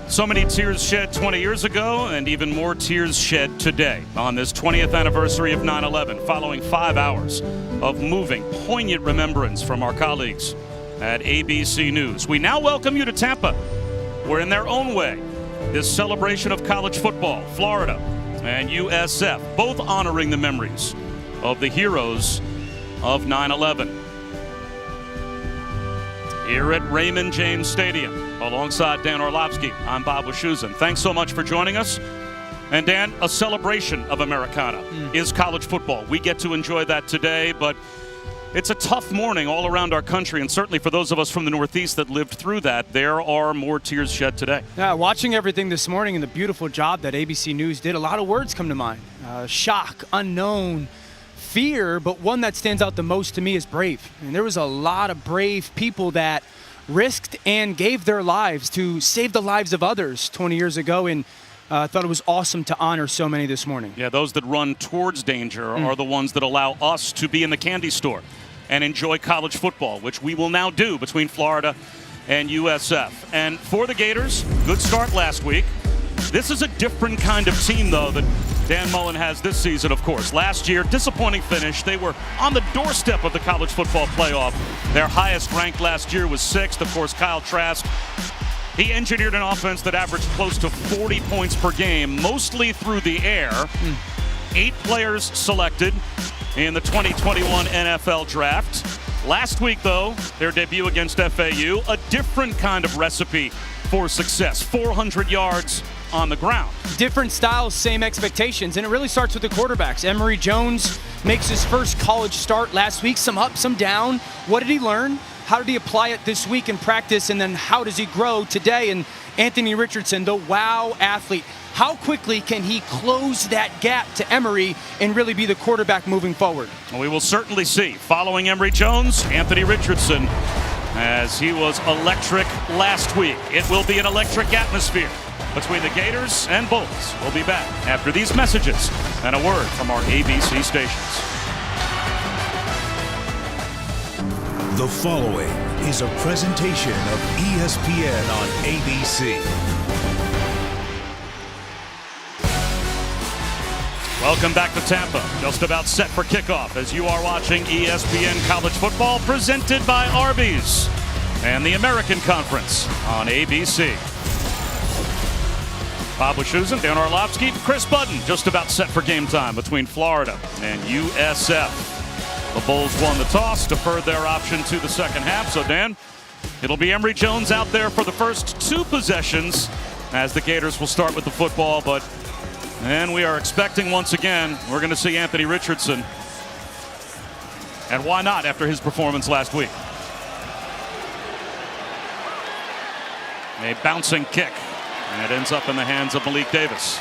So many tears shed 20 years ago, and even more tears shed today on this 20th anniversary of 9/11, following 5 hours of moving, poignant remembrance from our colleagues at ABC News. We now welcome you to Tampa, where in their own way, this celebration of college football, Florida and USF, both honoring the memories of the heroes of 9/11. Here at Raymond James Stadium, alongside Dan Orlovsky, I'm Bob Wischusen. Thanks so much for joining us. And Dan, a celebration of Americana is college football. We get to enjoy that today, but it's a tough morning all around our country, and certainly for those of us from the Northeast that lived through that, there are more tears shed today. Yeah, watching everything this morning and the beautiful job that ABC News did, a lot of words come to mind. Shock, unknown, fear, but one that stands out the most to me is brave. And there was a lot of brave people that risked and gave their lives to save the lives of others 20 years ago, and I thought it was awesome to honor so many this morning. Yeah, those that run towards danger are the ones that allow us to be in the candy store and enjoy college football, which we will now do between Florida and USF. And for the Gators, good start last week. This is a different kind of team, though, that Dan Mullen has this season, of course. Last year, disappointing finish. They were on the doorstep of the college football playoff. Their highest ranked last year was 6th. Of course, Kyle Trask, he engineered an offense that averaged close to 40 points per game, mostly through the air. 8 players selected in the 2021 NFL Draft. Last week, though, their debut against FAU, a different kind of recipe for success. 400 yards on the ground. Different styles, same expectations, and it really starts with the quarterbacks. Emory Jones makes his first college start last week, some up, some down. What did he learn? How did he apply it this week in practice, and then how does he grow today? And Anthony Richardson, the wow athlete, how quickly can he close that gap to Emory and really be the quarterback moving forward? We will certainly see. Following Emory Jones, Anthony Richardson, as he was electric last week. It will be an electric atmosphere between the Gators and Bulls. We'll be back after these messages and a word from our ABC stations. The following is a presentation of ESPN on ABC. Welcome back to Tampa. Just about set for kickoff as you are watching ESPN College Football presented by Arby's and the American Conference on ABC. Bob Wischusen, Dan Orlovsky, Chris Budden, just about set for game time between Florida and USF. The Bulls won the toss, deferred their option to the second half. So, Dan, it'll be Emory Jones out there for the first 2 possessions as the Gators will start with the football. And we are expecting once again, we're going to see Anthony Richardson. And why not after his performance last week? A bouncing kick. And it ends up in the hands of Malik Davis.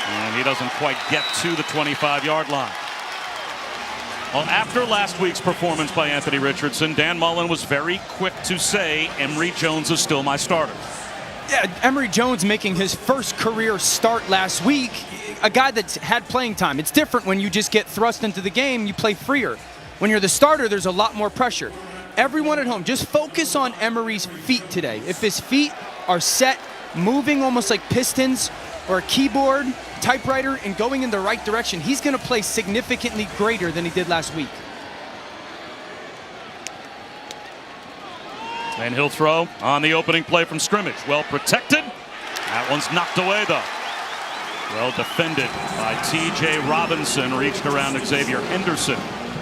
And he doesn't quite get to the 25-yard line. Well, after last week's performance by Anthony Richardson, Dan Mullen was very quick to say, Emory Jones is still my starter. Yeah, Emory Jones making his first career start last week, a guy that's had playing time. It's different when you just get thrust into the game, you play freer. When you're the starter, there's a lot more pressure. Everyone at home, just focus on Emory's feet today. If his feet are set, moving almost like pistons or a keyboard, typewriter, and going in the right direction, he's going to play significantly greater than he did last week. And he'll throw on the opening play from scrimmage. Well protected. That one's knocked away, though. Well defended by T.J. Robinson. Reached around Xavier Henderson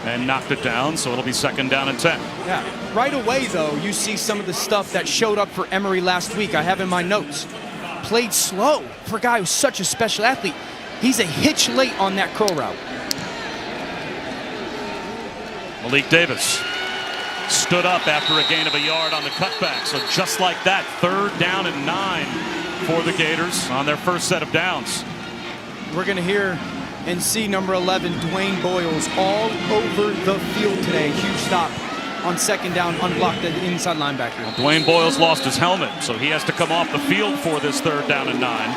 and knocked it down, so it'll be 2nd down and 10. Yeah, right away, though, you see some of the stuff that showed up for Emory last week. I have in my notes. Played slow for a guy who's such a special athlete. He's a hitch late on that curl route. Malik Davis stood up after a gain of a yard on the cutback. So just like that, 3rd down and 9 for the Gators on their first set of downs. We're going to hear and see number 11, Dwayne Boyles, all over the field today. Huge stop on 2nd down, unblocked the inside linebacker. Well, Dwayne Boyles lost his helmet, so he has to come off the field for this 3rd down and 9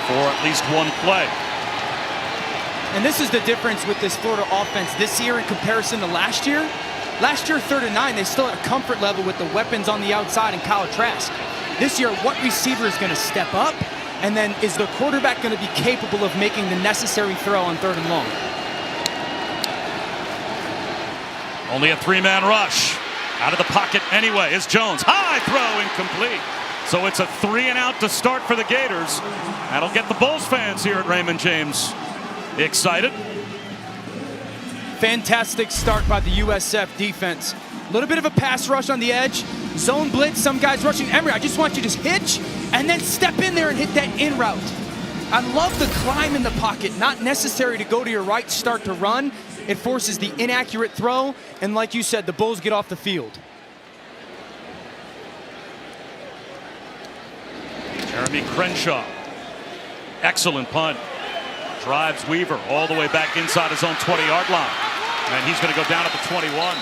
for at least one play. And this is the difference with this Florida offense this year in comparison to last year. Last year, 3rd and 9, they still had a comfort level with the weapons on the outside and Kyle Trask. This year, what receiver is going to step up? And then is the quarterback going to be capable of making the necessary throw on 3rd and long? Only a 3-man rush. Out of the pocket anyway is Jones. High throw, incomplete. So it's a 3-and-out to start for the Gators. That'll get the Bulls fans here at Raymond James excited. Fantastic start by the USF defense. A little bit of a pass rush on the edge. Zone blitz, some guys rushing. Emery, I just want you to just hitch and then step in there and hit that in route. I love the climb in the pocket. Not necessary to go to your right, start to run. It forces the inaccurate throw. And like you said, the Bulls get off the field. Jeremy Crenshaw. Excellent punt. Drives Weaver all the way back inside his own 20-yard line. And he's going to go down at the 21.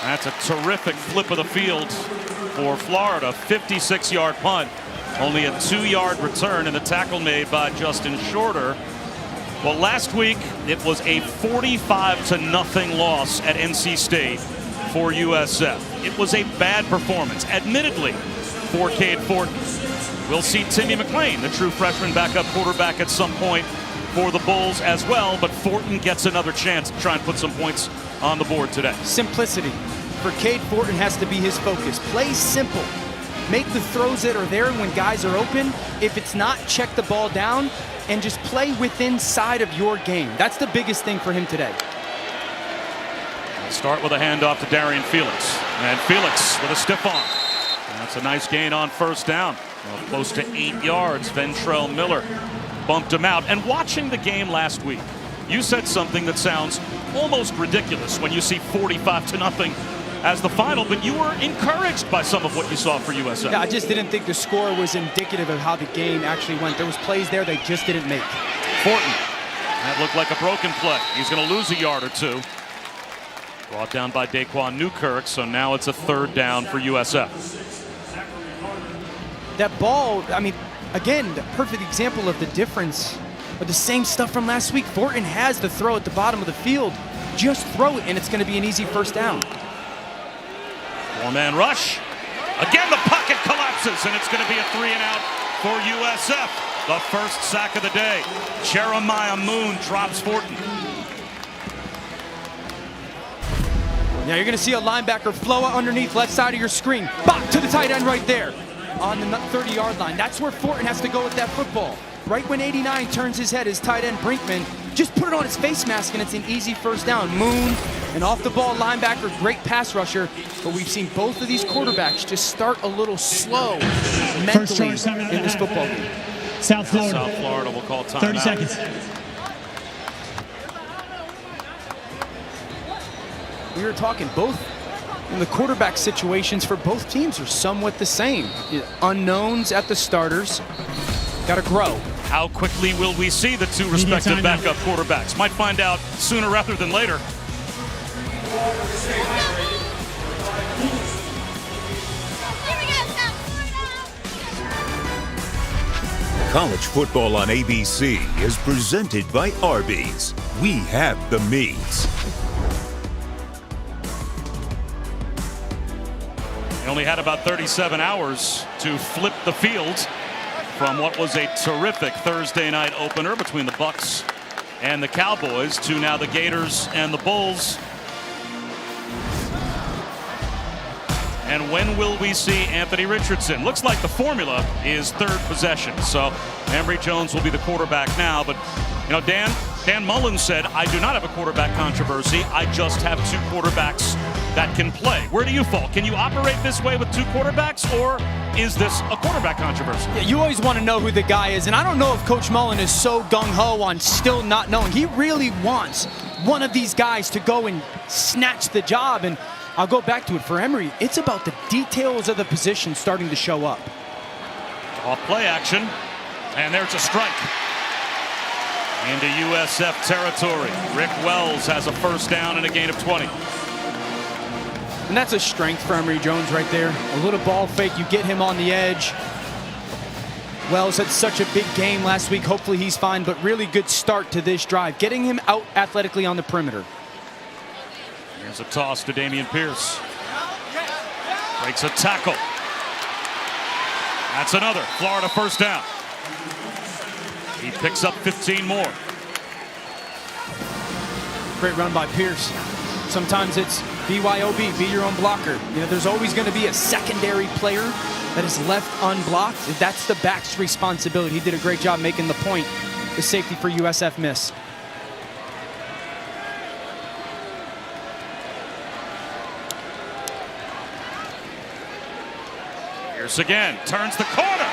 That's a terrific flip of the field for Florida. 56-yard punt. Only a 2-yard return, and the tackle made by Justin Shorter. Well, last week it was a 45-0 loss at NC State for USF. It was a bad performance, admittedly, for Cade Fortin. We'll see Timmy McClain, the true freshman backup quarterback, at some point for the Bulls as well, but Fortin gets another chance to try and put some points on the board today. Simplicity for Cade Fortin has to be his focus. Play simple. Make the throws that are there when guys are open. If it's not, check the ball down and just play within side of your game. That's the biggest thing for him today. We'll start with a handoff to Darian Felix. And Felix with a stiff arm. That's a nice gain on 1st down. Well, close to 8 yards. Ventrell Miller bumped him out. And watching the game last week, you said something that sounds almost ridiculous when you see 45-0 as the final, but you were encouraged by some of what you saw for USF. Yeah, I just didn't think the score was indicative of how the game actually went. There was plays there they just didn't make. Fortin. That looked like a broken play. He's going to lose a yard or two. Brought down by Daquan Newkirk, so now it's a 3rd down for USF. That ball, I mean, again, the perfect example of the difference, but the same stuff from last week. Fortin has the throw at the bottom of the field. Just throw it, and it's going to be an easy 1st down. 4-man rush. Again, the pocket collapses, and it's going to be a 3-and-out for USF. The first sack of the day. Jeremiah Moon drops Fortin. Now you're going to see a linebacker flow underneath left side of your screen. Bop to the tight end right there on the 30-yard line. That's where Fortin has to go with that football. Right when 89 turns his head, his tight end Brinkman, just put it on his face mask, and it's an easy 1st down. Moon, an off-the-ball linebacker, great pass rusher, but we've seen both of these quarterbacks just start a little slow mentally in this football game. South Florida. South Florida will call time 30 out. seconds. We were talking both in the quarterback situations for both teams are somewhat the same. Unknowns at the starters. Got to grow. How quickly will we see the two respective backup quarterbacks? Might find out sooner rather than later. College football on ABC is presented by Arby's. We have the meats. They only had about 37 hours to flip the field from what was a terrific Thursday night opener between the Bucks and the Cowboys to now the Gators and the Bulls. And when will we see Anthony Richardson? Looks like the formula is 3rd possession. So Emory Jones will be the quarterback now. But, you know, Dan Mullen said, I do not have a quarterback controversy. I just have 2 quarterbacks that can play. Where do you fall? Can you operate this way with 2 quarterbacks, or is this a quarterback controversy? Yeah, you always want to know who the guy is, and I don't know if Coach Mullen is so gung-ho on still not knowing. He really wants one of these guys to go and snatch the job, and I'll go back to it for Emory. It's about the details of the position starting to show up. Off play action, and there's a strike. Into USF territory. Rick Wells has a 1st down and a gain of 20. And that's a strength for Emory Jones right there. A little ball fake, you get him on the edge. Wells had such a big game last week. Hopefully he's fine, but really good start to this drive. Getting him out athletically on the perimeter. Here's a toss to Dameon Pierce. Breaks a tackle. That's another Florida first down. He picks up 15 more. Great run by Pierce. Sometimes it's BYOB, be your own blocker. You know, there's always going to be a secondary player that is left unblocked. That's the back's responsibility. He did a great job making the point. The safety for USF miss. Pierce again, turns the corner.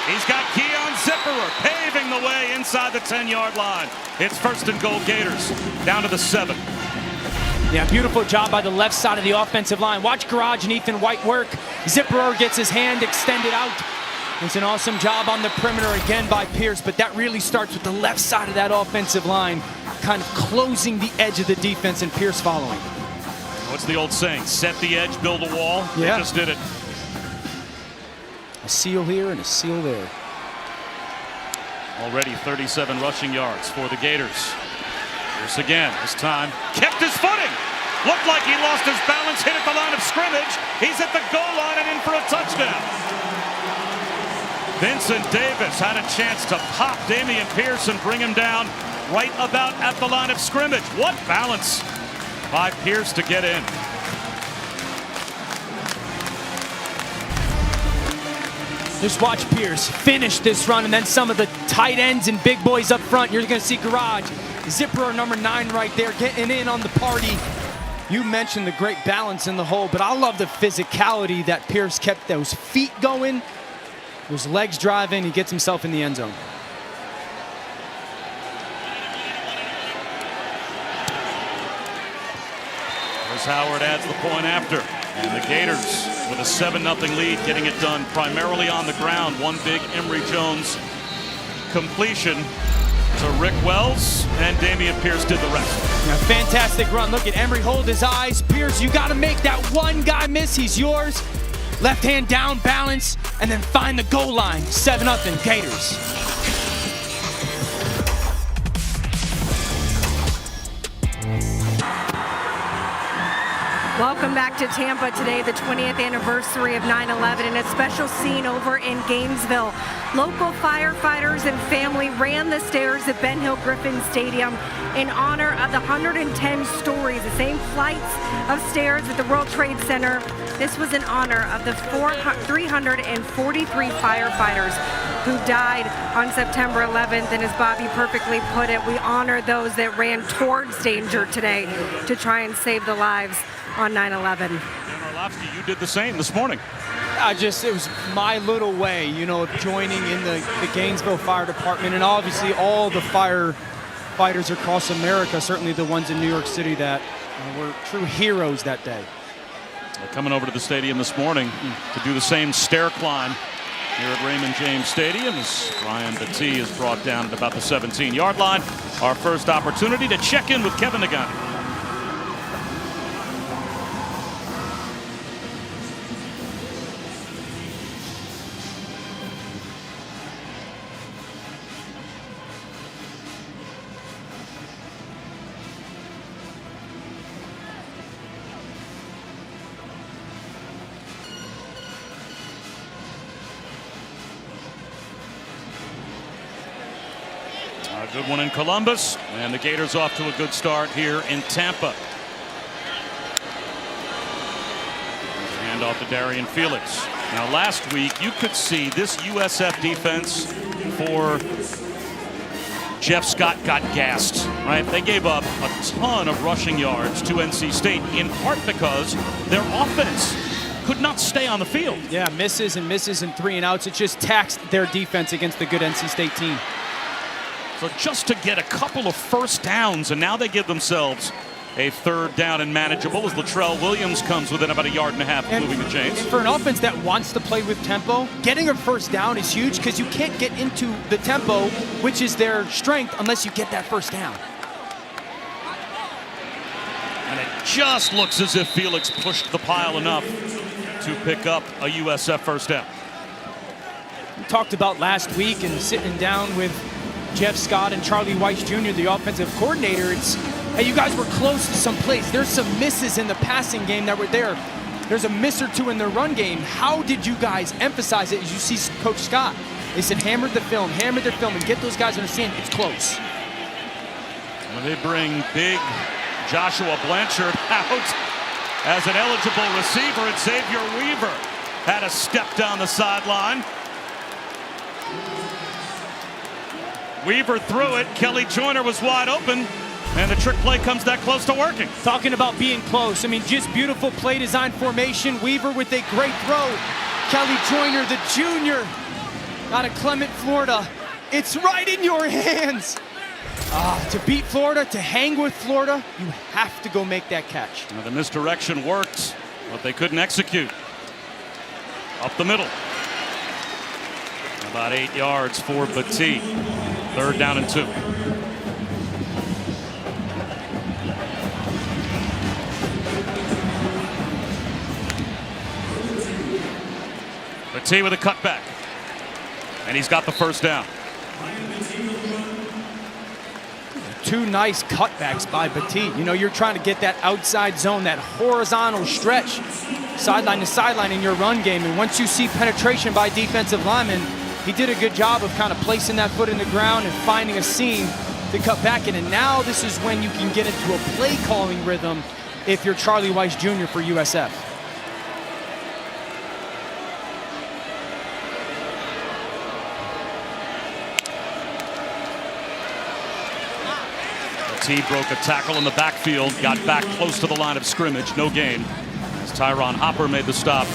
He's got Keon Zipperer paving the way inside the 10-yard line. It's first and goal Gators, down to the 7. Yeah, beautiful job by the left side of the offensive line. Watch Garage and Ethan White work. Zipperer gets his hand extended out. It's an awesome job on the perimeter again by Pierce, but that really starts with the left side of that offensive line, kind of closing the edge of the defense, and Pierce following. What's the old saying? Set the edge, build a wall. Yeah. They just did it. A seal here and a seal there. Already 37 rushing yards for the Gators. Pierce again, this time kept his footing. Looked like he lost his balance, hit at the line of scrimmage. He's at the goal line and in for a touchdown. Vincent Davis had a chance to pop Dameon Pierce and bring him down right about at the line of scrimmage. What balance by Pierce to get in. Just watch Pierce finish this run, and then some of the tight ends and big boys up front. You're going to see Garage. Zipperer, number 9 right there, getting in on the party. You mentioned the great balance in the hole, but I love the physicality that Pierce kept those feet going, those legs driving. He gets himself in the end zone. As Howard adds the point after. And the Gators with a 7-0 lead, getting it done primarily on the ground. One big Emory Jones completion to Rick Wells, and Dameon Pierce did the rest. Yeah, fantastic run. Look at Emory hold his eyes. Pierce, you got to make that one guy miss. He's yours. Left hand down, balance, and then find the goal line. 7-0 Gators. Welcome back to Tampa today, the 20th anniversary of 9/11, and a special scene over in Gainesville. Local firefighters and family ran the stairs at Ben Hill Griffin Stadium in honor of the 110 stories, the same flights of stairs at the World Trade Center. This was in honor of the 343 firefighters who died on September 11th, and as Bobby perfectly put it, we honor those that ran towards danger today to try and save the lives on 9/11. Arlovsky, you did the same this morning. It was my little way, you know, of joining in the Gainesville Fire Department, and obviously all the firefighters across America, certainly the ones in New York City that were true heroes that day. They're coming over to the stadium this morning to do the same stair climb here at Raymond James Stadium as Brian Battie is brought down at about the 17-yard line. Our first opportunity to check in with Kevin Nagani. A good one in Columbus, and the Gators off to a good start here in Tampa. Handoff to Darian Felix. Now last week you could see this USF defense for Jeff Scott got gassed, right? They gave up a ton of rushing yards to NC State, in part because their offense could not stay on the field. Yeah, misses and 3 and outs. It just taxed their defense against the good NC State team. So just to get a couple of first downs, and now they give themselves a 3rd down and manageable as Latrell Williams comes within about 1.5 yards of moving the chains. And for an offense that wants to play with tempo, getting a first down is huge because you can't get into the tempo, which is their strength, unless you get that first down. And it just looks as if Felix pushed the pile enough to pick up a USF first down. We talked about last week and sitting down with Jeff Scott and Charlie Weiss Jr., the offensive coordinator. It's, hey, you guys were close to some plays. There's some misses in the passing game that were there. there's a miss or two in their run game. How did you guys emphasize it as you see Coach Scott? They said hammer the film, and get those guys to understand it's close. Well, they bring big Joshua Blanchard out as an eligible receiver, and Xavier Weaver had a step down the sideline. Weaver threw it. Kelly Joyner was wide open, and the trick play comes that close to working. Talking about being close. I mean, just beautiful play design formation. Weaver with a great throw. Kelly Joyner, the junior, out of Clement, Florida. It's right in your hands. To beat Florida, to hang with Florida, you have to go make that catch. Now, the misdirection worked, but they couldn't execute. Up the middle. About 8 yards for Battie. 3rd down and 2. Battie with a cutback. And he's got the 1st down. 2 nice cutbacks by Battie. You know, you're trying to get that outside zone, that horizontal stretch, sideline to sideline in your run game. And once you see penetration by defensive linemen, he did a good job of kind of placing that foot in the ground and finding a seam to cut back in. And now this is when you can get into a play calling rhythm if you're Charlie Weiss Jr. for USF. He broke a tackle in the backfield, got back close to the line of scrimmage, no gain. As Tyron Hopper made the stop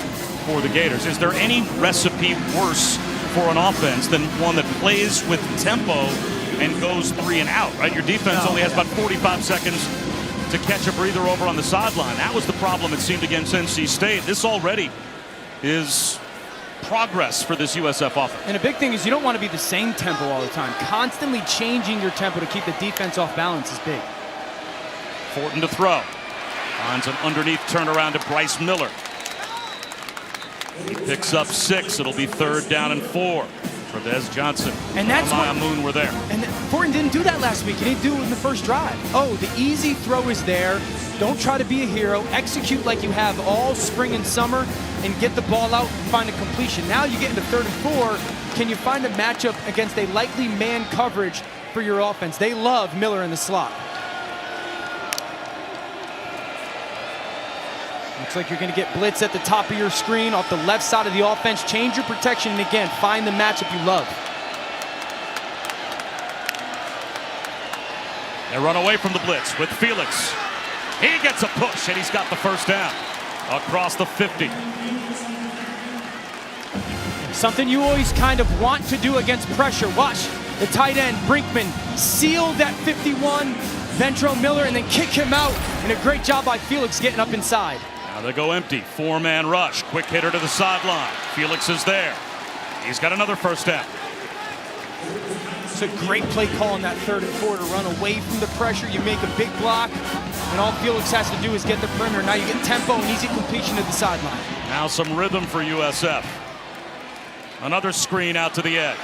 for the Gators. Is there any recipe worse for an offense than one that plays with tempo and goes 3 and out, right? Your defense only has about 45 seconds to catch a breather over on the sideline. That was the problem, it seemed, against NC State. This already is progress for this USF offense. And a big thing is you don't want to be the same tempo all the time. Constantly changing your tempo to keep the defense off balance is big. Fortin to throw. Finds an underneath turnaround to Bryce Miller. He picks up 6. It'll be 3rd down and 4. Trevez Johnson and that's Maya Moon were there. And Fortin didn't do that last week. He didn't do it in the first drive. Oh, the easy throw is there. Don't try to be a hero. Execute like you have all spring and summer and get the ball out and find a completion. Now you get into 3rd and 4. Can you find a matchup against a likely man coverage for your offense? They love Miller in the slot. Looks like you're going to get blitz at the top of your screen off the left side of the offense. Change your protection, and again, find the matchup you love. They run away from the blitz with Felix. He gets a push, and he's got the 1st down across the 50. Something you always kind of want to do against pressure. Watch the tight end, Brinkman, seal that 51, Ventrell Miller, and then kick him out. And a great job by Felix getting up inside. Now they go empty. 4-man rush. Quick hitter to the sideline. Felix is there. He's got another 1st down. It's a great play call in that 3rd and 4 to run away from the pressure. You make a big block, and all Felix has to do is get the perimeter. Now you get tempo and easy completion to the sideline. Now some rhythm for USF. Another screen out to the edge.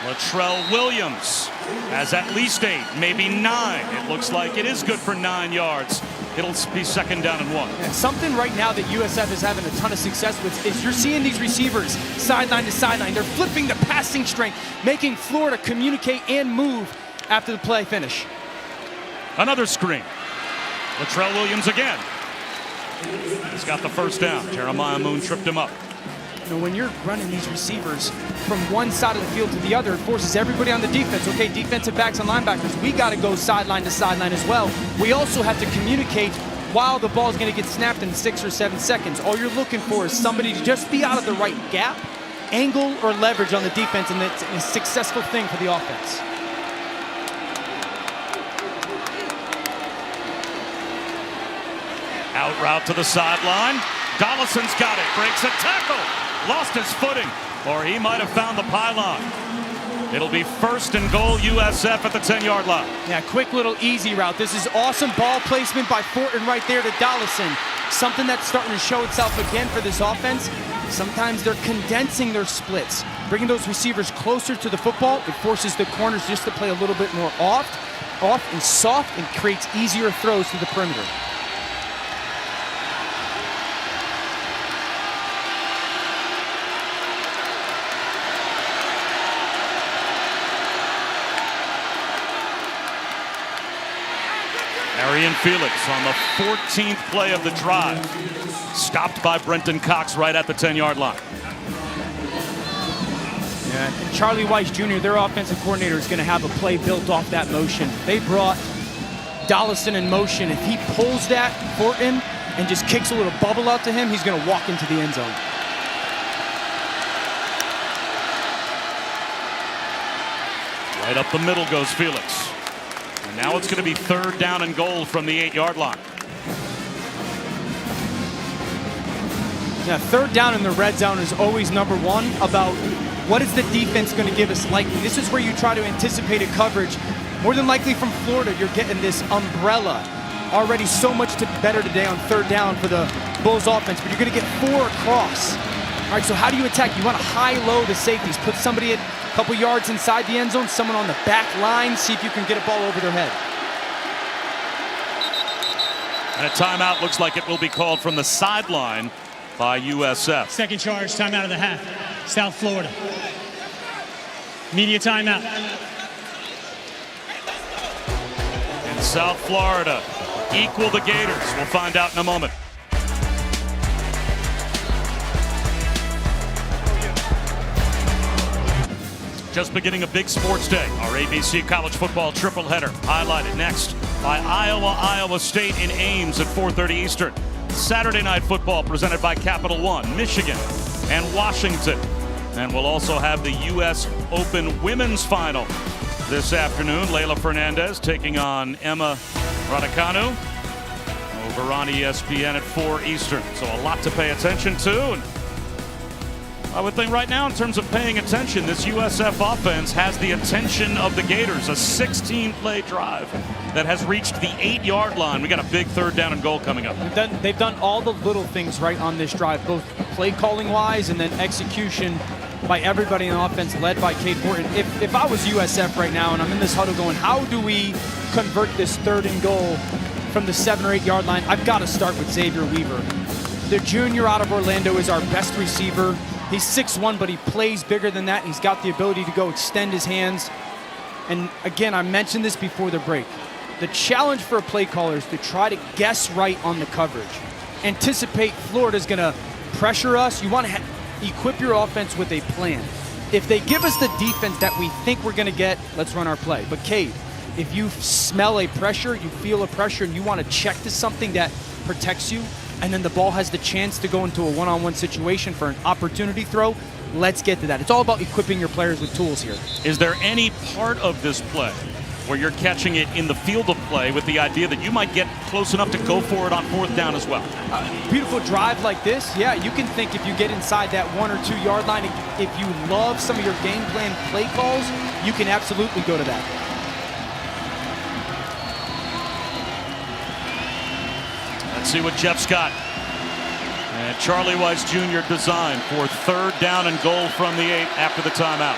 Latrell Williams has at least 8, maybe 9. It looks like it is good for 9 yards. It'll be 2nd down and 1. And something right now that USF is having a ton of success with is you're seeing these receivers sideline to sideline. They're flipping the passing strength, making Florida communicate and move after the play finish. Another screen. Latrell Williams again. He's got the 1st down. Jeremiah Moon tripped him up. You know, when you're running these receivers from one side of the field to the other, it forces everybody on the defense. Okay, defensive backs and linebackers, we got to go sideline to sideline as well. We also have to communicate while the ball is going to get snapped in 6 or 7 seconds. All you're looking for is somebody to just be out of the right gap, angle, or leverage on the defense, and it's a successful thing for the offense. Out route to the sideline. Dollison's got it. Breaks a tackle. Lost his footing, or he might have found the pylon. It'll be 1st and goal, USF at the 10-yard line. Yeah, quick little easy route. This is awesome ball placement by Fortin right there to Dollison. Something that's starting to show itself again for this offense. Sometimes they're condensing their splits, bringing those receivers closer to the football. It forces the corners just to play a little bit more off and soft, and creates easier throws to the perimeter. Felix on the 14th play of the drive. Stopped by Brenton Cox right at the 10-yard line. Yeah, and Charlie Weiss Jr., their offensive coordinator, is going to have a play built off that motion. They brought Dollison in motion. If he pulls that Fortin and just kicks a little bubble out to him, he's going to walk into the end zone. Right up the middle goes Felix. And now it's going to be 3rd down and goal from the 8-yard line. Yeah, 3rd down in the red zone is always number one about what is the defense going to give us likely. This is where you try to anticipate a coverage. More than likely from Florida, you're getting this umbrella. Already so much better today on 3rd down for the Bulls offense, but you're going to get 4 across. All right, so how do you attack? You want to high-low the safeties. Put somebody at a couple yards inside the end zone, someone on the back line, see if you can get a ball over their head. And a timeout looks like it will be called from the sideline by USF. Second charge, timeout of the half. South Florida. Media timeout. And South Florida equal the Gators. We'll find out in a moment. Just beginning a big sports day. Our ABC college football triple header highlighted next by Iowa State in Ames at 4:30 Eastern. Saturday night football presented by Capital One, Michigan, and Washington. And we'll also have the U.S. Open women's final this afternoon. Leylah Fernandez taking on Emma Raducanu over on ESPN at 4 Eastern. So a lot to pay attention to. And I would think right now, in terms of paying attention, this USF offense has the attention of the Gators. A 16-play drive that has reached the 8-yard line. We got a big 3rd down and goal coming up. They've done all the little things right on this drive, both play calling wise and then execution by everybody in offense led by Cade Fortin. If I was USF right now and I'm in this huddle going, how do we convert this 3rd and goal from the 7 or 8 yard line? I've got to start with Xavier Weaver. The junior out of Orlando is our best receiver. He's 6'1", but he plays bigger than that. He's got the ability to go extend his hands. And again, I mentioned this before the break. The challenge for a play caller is to try to guess right on the coverage. Anticipate Florida's going to pressure us. You want to equip your offense with a plan. If they give us the defense that we think we're going to get, let's run our play. But Cade, if you smell a pressure, you feel a pressure, and you want to check to something that protects you, and then the ball has the chance to go into a one-on-one situation for an opportunity throw, let's get to that. It's all about equipping your players with tools here. Is there any part of this play where you're catching it in the field of play with the idea that you might get close enough to go for it on 4th down as well? Beautiful drive like this, yeah, you can think if you get inside that 1 or 2 yard line, if you love some of your game plan play calls, you can absolutely go to that. Let's see what Jeff's got. And Charlie Weiss Jr. designed for 3rd down and goal from the 8 after the timeout.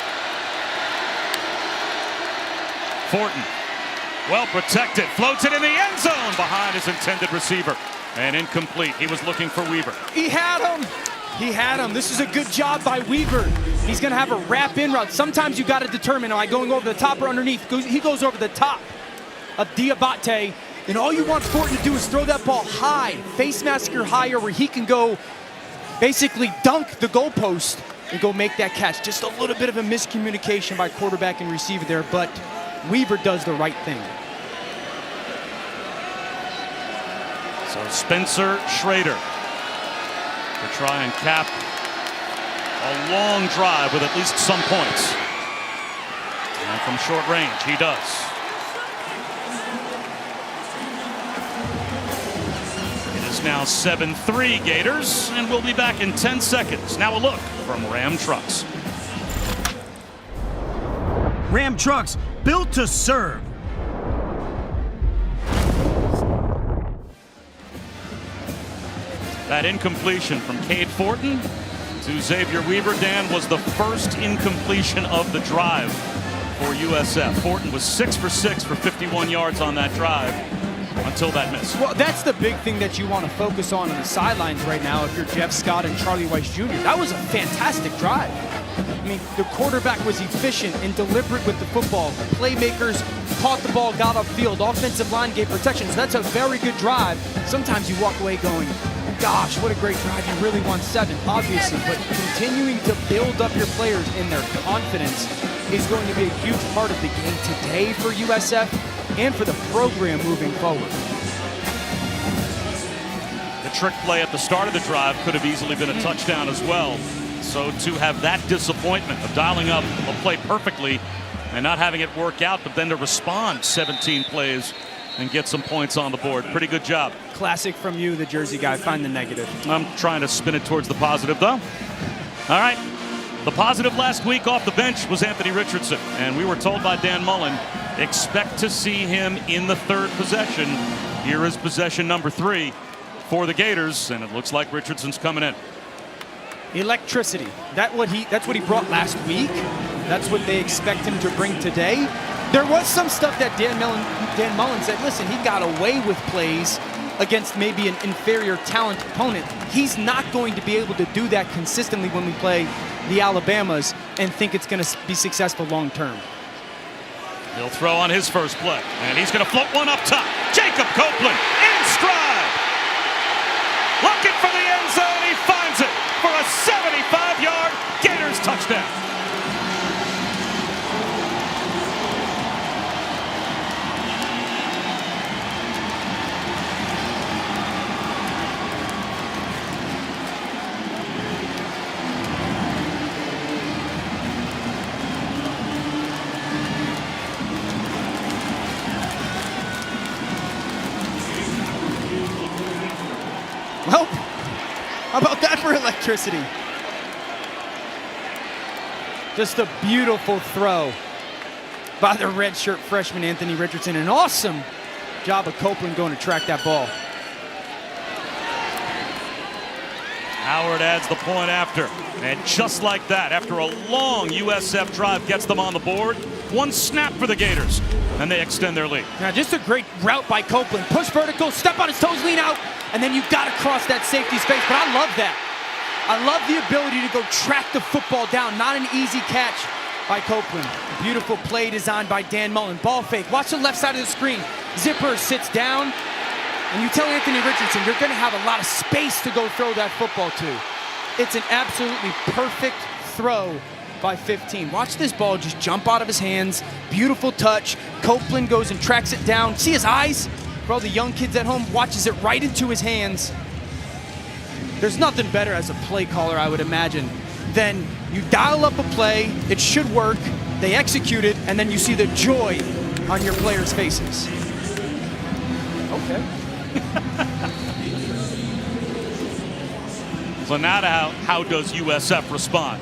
Fortin, well protected, floats it in the end zone behind his intended receiver. And incomplete. He was looking for Weaver. He had him. He had him. This is a good job by Weaver. He's going to have a wrap-in route. Sometimes you got to determine, am I going over the top or underneath? He goes over the top of Diabate. And all you want Fortin to do is throw that ball high, face masker higher, where he can go basically dunk the goalpost and go make that catch. Just a little bit of a miscommunication by quarterback and receiver there, but Weaver does the right thing. So Spencer Schrader to try and cap a long drive with at least some points. And from short range, he does. Now 7-3 Gators, and we'll be back in 10 seconds. Now a look from Ram Trucks. Ram Trucks, built to serve. That incompletion from Cade Fortin to Xavier Weaver, Dan, was the first incompletion of the drive for USF. Fortin was 6 for 6 for 51 yards on that drive. until that miss. Well, that's the big thing that you want to focus on the sidelines right now if you're Jeff Scott and Charlie Weiss Jr. That was a fantastic drive. I mean, the quarterback was efficient and deliberate with the football. Playmakers caught the ball, got upfield. Offensive line gave protection. So that's a very good drive. Sometimes you walk away going, gosh, what a great drive. You really won 7, obviously. But continuing to build up your players in their confidence is going to be a huge part of the game today for USF and for the program moving forward. The trick play at the start of the drive could have easily been a touchdown as well. So to have that disappointment of dialing up a play perfectly and not having it work out, but then to respond 17 plays and get some points on the board. Pretty good job. Classic from you, the Jersey guy. Find the negative. I'm trying to spin it towards the positive, though. All right. The positive last week off the bench was Anthony Richardson. And we were told by Dan Mullen, expect to see him in the 3rd possession. Here is possession number 3 for the Gators. And it looks like Richardson's coming in. Electricity. That's what he brought last week. That's what they expect him to bring today. There was some stuff that Dan Mullen said, listen, he got away with plays against maybe an inferior talent opponent. He's not going to be able to do that consistently when we play the Alabamas and think it's going to be successful long term. He'll throw on his first play, and he's going to float one up top. Jacob Copeland in stride. Looking for the end zone. He finds it for a 75-yard Gators touchdown. Well, how about that for electricity? Just a beautiful throw by the redshirt freshman Anthony Richardson. An awesome job of Copeland going to track that ball. Howard adds the point after. And just like that, after a long USF drive, gets them on the board. One snap for the Gators, and they extend their lead. Now, just a great route by Copeland. Push vertical, step on his toes, lean out, and then you've got to cross that safety space. But I love that. I love the ability to go track the football down. Not an easy catch by Copeland. Beautiful play designed by Dan Mullen. Ball fake. Watch the left side of the screen. Zipper sits down, and you tell Anthony Richardson you're going to have a lot of space to go throw that football to. It's an absolutely perfect throw by 15. Watch this ball just jump out of his hands. Beautiful touch. Copeland goes and tracks it down. See his eyes? For all the young kids at home, watches it right into his hands. There's nothing better as a play caller, I would imagine, than you dial up a play, it should work, they execute it, and then you see the joy on your players' faces. Okay. So now how does USF respond?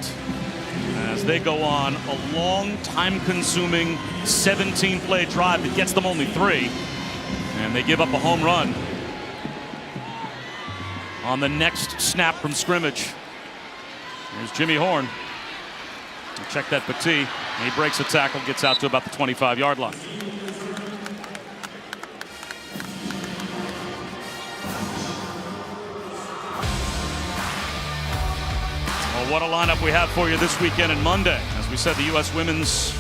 As they go on a long, time-consuming 17-play drive that gets them only 3. And they give up a home run on the next snap from scrimmage. There's Jimmy Horn. Check that Petit. He breaks a tackle, gets out to about the 25-yard line. Well, what a lineup we have for you this weekend and Monday. As we said, the U.S. Women's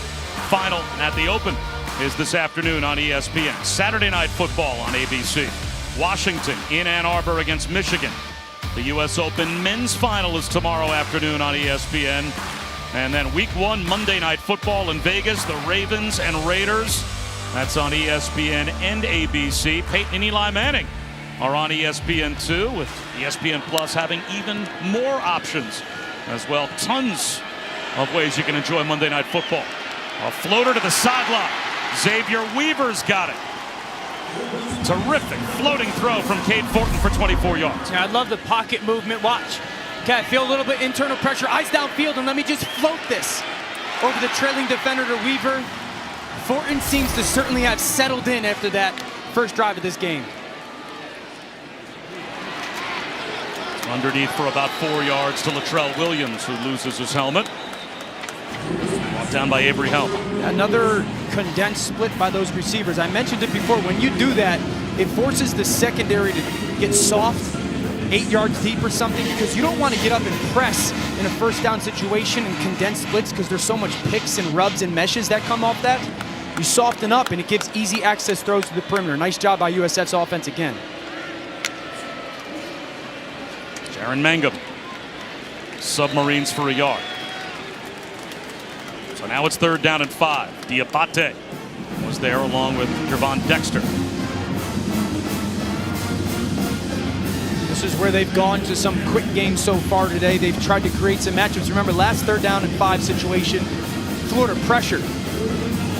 Final at the Open is this afternoon on ESPN. Saturday Night Football on ABC. Washington in Ann Arbor against Michigan. The U.S. Open Men's Final is tomorrow afternoon on ESPN. And then Week 1 Monday Night Football in Vegas. The Ravens and Raiders. That's on ESPN and ABC. Peyton and Eli Manning are on ESPN2, with ESPN Plus having even more options as well. Tons of ways you can enjoy Monday Night Football. A floater to the sideline. Xavier Weaver's got it. Terrific floating throw from Cade Fortin for 24 yards. Yeah, I love the pocket movement. Watch. Okay, I feel a little bit internal pressure. Eyes downfield, and let me just float this over the trailing defender to Weaver. Fortin seems to certainly have settled in after that first drive of this game. Underneath for about 4 yards to Latrell Williams, who loses his helmet. Brought down by Avery Helm. Another condensed split by those receivers. I mentioned it before. When you do that, it forces the secondary to get soft, 8 yards deep or something, because you don't want to get up and press in a first down situation and condensed blitz because there's so much picks and rubs and meshes that come off that. You soften up and it gives easy access throws to the perimeter. Nice job by USF's offense again. Jaron Mangum. Submarines for a yard. So now it's 3rd down and 5. Diabate was there along with Gervon Dexter. This is where they've gone to some quick games so far today. They've tried to create some matchups. Remember, last 3rd down and 5 situation, Florida pressured.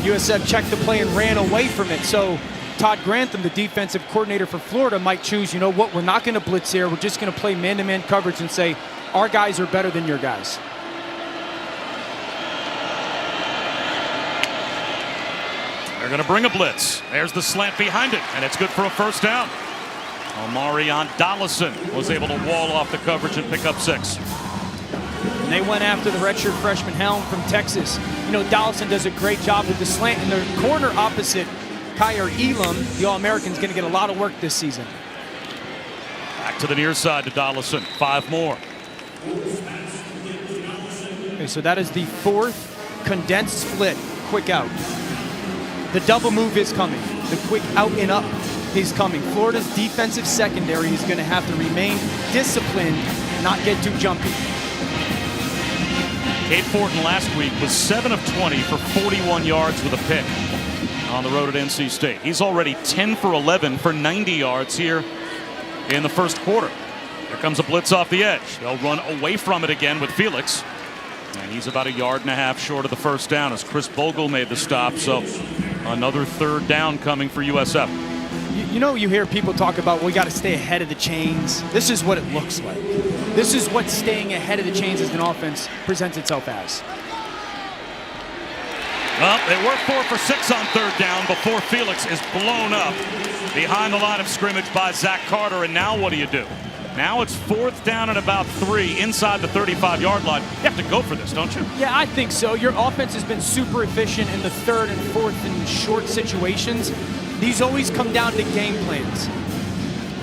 USF checked the play and ran away from it. So Todd Grantham, the defensive coordinator for Florida, might choose, you know what, we're not going to blitz here. We're just going to play man-to-man coverage and say, our guys are better than your guys. They're going to bring a blitz. There's the slant behind it, and it's good for a 1st down. Omarion Dollison was able to wall off the coverage and pick up 6. And they went after the redshirt freshman Helm from Texas. You know, Dollison does a great job with the slant, and the corner opposite Kyer Elam, the All-American, is going to get a lot of work this season. Back to the near side to Dollison. 5 more. Okay, so that is the 4th condensed split, quick out. The double move is coming. The quick out and up is coming. Florida's defensive secondary is going to have to remain disciplined, not get too jumpy. Cade Fortin last week was 7 of 20 for 41 yards with a pick on the road at NC State. He's already 10 for 11 for 90 yards here in the 1st quarter. Here comes a blitz off the edge. They'll run away from it again with Felix. And he's about 1.5 yards short of the 1st down as Chris Bogle made the stop. So another 3rd down coming for USF. You know, you hear people talk about, well, we got to stay ahead of the chains. This is what it looks like. This is what staying ahead of the chains as an offense presents itself as. Well, they were 4 for 6 on 3rd down before Felix is blown up behind the line of scrimmage by Zach Carter. And now what do you do? Now it's 4th down and about 3 inside the 35-yard line. You have to go for this, don't you? Yeah, I think so. Your offense has been super efficient in the 3rd and 4th and short situations. These always come down to game plans.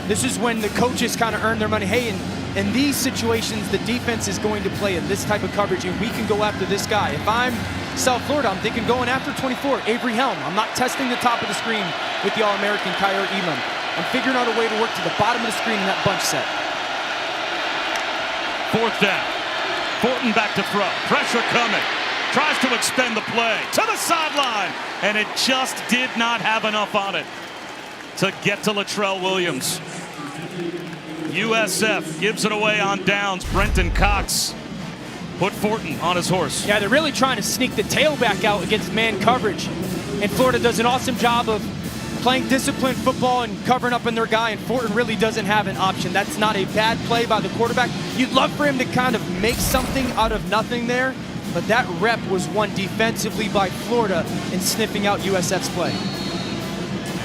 This is when the coaches kind of earn their money. Hey, in these situations, the defense is going to play in this type of coverage, and we can go after this guy. If I'm South Florida, I'm thinking going after 24, Avery Helm. I'm not testing the top of the screen with the All-American Kyer Elam. I'm figuring out a way to work to the bottom of the screen in that bunch set. 4th down. Fortin back to throw. Pressure coming. Tries to extend the play to the sideline, and it just did not have enough on it to get to Latrell Williams. USF gives it away on downs. Brenton Cox put Fortin on his horse. Yeah, they're really trying to sneak the tailback out against man coverage. And Florida does an awesome job of playing disciplined football and covering up on their guy, and Fortin really doesn't have an option. That's not a bad play by the quarterback. You'd love for him to kind of make something out of nothing there, but that rep was won defensively by Florida in sniffing out USF's play.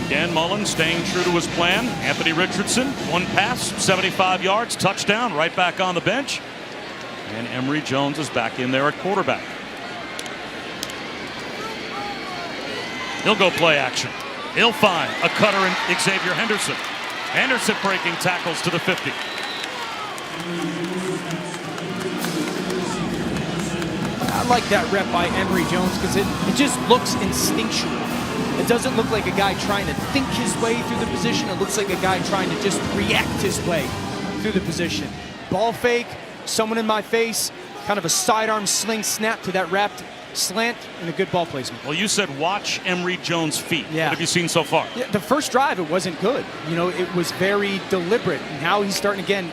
Dan Mullen staying true to his plan. Anthony Richardson, 1 pass, 75 yards, touchdown, right back on the bench. And Emory Jones is back in there at quarterback. He'll go play action. He'll find a cutter in Xavier Henderson. Henderson breaking tackles to the 50. I like that rep by Emory Jones because it just looks instinctual. It doesn't look like a guy trying to think his way through the position. It looks like a guy trying to just react his way through the position. Ball fake, someone in my face, kind of a sidearm sling snap to that wrapped slant, and a good ball placement. Well, you said watch Emory Jones' feet. Yeah. What have you seen so far? Yeah, the first drive, it wasn't good. You know, it was very deliberate. Now he's starting again,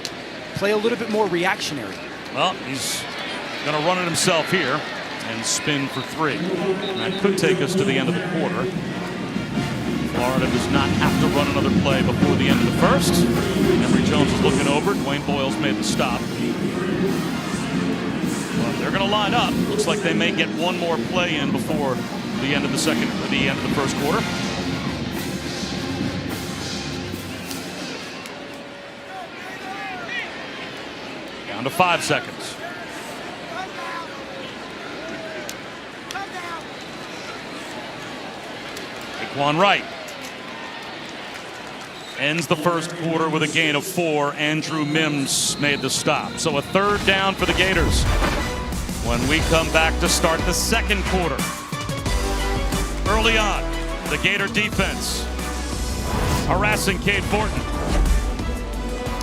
play a little bit more reactionary. Well, he's going to run it himself here and spin for 3. And that could take us to the end of the quarter. Florida does not have to run another play before the end of the first. Emory Jones is looking over. Dwayne Boyles made the stop. Well, they're going to line up. Looks like they may get one more play in before the end of the second, or the end of the first quarter. Down to 5 seconds. Daquan Wright. Ends the first quarter with a gain of 4. Andrew Mims made the stop. So a third down for the Gators when we come back to start the second quarter. Early on, the Gator defense harassing Cade Fortin.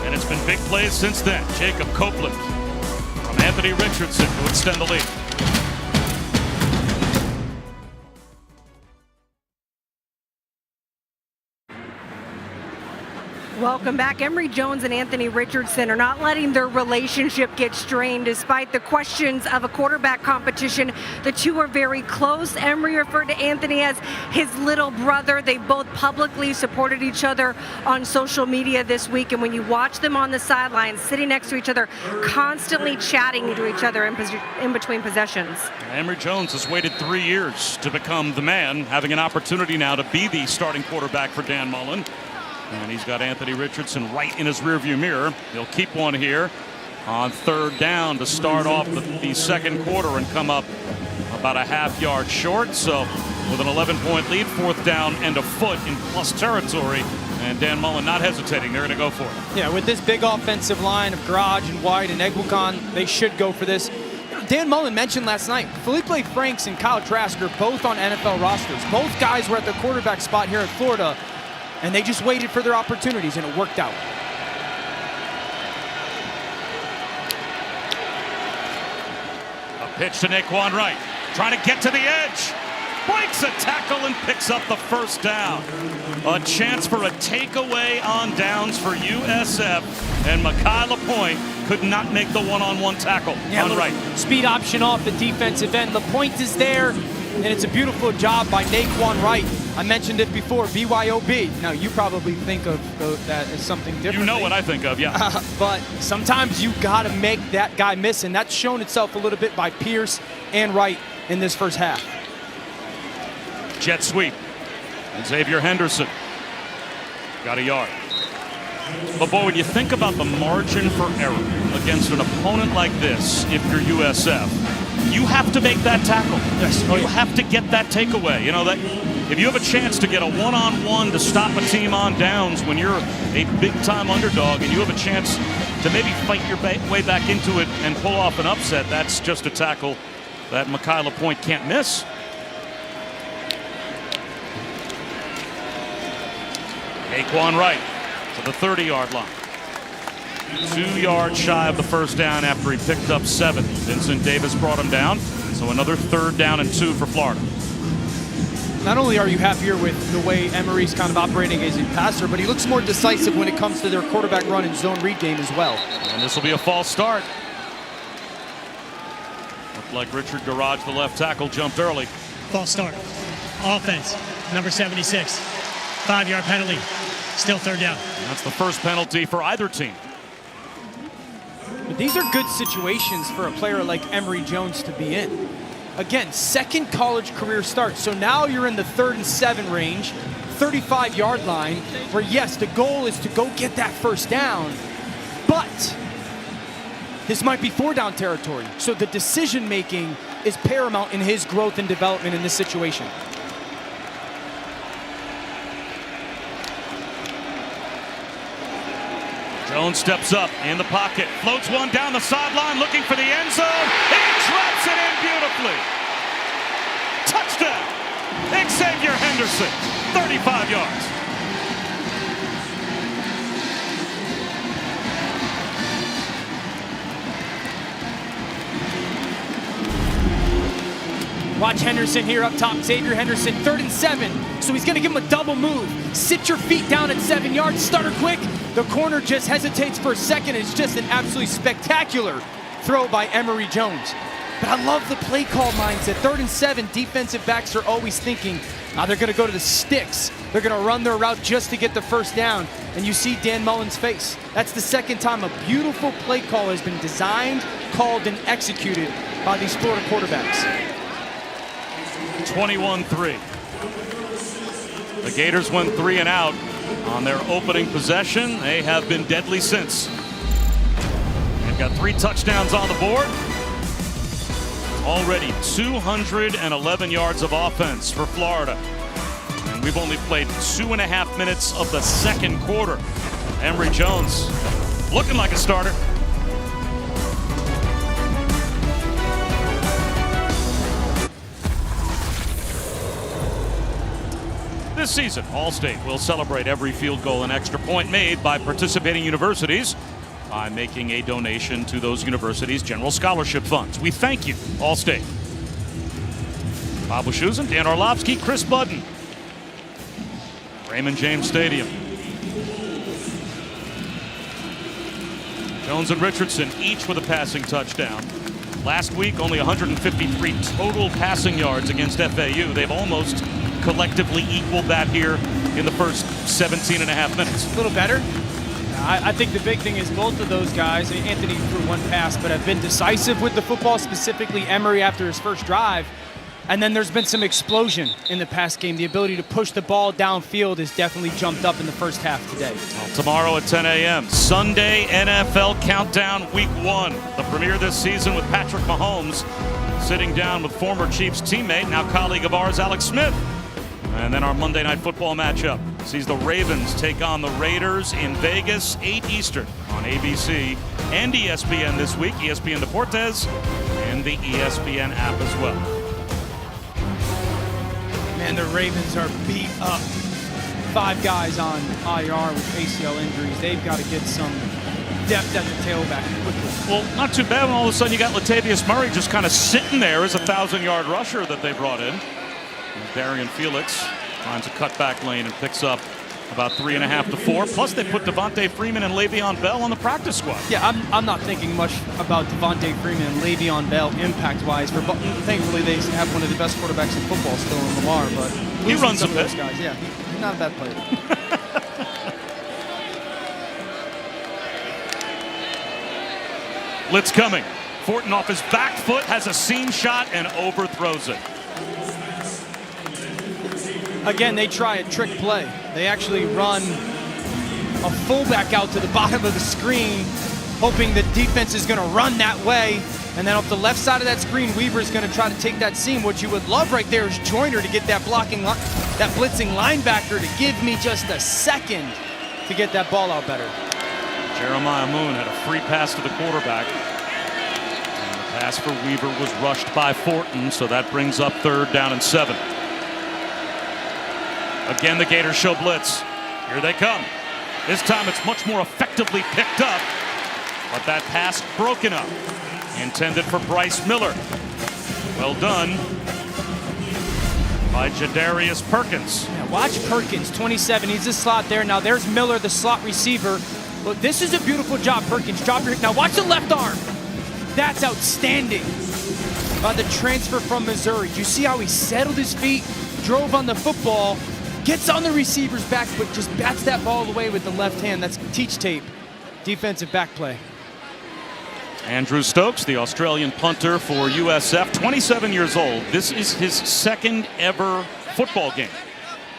And it's been big plays since then. Jacob Copeland from Anthony Richardson to extend the lead. Welcome back. Emory Jones and Anthony Richardson are not letting their relationship get strained despite the questions of a quarterback competition. The two are very close. Emory referred to Anthony as his little brother. They both publicly supported each other on social media this week. And when you watch them on the sidelines, sitting next to each other, constantly chatting to each other in between possessions. Emory Jones has waited 3 years to become the man, having an opportunity now to be the starting quarterback for Dan Mullen. And he's got Anthony Richardson right in his rearview mirror. He'll keep one here on third down to start off the second quarter and come up about a half-yard short. So with an 11-point lead, fourth down and a foot in plus territory. And Dan Mullen not hesitating. They're going to go for it. Yeah, with this big offensive line of Garage and White and Egwakon, they should go for this. Dan Mullen mentioned last night, Felipe Franks and Kyle Trask are both on NFL rosters. Both guys were at the quarterback spot here in Florida. And they just waited for their opportunities, and it worked out. A pitch to Naquan Wright, trying to get to the edge. Breaks a tackle and picks up the first down. A chance for a takeaway on downs for USF, and Mekhi LaPointe could not make the one-on-one tackle on Wright. Speed option off the defensive end. LaPointe is there, and it's a beautiful job by Naquan Wright. I mentioned it before, BYOB. Now, you probably think of that as something different. You know what I think of, yeah. But sometimes you got to make that guy miss, and that's shown itself a little bit by Pierce and Wright in this first half. Jet sweep. And Xavier Henderson got a yard. But boy, when you think about the margin for error against an opponent like this, if you're USF, you have to make that tackle. Yes. You have to get that takeaway. You know, that if you have a chance to get a one-on-one to stop a team on downs when you're a big-time underdog and you have a chance to maybe fight your way back into it and pull off an upset, that's just a tackle that Mekhi LaPointe can't miss. Naquan Wright to the 30-yard line. 2 yards shy of the first down after he picked up 7. Vincent Davis brought him down. So another third down and 2 for Florida. Not only are you happier with the way Emory's kind of operating as a passer, but he looks more decisive when it comes to their quarterback run and zone read game as well. And this will be a false start. Looked like Richard Garage, the left tackle, jumped early. False start. Offense, number 76. 5-yard penalty. Still third down. That's the first penalty for either team. But these are good situations for a player like Emory Jones to be in. Again, second college career start. So now you're in the 3rd and 7 range, 35-yard line, where yes, the goal is to go get that first down, but this might be 4-down territory. So the decision-making is paramount in his growth and development in this situation. Jones steps up in the pocket, floats one down the sideline, looking for the end zone. He drops it in beautifully. Touchdown, Xavier Henderson, 35 yards. Watch Henderson here up top. Xavier Henderson, 3rd and 7. So he's going to give him a double move. Sit your feet down at 7 yards. Stutter quick. The corner just hesitates for a second. It's just an absolutely spectacular throw by Emory Jones. But I love the play call mindset. 3rd and 7, defensive backs are always thinking, they're going to go to the sticks. They're going to run their route just to get the first down. And you see Dan Mullen's face. That's the second time a beautiful play call has been designed, called, and executed by these Florida quarterbacks. 21-3. The Gators went 3 and out on their opening possession. They have been deadly since. They've got 3 touchdowns on the board. Already 211 yards of offense for Florida. And We've only played 2.5 minutes of the second quarter. Emory Jones looking like a starter. This season, Allstate will celebrate every field goal and extra point made by participating universities by making a donation to those universities' general scholarship funds. We thank you, Allstate. Bob Wischusen, Dan Orlovsky, Chris Budden. Raymond James Stadium. Jones and Richardson each with a passing touchdown. Last week, only 153 total passing yards against FAU. They've almost collectively equaled that here in the first 17.5 minutes. A little better. I think the big thing is both of those guys, Anthony threw one pass, but have been decisive with the football, specifically Emory after his first drive. And then there's been some explosion in the pass game. The ability to push the ball downfield has definitely jumped up in the first half today. Well, tomorrow at 10 a.m., Sunday NFL Countdown Week 1. The premiere this season with Patrick Mahomes sitting down with former Chiefs teammate, now colleague of ours, Alex Smith. And then our Monday Night Football matchup sees the Ravens take on the Raiders in Vegas, 8 Eastern on ABC and ESPN this week, ESPN Deportes, and the ESPN app as well. Man, the Ravens are beat up. 5 guys on IR with ACL injuries. They've got to get some depth at the tailback quickly. Well, not too bad when all of a sudden you got Latavius Murray just kind of sitting there as a 1,000-yard rusher that they brought in. Darian Felix finds a cutback lane and picks up about 3.5 to 4. Plus, they put Devontae Freeman and Le'Veon Bell on the practice squad. Yeah, I'm not thinking much about Devontae Freeman and Le'Veon Bell impact-wise. Thankfully, they have one of the best quarterbacks in football still in Lamar, but he runs a bit. Those guys, yeah, he's not a bad player. Blitz coming. Fortin off his back foot, has a seam shot and overthrows it. Again, they try a trick play. They actually run a fullback out to the bottom of the screen, hoping the defense is going to run that way. And then off the left side of that screen, Weaver is going to try to take that seam. What you would love right there is Joyner to get that that blitzing linebacker to give me just a second to get that ball out better. Jeremiah Moon had a free pass to the quarterback. And the pass for Weaver was rushed by Fortin, so that brings up 3rd down and 7. Again, the Gators show blitz. Here they come. This time it's much more effectively picked up, but that pass broken up. Intended for Bryce Miller. Well done by Jadarius Perkins. Yeah, watch Perkins, 27. He's a slot there. Now there's Miller, the slot receiver. Look, this is a beautiful job, Perkins. Drop your, now watch the left arm. That's outstanding by the transfer from Missouri. Do you see how he settled his feet, drove on the football, gets on the receiver's back, but just bats that ball away with the left hand. That's teach tape, defensive back play. Andrew Stokes, the Australian punter for USF, 27 years old. This is his 2nd ever football game.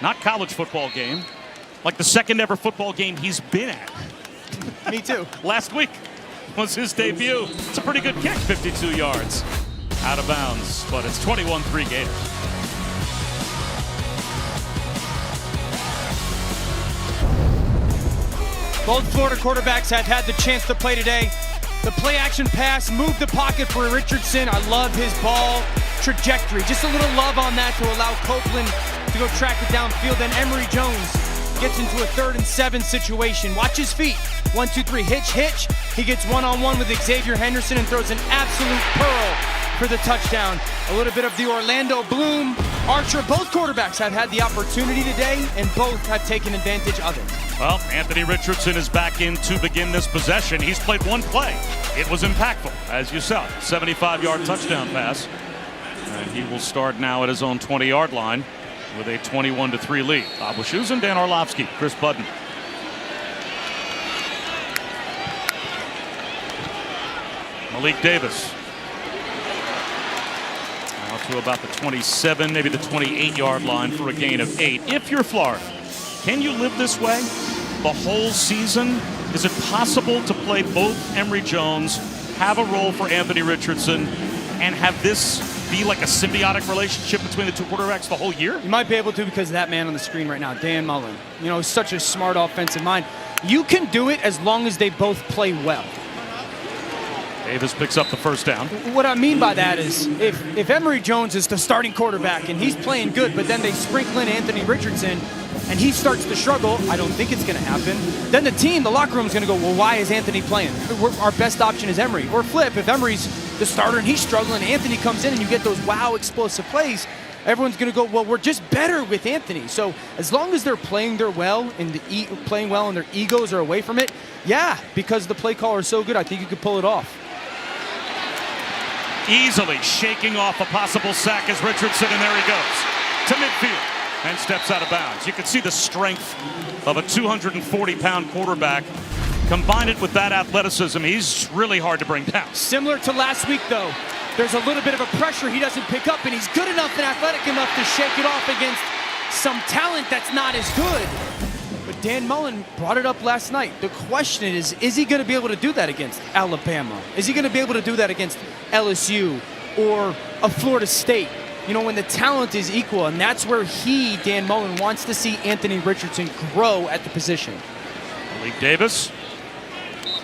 Not college football game, like the 2nd ever football game he's been at. Me too. Last week was his debut. It's a pretty good kick, 52 yards. Out of bounds, but it's 21-3 Gators. Both Florida quarterbacks have had the chance to play today. The play action pass moved the pocket for Richardson. I love his ball trajectory. Just a little love on that to allow Copeland to go track it downfield. Then Emory Jones gets into a 3rd and 7 situation. Watch his feet. 1, 2, 3, hitch, hitch. He gets one-on-one with Xavier Henderson and throws an absolute pearl for the touchdown. A little bit of the Orlando Bloom. Archer, both quarterbacks have had the opportunity today, and both have taken advantage of it. Well, Anthony Richardson is back in to begin this possession. He's played one play. It was impactful, as you saw. 75-yard touchdown pass. And he will start now at his own 20-yard line with a 21-3 lead. Bob Wischusen, Dan Orlovsky, Chris Budden. Malik Davis. Now to about the 27, maybe the 28-yard line for a gain of 8. If you're Florida, can you live this way the whole season? Is it possible to play both Emory Jones, have a role for Anthony Richardson, and have this be like a symbiotic relationship between the two quarterbacks the whole year? You might be able to because of that man on the screen right now, Dan Mullen. You know, such a smart offensive mind. You can do it as long as they both play well. Davis picks up the first down. What I mean by that is if Emory Jones is the starting quarterback and he's playing good, but then they sprinkle in Anthony Richardson and he starts to struggle, I don't think it's going to happen. Then the team, the locker room is going to go, well, why is Anthony playing? Our best option is Emory. Or flip, if Emory's the starter and he's struggling, Anthony comes in and you get those wow explosive plays, everyone's going to go, well, we're just better with Anthony. So as long as they're playing well and their egos are away from it, yeah, because the play caller is so good, I think you could pull it off. Easily shaking off a possible sack as Richardson, and there he goes to midfield and steps out of bounds. You can see the strength of a 240-pound quarterback. Combine it with that athleticism, he's really hard to bring down. Similar to last week, though, there's a little bit of a pressure he doesn't pick up, and he's good enough and athletic enough to shake it off against some talent that's not as good. But Dan Mullen brought it up last night. The question is he going to be able to do that against Alabama? Is he going to be able to do that against LSU or a Florida State? You know, when the talent is equal, and that's where Dan Mullen, wants to see Anthony Richardson grow at the position. Malik Davis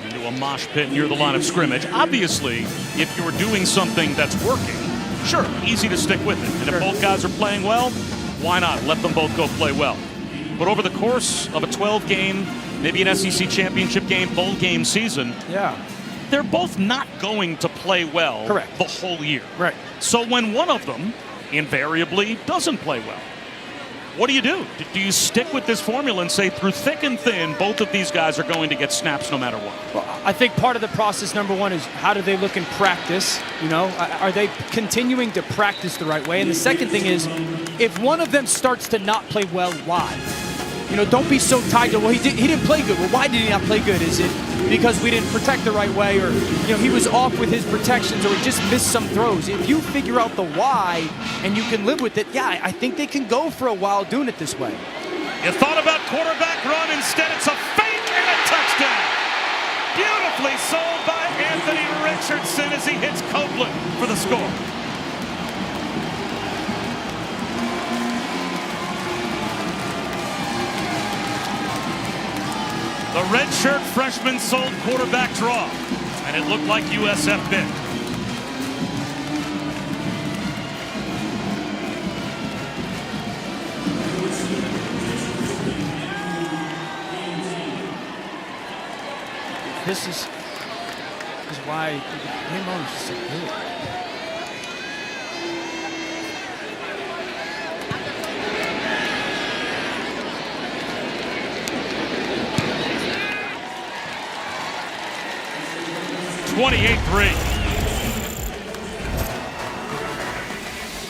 into a mosh pit near the line of scrimmage. Obviously, if you're doing something that's working, sure, easy to stick with it. And if both guys are playing well, why not? Let them both go play well. But over the course of a 12-game, maybe an SEC championship game, bowl game season, they're both not going to play well the whole year. Right. So when one of them invariably doesn't play well, what do? Do you stick with this formula and say through thick and thin, both of these guys are going to get snaps no matter what? Well, I think part of the process, number one, is how do they look in practice? You know, are they continuing to practice the right way? And the second thing is, if one of them starts to not play well, why? You know, don't be so tied to, well, he didn't play good. Well, why did he not play good? Is it because we didn't protect the right way, or, you know, he was off with his protections, or he just missed some throws? If you figure out the why and you can live with it, yeah, I think they can go for a while doing it this way. You thought about quarterback run. Instead, it's a fake and a touchdown. Beautifully sold by Anthony Richardson as he hits Copeland for the score. The redshirt freshman sold quarterback draw, and it looked like USF bit. This is why Dan Mullen is so good.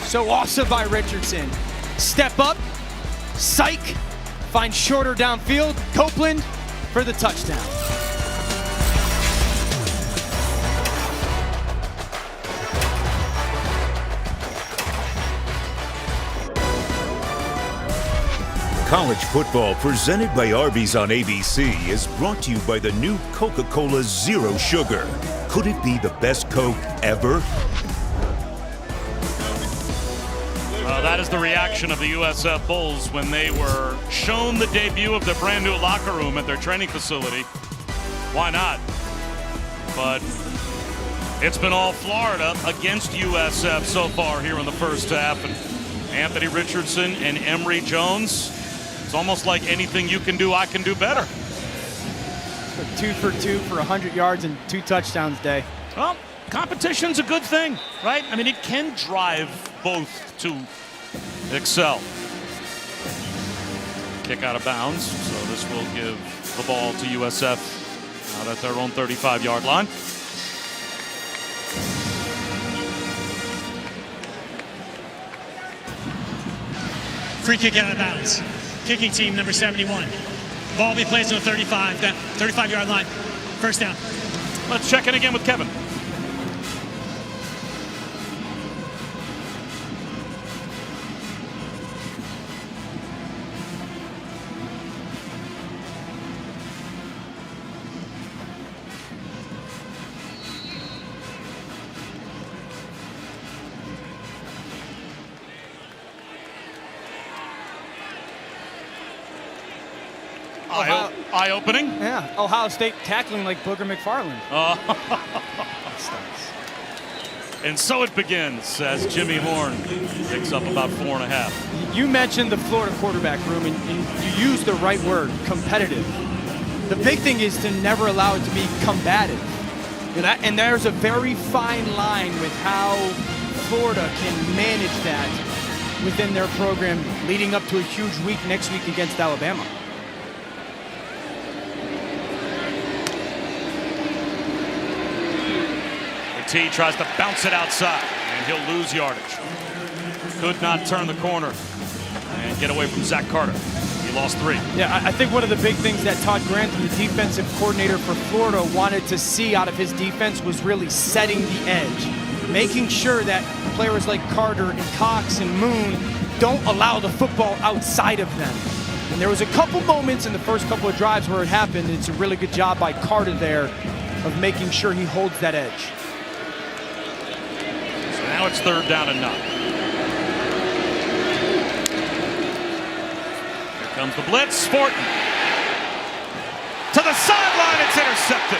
So awesome by Richardson. Step up, psych, find shorter downfield, Copeland for the touchdown. College football presented by Arby's on ABC is brought to you by the new Coca-Cola Zero Sugar. Could it be the best Coke ever? That is the reaction of the USF Bulls when they were shown the debut of their brand new locker room at their training facility. Why not? But it's been all Florida against USF so far here in the first half. And Anthony Richardson and Emory Jones, it's almost like anything you can do, I can do better. 2 for 2 for 100 yards and 2 touchdowns day. Well, competition's a good thing, right? I mean, it can drive both to excel. Kick out of bounds, so this will give the ball to USF out at their own 35-yard line. Free kick out of bounds. Kicking team number 71. Ball will be placed on the 35-yard line. First down. Let's check in again with Kevin. Eye-opening. Yeah, Ohio State tackling like Booger McFarland. And so it begins as Jimmy Horn picks up about 4.5. You mentioned the Florida quarterback room, and you used the right word, competitive. The big thing is to never allow it to be combative. And there's a very fine line with how Florida can manage that within their program leading up to a huge week next week against Alabama. T tries to bounce it outside, and he'll lose yardage. Could not turn the corner and get away from Zach Carter. He lost 3. Yeah, I think one of the big things that Todd Grantham, the defensive coordinator for Florida, wanted to see out of his defense was really setting the edge, making sure that players like Carter and Cox and Moon don't allow the football outside of them. And there was a couple moments in the first couple of drives where it happened. It's a really good job by Carter there of making sure he holds that edge. Now it's 3rd down and 9. Here comes the blitz. Fortin. To the sideline, it's intercepted.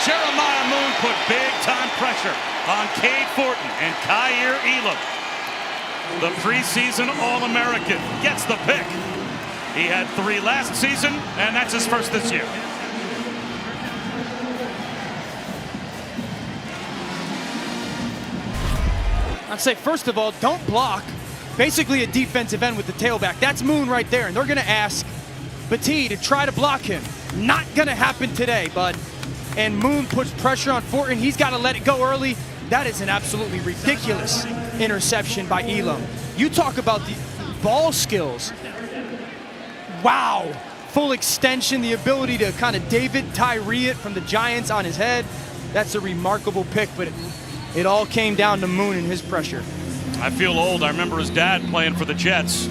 Jeremiah Moon put big-time pressure on Cade Fortin and Kaiir Elam. The preseason All-American gets the pick. He had 3 last season, and that's his first this year. I'd say, first of all, don't block. Basically a defensive end with the tailback. That's Moon right there, and they're going to ask Battie to try to block him. Not going to happen today, bud. And Moon puts pressure on Fortin. He's got to let it go early. That is an absolutely ridiculous interception by Elam. You talk about the ball skills. Wow. Full extension, the ability to kind of David Tyree it from the Giants on his head. That's a remarkable pick, but it all came down to Moon and his pressure. I feel old. I remember his dad playing for the Jets.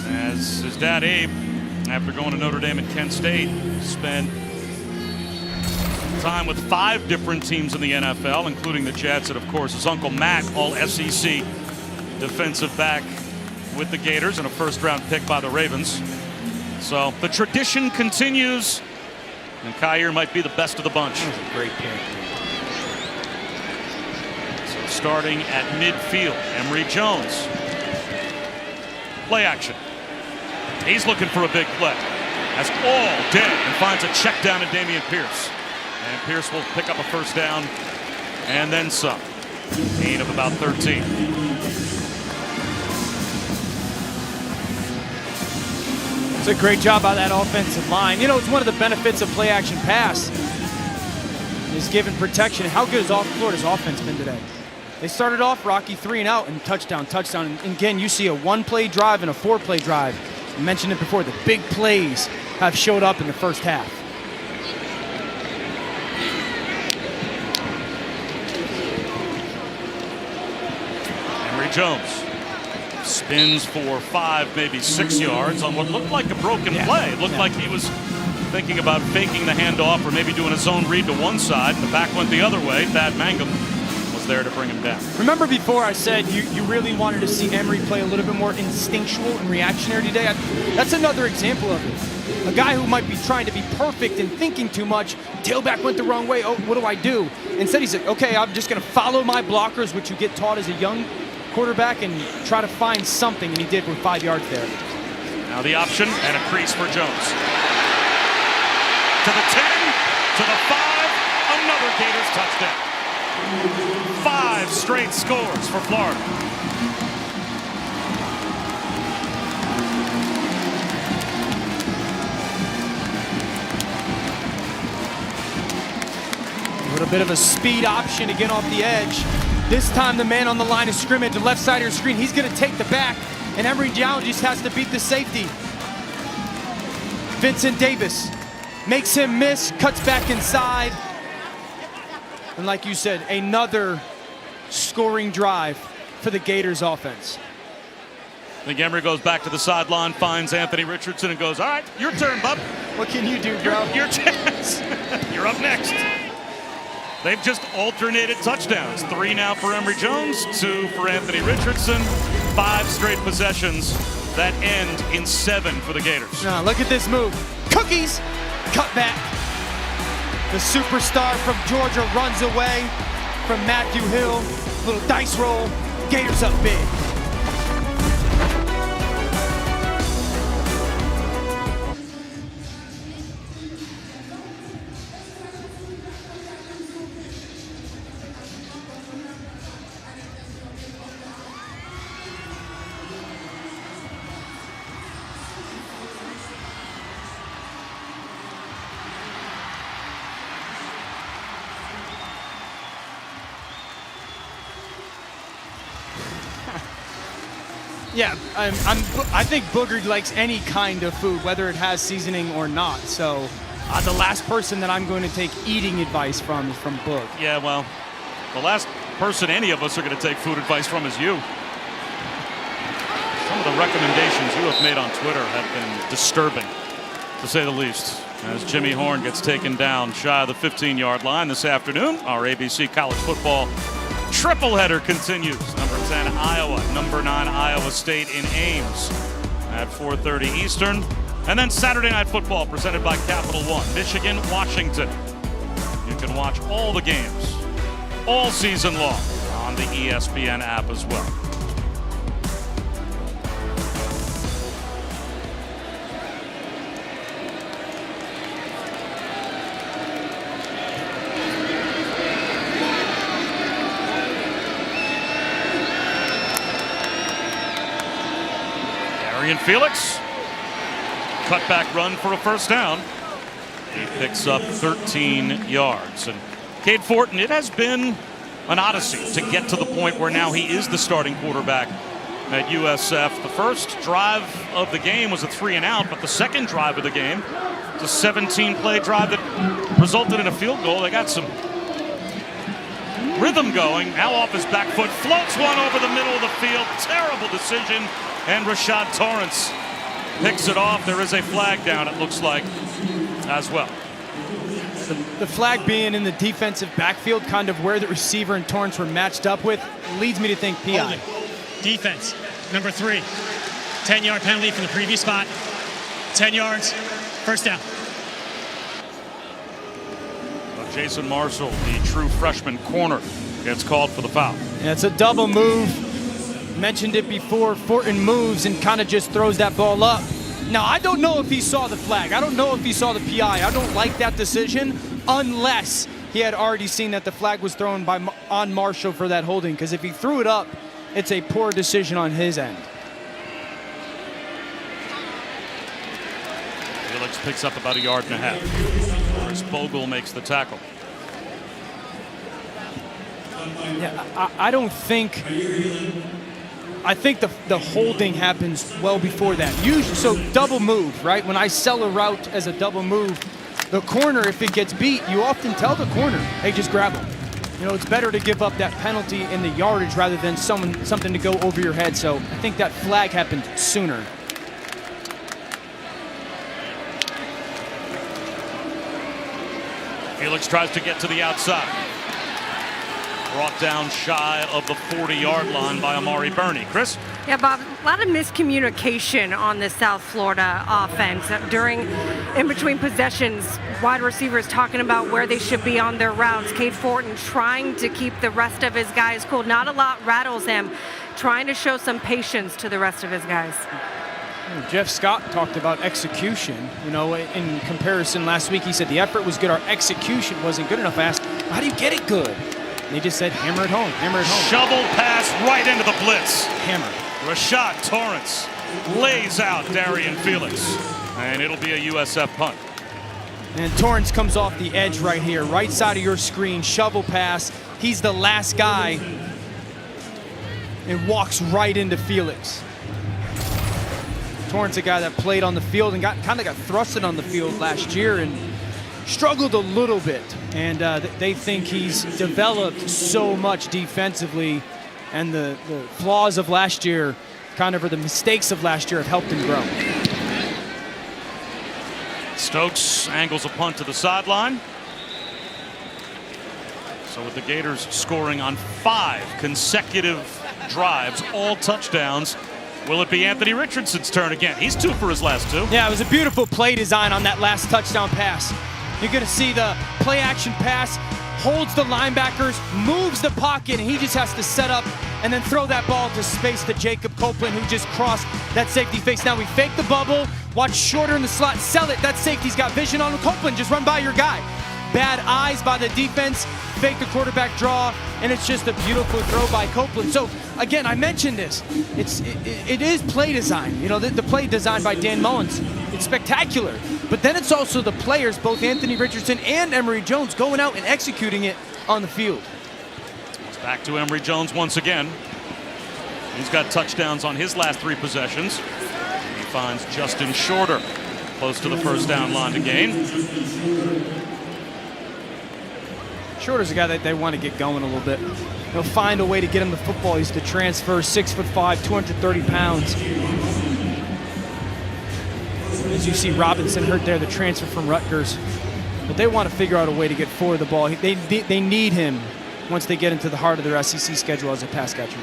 As his dad, Abe, after going to Notre Dame and Kent State, spent time with 5 different teams in the NFL, including the Jets, and of course his uncle Matt, all SEC defensive back with the Gators and a first-round pick by the Ravens. So the tradition continues, and Kaiir might be the best of the bunch. That was a great pick. Starting at midfield, Emory Jones. Play action. He's looking for a big play. That's all day and finds a check down to Dameon Pierce. And Pierce will pick up a first down and then some. Gain of about 13. It's a great job by that offensive line. You know, it's one of the benefits of play action pass is giving protection. How good has Florida's offense been today? They started off rocky 3 and out and touchdown. And again, you see a 1-play drive and a 4-play drive. I mentioned it before, the big plays have showed up in the first half. Emory Jones spins for 5, maybe 6 yards on what looked like a broken play. It looked like he was thinking about faking the handoff or maybe doing a zone read to one side. The back went the other way. Thad Mangum there to bring him down. Remember before I said you really wanted to see Emory play a little bit more instinctual and reactionary today? That's another example of it. A guy who might be trying to be perfect and thinking too much, tailback went the wrong way, oh, what do I do? Instead he said, okay, I'm just going to follow my blockers, which you get taught as a young quarterback, and try to find something, and he did with 5 yards there. Now the option and a crease for Jones. To the 10, to the 5, another Gators touchdown. 5 straight scores for Florida. A little bit of a speed option to get off the edge. This time the man on the line of scrimmage, the left side of your screen, he's going to take the back, and Emory Jones just has to beat the safety. Vincent Davis makes him miss, cuts back inside. And like you said, another scoring drive for the Gators offense. I think Emory goes back to the sideline, finds Anthony Richardson, and goes, all right, your turn, bub. What can you do, bro? Your chance. You're up next. They've just alternated touchdowns. 3 now for Emory Jones, 2 for Anthony Richardson, 5 straight possessions that end in 7 for the Gators. Now, look at this move. Cookies, cut back. The superstar from Georgia runs away from Matthew Hill. Little dice roll. Gators up big. Yeah, I think Booger likes any kind of food, whether it has seasoning or not. So the last person that I'm going to take eating advice from is from Boog. Yeah, well, the last person any of us are going to take food advice from is you. Some of the recommendations you have made on Twitter have been disturbing, to say the least. As Jimmy Horn gets taken down shy of the 15-yard line this afternoon, our ABC College Football triple header continues. Number 10 Iowa, number 9 Iowa State in Ames at 4:30 Eastern. And then Saturday Night Football presented by Capital One, Michigan, Washington. You can watch all the games all season long on the ESPN app as well. Felix, cutback run for a first down. He picks up 13 yards. And Cade Fortin, it has been an odyssey to get to the point where now he is the starting quarterback at USF. The first drive of the game was a 3-and-out, but the second drive of the game was a 17-play drive that resulted in a field goal. They got some rhythm going. Now off his back foot, floats one over the middle of the field. Terrible decision. And Rashad Torrance picks it off. There is a flag down, it looks like, as well. The flag being in the defensive backfield, kind of where the receiver and Torrance were matched up with, leads me to think PI. Holding. Defense, number 3. 10-yard penalty from the previous spot. 10 yards, first down. Jason Marshall, the true freshman corner, gets called for the foul. Yeah, it's a double move. Mentioned it before, Fortin moves and kind of just throws that ball up. Now, I don't know if he saw the flag. I don't know if he saw the PI. I don't like that decision unless he had already seen that the flag was thrown on Marshall for that holding, because if he threw it up, it's a poor decision on his end. Felix picks up about 1.5 yards. Chris Bogle makes the tackle. Yeah, I don't think... I think the holding happens well before that. Usually, so double move, right? When I sell a route as a double move, the corner, if it gets beat, you often tell the corner, hey, just grab him. You know, it's better to give up that penalty in the yardage rather than something to go over your head. So I think that flag happened sooner. Felix tries to get to the outside. Brought down shy of the 40-yard line by Amari Burney. Chris? Yeah, Bob, a lot of miscommunication on the South Florida offense. In between possessions, wide receivers talking about where they should be on their routes. Cade Fortin trying to keep the rest of his guys cool. Not a lot rattles him, trying to show some patience to the rest of his guys. Jeff Scott talked about execution. You know, in comparison last week, he said the effort was good. Our execution wasn't good enough. I asked, how do you get it good? They just said, hammer it home, hammer it home. Shovel pass right into the blitz. Hammer. Rashad Torrance lays out Darian Felix, and it'll be a USF punt. And Torrance comes off the edge right here, right side of your screen, shovel pass. He's the last guy and walks right into Felix. Torrance, a guy that played on the field and kind of got thrusted on the field last year and struggled a little bit, and they think he's developed so much defensively, and the flaws of last year, kind of, or the mistakes of last year, have helped him grow. Stokes angles a punt to the sideline. So with the Gators scoring on 5 consecutive drives, all touchdowns, Will it be Anthony Richardson's turn again? He's 2 for his last 2. Yeah, it was a beautiful play design on that last touchdown pass. You're going to see the play action pass, holds the linebackers, moves the pocket, and he just has to set up and then throw that ball to space to Jacob Copeland, who just crossed that safety face. Now we fake the bubble, watch Shorter in the slot, sell it. That safety's got vision on Copeland, just run by your guy. Bad eyes by the defense, fake the quarterback draw, and it's just a beautiful throw by Copeland. So again, I mentioned this. It is play design. You know, the play designed by Dan Mullins. It's spectacular. But then it's also the players, both Anthony Richardson and Emory Jones, going out and executing it on the field. It's back to Emory Jones once again. He's got touchdowns on his last 3 possessions. He finds Justin Shorter close to the first down line to gain. Shorter's a guy that they want to get going a little bit. They'll find a way to get him the football. He's the transfer, 6'5", 230 pounds. As you see Robinson hurt there, the transfer from Rutgers. But they want to figure out a way to get forward the ball. They need him once they get into the heart of their SEC schedule as a pass catcher.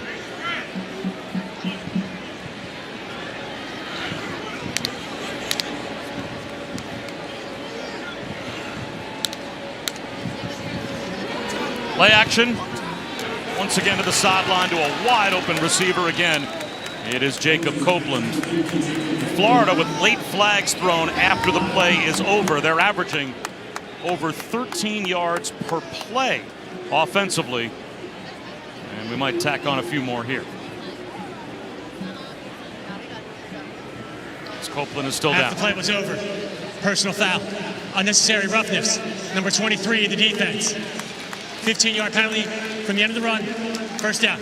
Play action. Once again to the sideline to a wide open receiver again. It is Jacob Copeland. Florida with late flags thrown after the play is over. They're averaging over 13 yards per play offensively. And we might tack on a few more here. As Copeland is still down. After the play was over. Personal foul. Unnecessary roughness. Number 23 of the defense. 15-yard penalty from the end of the run. First down.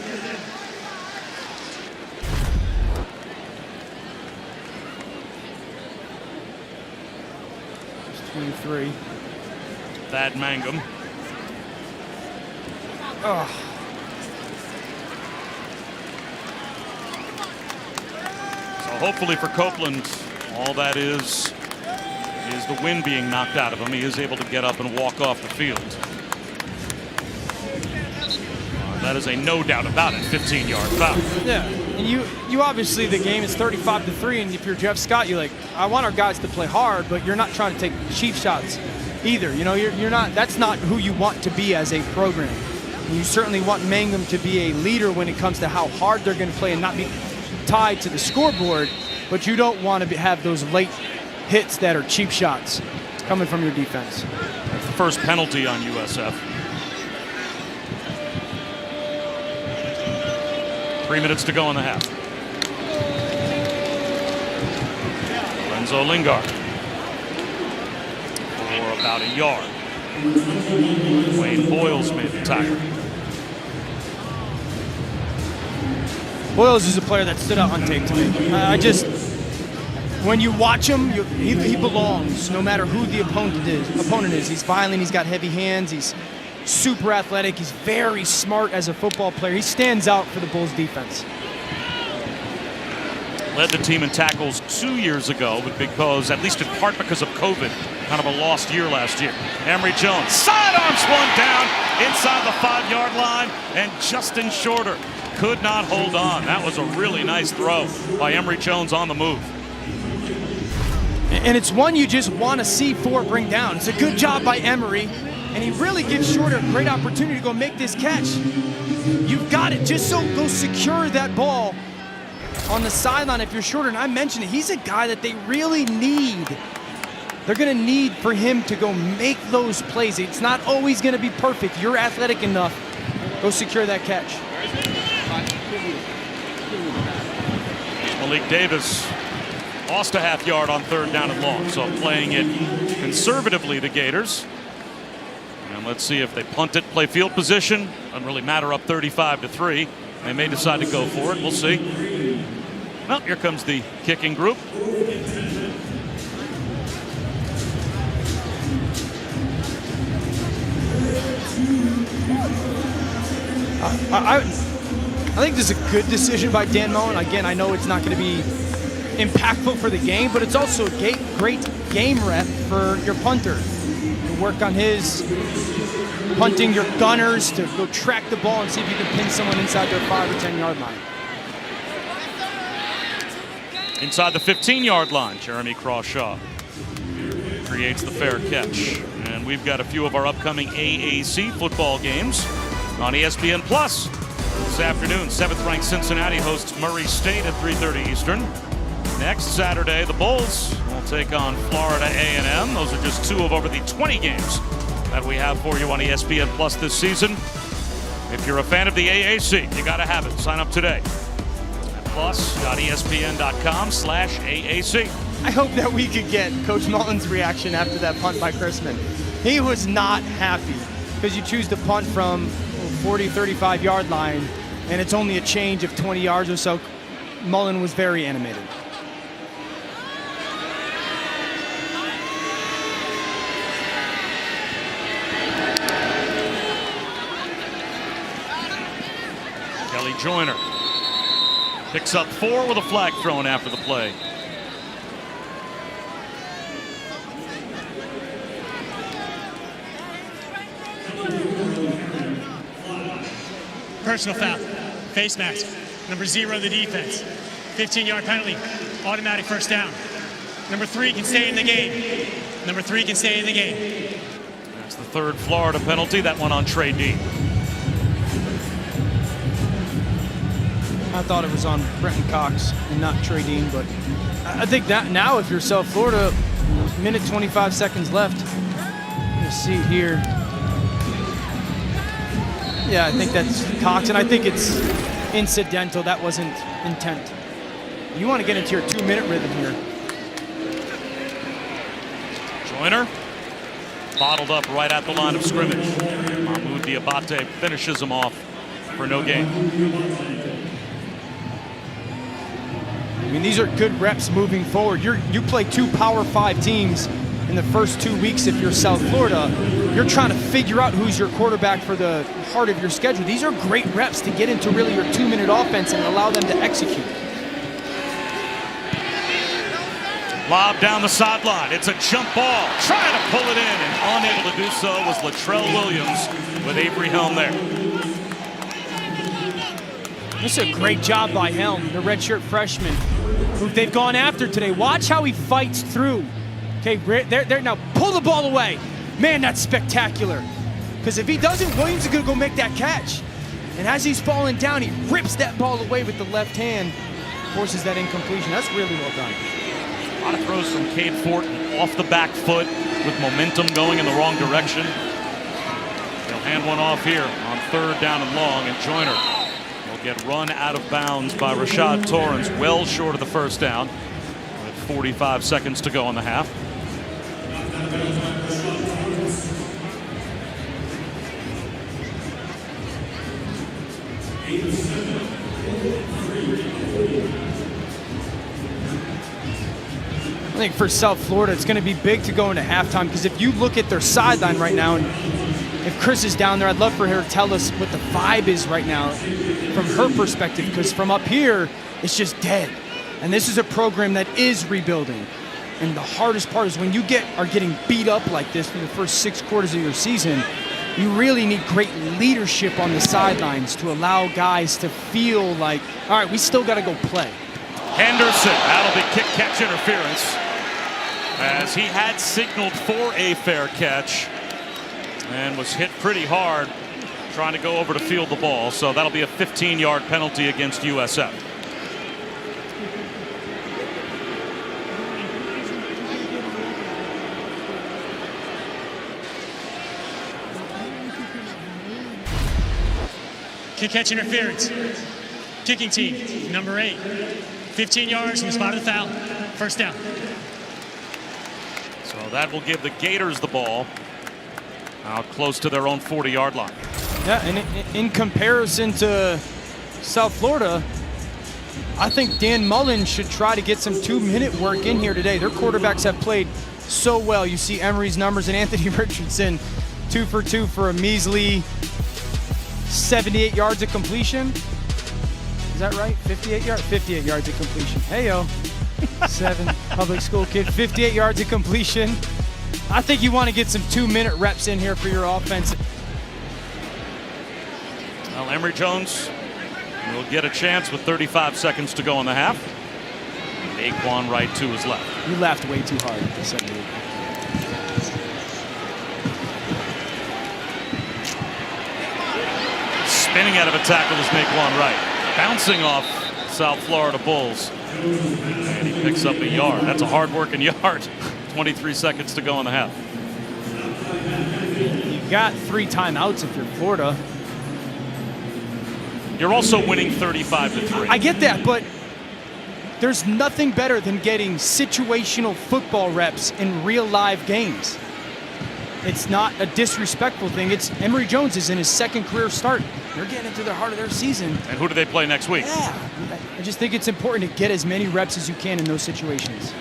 It's 23. Thad Mangum. Oh. So hopefully for Copeland, all that is the wind being knocked out of him. He is able to get up and walk off the field. That is a no doubt about it, 15-yard foul. Yeah, and you obviously, the game is 35-3, and if you're Jeff Scott, you're like, I want our guys to play hard, but you're not trying to take cheap shots either. You know, you're not. That's not who you want to be as a program. And you certainly want Mangum to be a leader when it comes to how hard they're going to play and not be tied to the scoreboard. But you don't want to have those late hits that are cheap shots coming from your defense. That's the first penalty on USF. 3 minutes to go in the half. Lorenzo Lingard for about a yard. Wayne Boyles made the tackle. Boyles is a player that stood out on tape to me. When you watch him, he belongs no matter who the opponent is. He's violent, he's got heavy hands, he's super athletic, he's very smart as a football player. He stands out for the Bulls defense. Led the team in tackles 2 years ago, but because, at least in part because of COVID, kind of a lost year last year. Emory Jones sidearms one down inside the 5-yard line, and Justin Shorter could not hold on. That was a really nice throw by Emory Jones on the move. And it's one you just want to see Ford bring down. It's a good job by Emory. And he really gives Shorter a great opportunity to go make this catch. You've got it. Just so go secure that ball on the sideline if you're Shorter. And I mentioned it. He's a guy that they really need. They're going to need for him to go make those plays. It's not always going to be perfect. You're athletic enough. Go secure that catch. Malik Davis lost a half yard on 3rd down and long. So playing it conservatively, the Gators. And let's see if they punt it, play field position. Doesn't really matter up 35-3. They may decide to go for it. We'll see. Well, here comes the kicking group. I think this is a good decision by Dan Mullen. Again, I know it's not going to be impactful for the game, but it's also a great game rep for your punter. To work on his punting, your gunners to go track the ball and see if you can pin someone inside their 5 or 10 yard line. Inside the 15-yard line, Jeremy Crawshaw creates the fair catch. And we've got a few of our upcoming AAC football games on ESPN Plus. This afternoon, 7th-ranked Cincinnati hosts Murray State at 3:30 Eastern. Next Saturday, the Bulls will take on Florida A&M. Those are just two of over the 20 games that we have for you on ESPN Plus this season. If you're a fan of the AAC, you got to have it. Sign up today at plus.espn.com/AAC. I hope that we could get Coach Mullen's reaction after that punt by Chrisman. He was not happy because you choose to punt from 40, 35-yard line, and it's only a change of 20 yards or so. Mullen was very animated. Kelly Joyner picks up 4 with a flag thrown after the play. Personal foul, face mask, number 0, the defense. 15-yard penalty, automatic first down. Number 3 can stay in the game. Number 3 can stay in the game. That's the 3rd Florida penalty, that one on Trey Dean. I thought it was on Brenton Cox and not Trey Dean, but I think that now if you're South Florida, minute 25 seconds left. You see here. Yeah, I think that's Cox, and I think it's incidental. That wasn't intent. You want to get into your 2-minute rhythm here. Joyner bottled up right at the line of scrimmage. Mahmoud Diabate finishes him off for no gain. I mean, these are good reps moving forward. You play 2 Power 5 teams in the first 2 weeks if you're South Florida. You're trying to figure out who's your quarterback for the heart of your schedule. These are great reps to get into really your 2-minute offense and allow them to execute. Lob down the sideline. It's a jump ball. Trying to pull it in and unable to do so was Latrell Williams with Avery Helm there. This is a great job by Helm, the redshirt freshman, who they've gone after today. Watch how he fights through. Okay, there now, pull the ball away. Man, that's spectacular. Because if he doesn't, Williams is going to go make that catch. And as he's falling down, he rips that ball away with the left hand, forces that incompletion. That's really well done. A lot of throws from Cade Fortin off the back foot with momentum going in the wrong direction. They'll hand one off here on 3rd down and long, and Joyner will get run out of bounds by Rashad Torrance, well short of the first down, with 45 seconds to go on the half. I think for South Florida, it's going to be big to go into halftime, because if you look at their sideline right now, and if Chris is down there, I'd love for her to tell us what the vibe is right now from her perspective, because from up here, it's just dead. And this is a program that is rebuilding. And the hardest part is when you are getting beat up like this for the first 6 quarters of your season, you really need great leadership on the sidelines to allow guys to feel like, all right, we still got to go play. Henderson, that'll be kick-catch interference, as he had signaled for a fair catch and was hit pretty hard trying to go over to field the ball. So that'll be a 15-yard penalty against USF. Kick-catch interference. Kicking team, number 8. 15 yards from the spot of the foul. First down. So that will give the Gators the ball out close to their own 40-yard line. Yeah, and in comparison to South Florida, I think Dan Mullen should try to get some 2-minute work in here today. Their quarterbacks have played so well. You see Emery's numbers, and Anthony Richardson 2 for 2 for a measly 78 yards of completion. Is that right? 58 yards? 58 yards of completion. Hey-yo. 7 public school kid, 58 yards of completion. I think you want to get some 2-minute reps in here for your offense. Well, Emory Jones will get a chance with 35 seconds to go in the half. Naquan Wright to his left. You laughed way too hard at the second week. Spinning out of a tackle is Naquan Wright. Bouncing off South Florida Bulls. And he picks up a yard. That's a hard-working yard. 23 seconds to go in the half. You've got 3 timeouts if you're Florida. You're also winning 35-3. I get that, but there's nothing better than getting situational football reps in real live games. It's not a disrespectful thing. It's Emory Jones is in his 2nd career start. They're getting into the heart of their season. And who do they play next week? Yeah, I just think it's important to get as many reps as you can in those situations.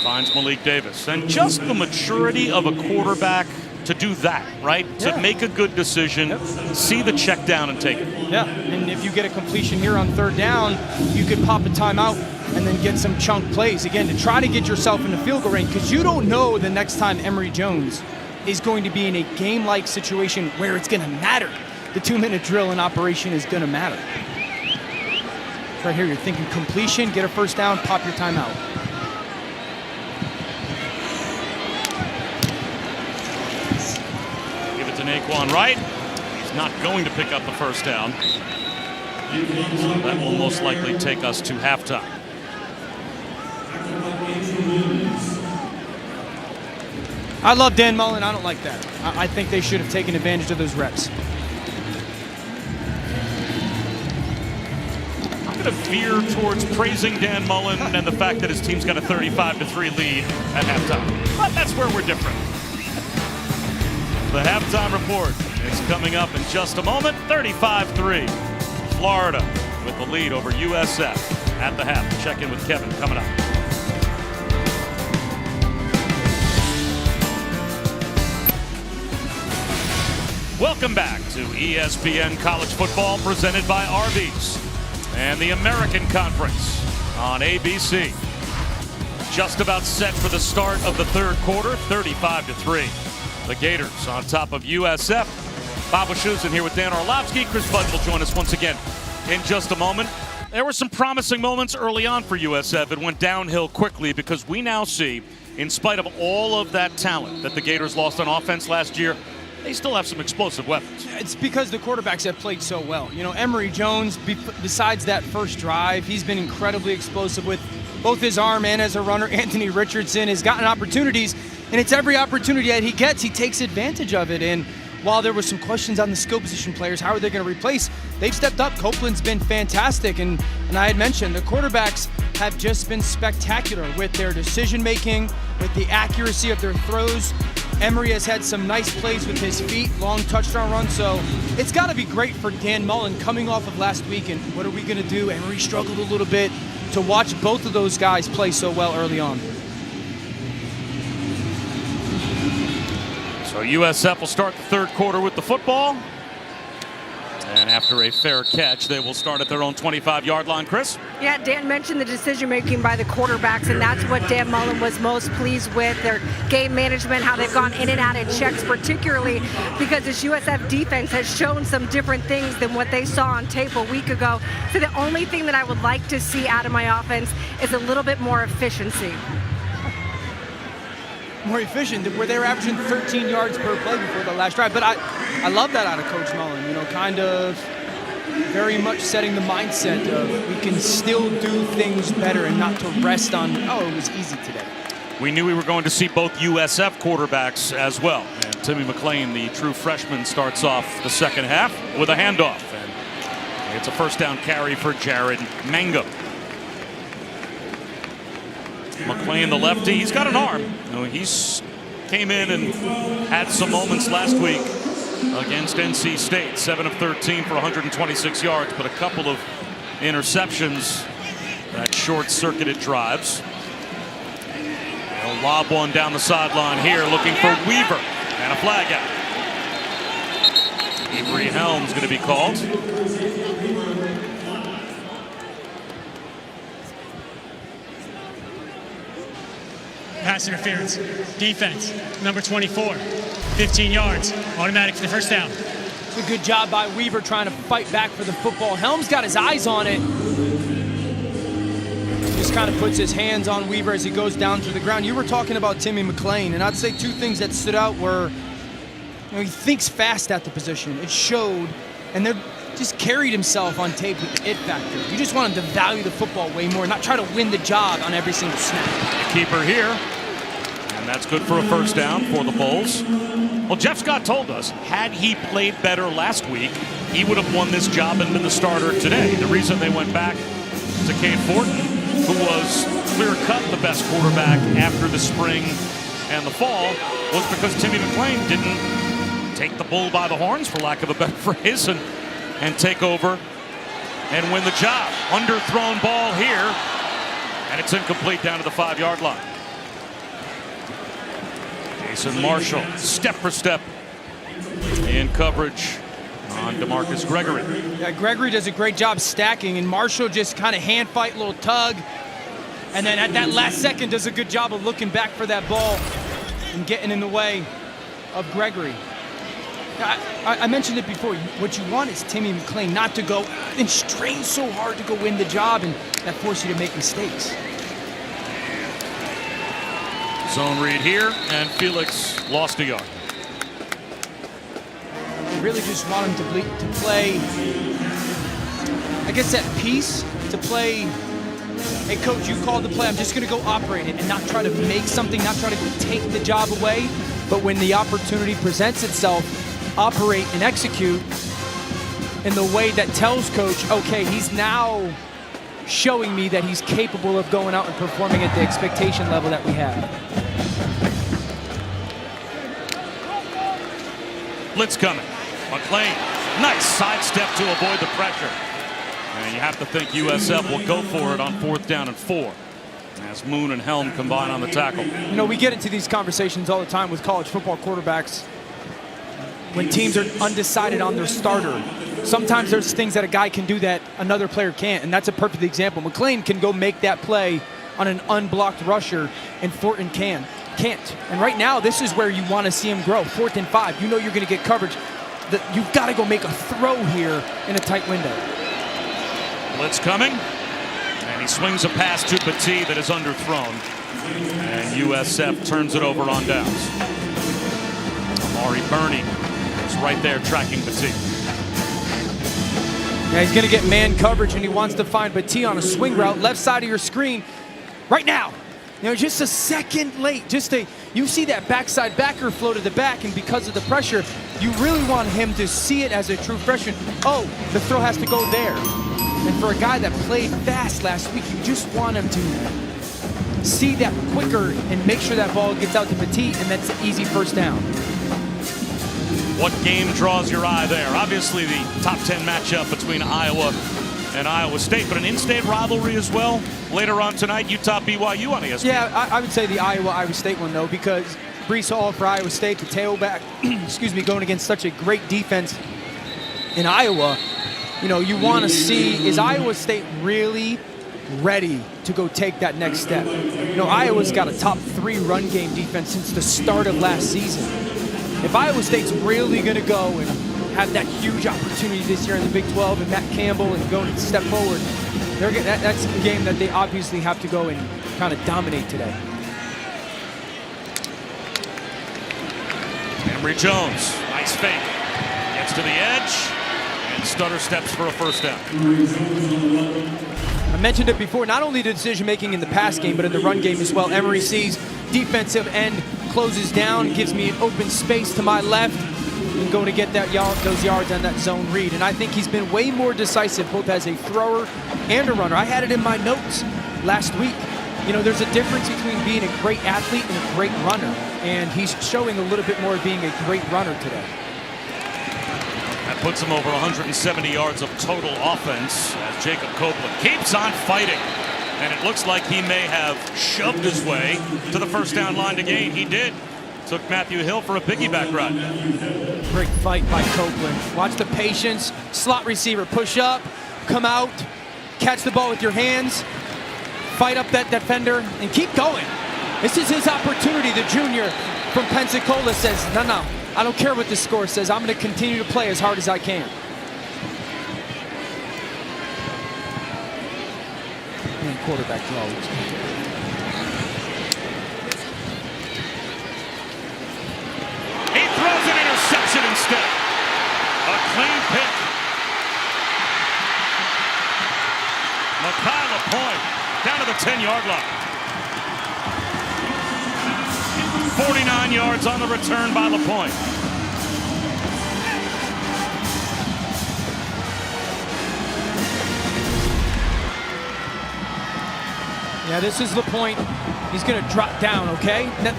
Finds Malik Davis. And just the maturity of a quarterback to do that, right? Yeah. To make a good decision, see the check down and take it. Yeah, and if you get a completion here on 3rd down, you could pop a timeout and then get some chunk plays. Again, to try to get yourself in the field goal range, because you don't know the next time Emory Jones is going to be in a game-like situation where it's going to matter. The 2-minute drill in operation is going to matter. Right here, you're thinking completion, get a 1st down, pop your timeout. Give it to Naquan Wright. He's not going to pick up the 1st down. So that will most likely take us to halftime. I love Dan Mullen. I don't like that. I think they should have taken advantage of those reps. I'm going to veer towards praising Dan Mullen and the fact that his team's got a 35-3 lead at halftime. But that's where we're different. The halftime report is coming up in just a moment. 35-3. Florida with the lead over USF at the half. Check in with Kevin coming up. Welcome back to ESPN College Football presented by Arby's and the American Conference on ABC. Just about set for the start of the 3rd quarter, 35-3. The Gators on top of USF. Bob Wischusen here with Dan Orlovsky. Chris Budd will join us once again in just a moment. There were some promising moments early on for USF. It went downhill quickly because we now see, in spite of all of that talent that the Gators lost on offense last year, they still have some explosive weapons. It's because the quarterbacks have played so well. You know, Emory Jones, besides that first drive, he's been incredibly explosive with both his arm and as a runner. Anthony Richardson has gotten opportunities, and it's every opportunity that he gets, he takes advantage of it. And while there were some questions on the skill position players, how are they going to replace? They've stepped up. Copeland's been fantastic. And I had mentioned the quarterbacks have just been spectacular with their decision-making, with the accuracy of their throws. Emory has had some nice plays with his feet, long touchdown run. So it's got to be great for Dan Mullen coming off of last week. And what are we going to do? Emory struggled a little bit to watch both of those guys play so well early on. So USF will start the 3rd quarter with the football. And after a fair catch, they will start at their own 25-yard line. Chris? Yeah, Dan mentioned the decision-making by the quarterbacks, and that's what Dan Mullen was most pleased with. Their game management, how they've gone in and out of checks, particularly because this USF defense has shown some different things than what they saw on tape a week ago. So the only thing that I would like to see out of my offense is a little bit more efficiency. More efficient, where they were averaging 13 yards per play before the last drive. But I love that out of Coach Mullen, you know, kind of very much setting the mindset of we can still do things better and not to rest on, oh, it was easy today. We knew we were going to see both USF quarterbacks as well. And Timmy McClain, the true freshman, starts off the 2nd half with a handoff. And it's a 1st down carry for Jared Mangum. McClain, the lefty, he's got an arm. You know, he's came in and had some moments last week against NC State. 7 of 13 for 126 yards, but a couple of interceptions that short-circuited drives. They'll lob one down the sideline here, looking for Weaver, and a flag out. Avery Helms going to be called. Pass interference. Defense, number 24, 15 yards, automatic for the 1st down. A good job by Weaver trying to fight back for the football. Helms got his eyes on it. Just kind of puts his hands on Weaver as he goes down to the ground. You were talking about Timmy McClain, and I'd say two things that stood out were, he thinks fast at the position. It showed, and they're just carried himself on tape with the it factor. You just want him to value the football way more, not try to win the job on every single snap. The keeper here, and that's good for a first down for the Bulls. Well, Jeff Scott told us, had he played better last week, he would have won this job and been the starter today. The reason they went back to Cade Fortin, who was clear-cut the best quarterback after the spring and the fall, was because Timmy McClain didn't take the bull by the horns, for lack of a better phrase, and take over and win the job. Underthrown ball here, and it's incomplete down to the 5-yard line. Jason Marshall, step for step in coverage on DeMarcus Gregory. Yeah, Gregory does a great job stacking, and Marshall just kind of hand fight, little tug, and then at that last second does a good job of looking back for that ball and getting in the way of Gregory. I mentioned it before. What you want is Timmy McClain not to go and strain so hard to go win the job, and that forces you to make mistakes. Zone read here, and Felix lost a yard. You really just want him to play, I guess, that piece, to play, hey, coach, you called the play, I'm just going to go operate it and not try to make something, not try to go take the job away, but when the opportunity presents itself, operate and execute in the way that tells coach, okay, he's now showing me that he's capable of going out and performing at the expectation level that we have. Blitz coming. McClain, nice sidestep to avoid the pressure. And you have to think USF will go for it on 4th down and 4 as Moon and Helm combine on the tackle. You know, we get into these conversations all the time with college football quarterbacks when teams are undecided on their starter. Sometimes there's things that a guy can do that another player can't, and that's a perfect example. McClain can go make that play on an unblocked rusher, and Fortin can't. And right now, this is where you want to see him grow. 4th and 5, you know you're going to get coverage. You've got to go make a throw here in a tight window. Blitz coming, and he swings a pass to Petit that is underthrown, and USF turns it over on downs. Amari Burney is right there tracking Petit. Yeah, he's going to get man coverage, and he wants to find Petit on a swing route, left side of your screen, right now. You know, just a second late. You see that backside backer flow to the back, and because of the pressure, you really want him to see it as a true freshman. Oh, the throw has to go there. And for a guy that played fast last week, you just want him to see that quicker and make sure that ball gets out to Petit, and that's an easy first down. What game draws your eye there? Obviously the top 10 matchup between Iowa and Iowa State, but an in-state rivalry as well. Later on tonight, Utah-BYU on ESPN. Yeah, I would say the Iowa State one, though, because Breece Hall for Iowa State, the tailback, excuse me, going against such a great defense in Iowa. You know, you want to see, is Iowa State really ready to go take that next step? You know, Iowa's got a top 3 run game defense since the start of last season. If Iowa State's really going to go and have that huge opportunity this year in the Big 12 and Matt Campbell and go and step forward, that's a game that they obviously have to go and kind of dominate today. Emory Jones, nice fake. Gets to the edge and stutter steps for a first down. I mentioned it before, not only the decision making in the pass game, but in the run game as well. Emory sees defensive end, closes down, gives me an open space to my left, and going to get those yards on that zone read. And I think he's been way more decisive, both as a thrower and a runner. I had it in my notes last week. You know, there's a difference between being a great athlete and a great runner, and he's showing a little bit more of being a great runner today. That puts him over 170 yards of total offense as Jacob Copeland keeps on fighting. And it looks like he may have shoved his way to the first down line to gain. He did. Took Matthew Hill for a piggyback run. Great fight by Copeland. Watch the patience. Slot receiver, push up, come out, catch the ball with your hands, fight up that defender, and keep going. This is his opportunity. The junior from Pensacola says, no, I don't care what the score says. I'm going to continue to play as hard as I can. And quarterback draw. He throws an interception instead. A clean pick. Makai LaPointe down to the 10-yard line. 49 yards on the return by LaPointe. Yeah, this is LaPointe. He's going to drop down, okay? Now,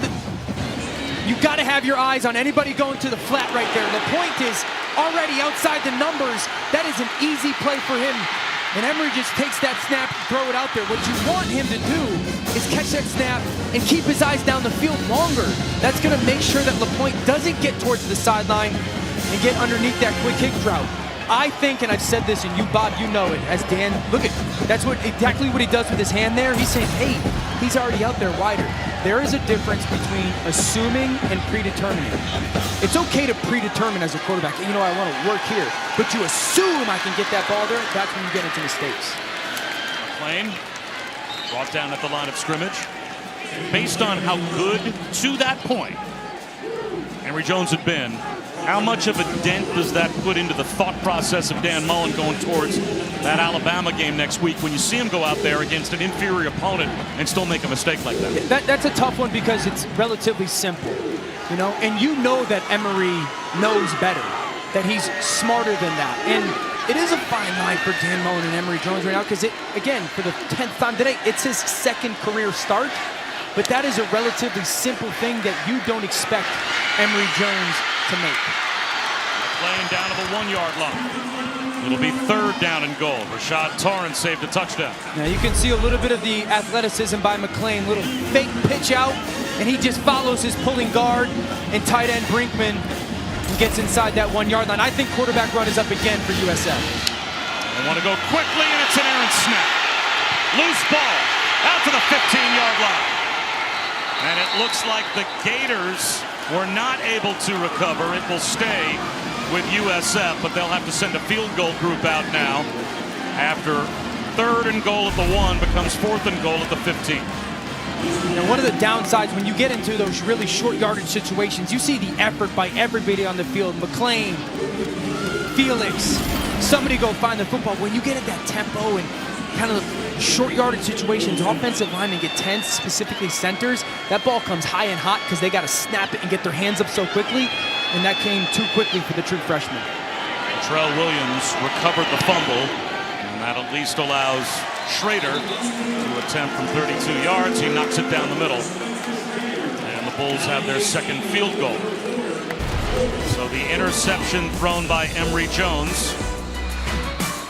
you got to have your eyes on anybody going to the flat right there. LaPointe is already outside the numbers. That is an easy play for him. And Emery just takes that snap and throw it out there. What you want him to do is catch that snap and keep his eyes down the field longer. That's going to make sure that LaPointe doesn't get towards the sideline and get underneath that quick kick route. I think, and I've said this, and you, Bob, you know it, as Dan, look at, that's exactly what he does with his hand there. He's saying, hey, he's already out there wider. There is a difference between assuming and predetermining. It's okay to predetermine as a quarterback, you know, I want to work here, but you assume I can get that ball there, that's when you get into mistakes. McClain brought down at the line of scrimmage. Based on how good, to that point, Emory Jones had been, how much of a dent does that put into the thought process of Dan Mullen going towards that Alabama game next week when you see him go out there against an inferior opponent and still make a mistake like that? That's a tough one because it's relatively simple, you know, and you know that Emery knows better, that he's smarter than that. And it is a fine line for Dan Mullen and Emory Jones right now because, again, for the 10th time today, it's his second career start. But that is a relatively simple thing that you don't expect Emory Jones to make. Playing down to the 1-yard line. It'll be 3rd down and goal. Rashad Torrance saved a touchdown. Now you can see a little bit of the athleticism by McClain. Little fake pitch out, and he just follows his pulling guard and tight end Brinkman and gets inside that 1-yard line. I think quarterback run is up again for USF. They want to go quickly, and it's an errant snap. Loose ball out to the 15-yard line. And it looks like the Gators were not able to recover. It will stay with USF, but they'll have to send a field goal group out now after 3rd and goal at the 1 becomes 4th and goal at the 15. Now, one of the downsides when you get into those really short yardage situations, you see the effort by everybody on the field. McClain, Felix, somebody go find the football. When you get at that tempo and kind of short yardage situations, offensive linemen get tense, specifically centers. That ball comes high and hot because they got to snap it and get their hands up so quickly, and that came too quickly for the true freshman. Terrell Williams recovered the fumble, and that at least allows Schrader to attempt from 32 yards. He knocks it down the middle, and the Bulls have their second field goal. So the interception thrown by Emory Jones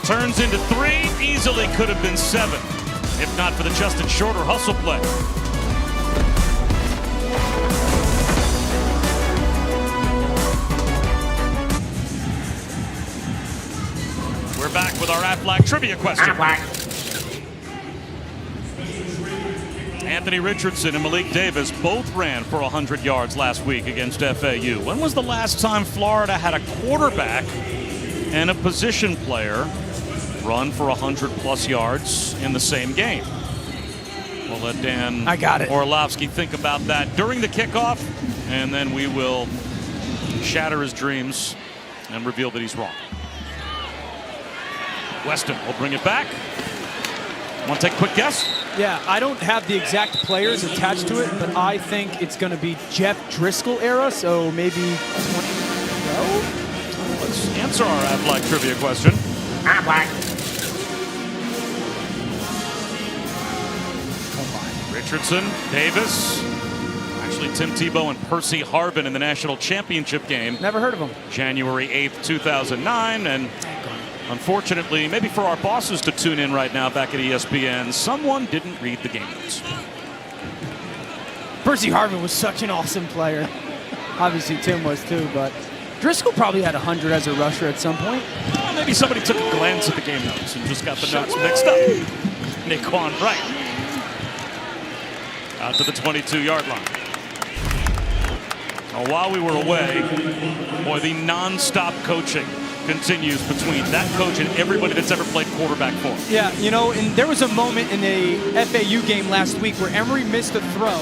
turns into 3, easily could have been 7, if not for the Justin Shorter hustle play. We're back with our Aflac trivia question. Anthony Richardson and Malik Davis both ran for 100 yards last week against FAU. When was the last time Florida had a quarterback and a position player run for 100+ yards in the same game? We'll let Dan Orlovsky think about that during the kickoff, and then we will shatter his dreams and reveal that he's wrong. Weston will bring it back. Want to take a quick guess? Yeah, I don't have the exact players attached to it, but I think it's going to be Jeff Driscoll era, so maybe 20 ago? Let's answer our Aflac trivia question. Richardson, Davis, actually Tim Tebow and Percy Harvin in the national championship game. Never heard of him. January 8th, 2009, and unfortunately, maybe for our bosses to tune in right now back at ESPN, someone didn't read the game notes. Percy Harvin was such an awesome player. Obviously Tim was too, but Driscoll probably had 100 as a rusher at some point. Well, maybe somebody took a glance at the game notes and just got the notes mixed up. Naquan Wright out to the 22-yard line. Well, while we were away, boy, the non-stop coaching continues between that coach and everybody that's ever played quarterback for him. Yeah, you know, and there was a moment in a FAU game last week where Emory missed a throw,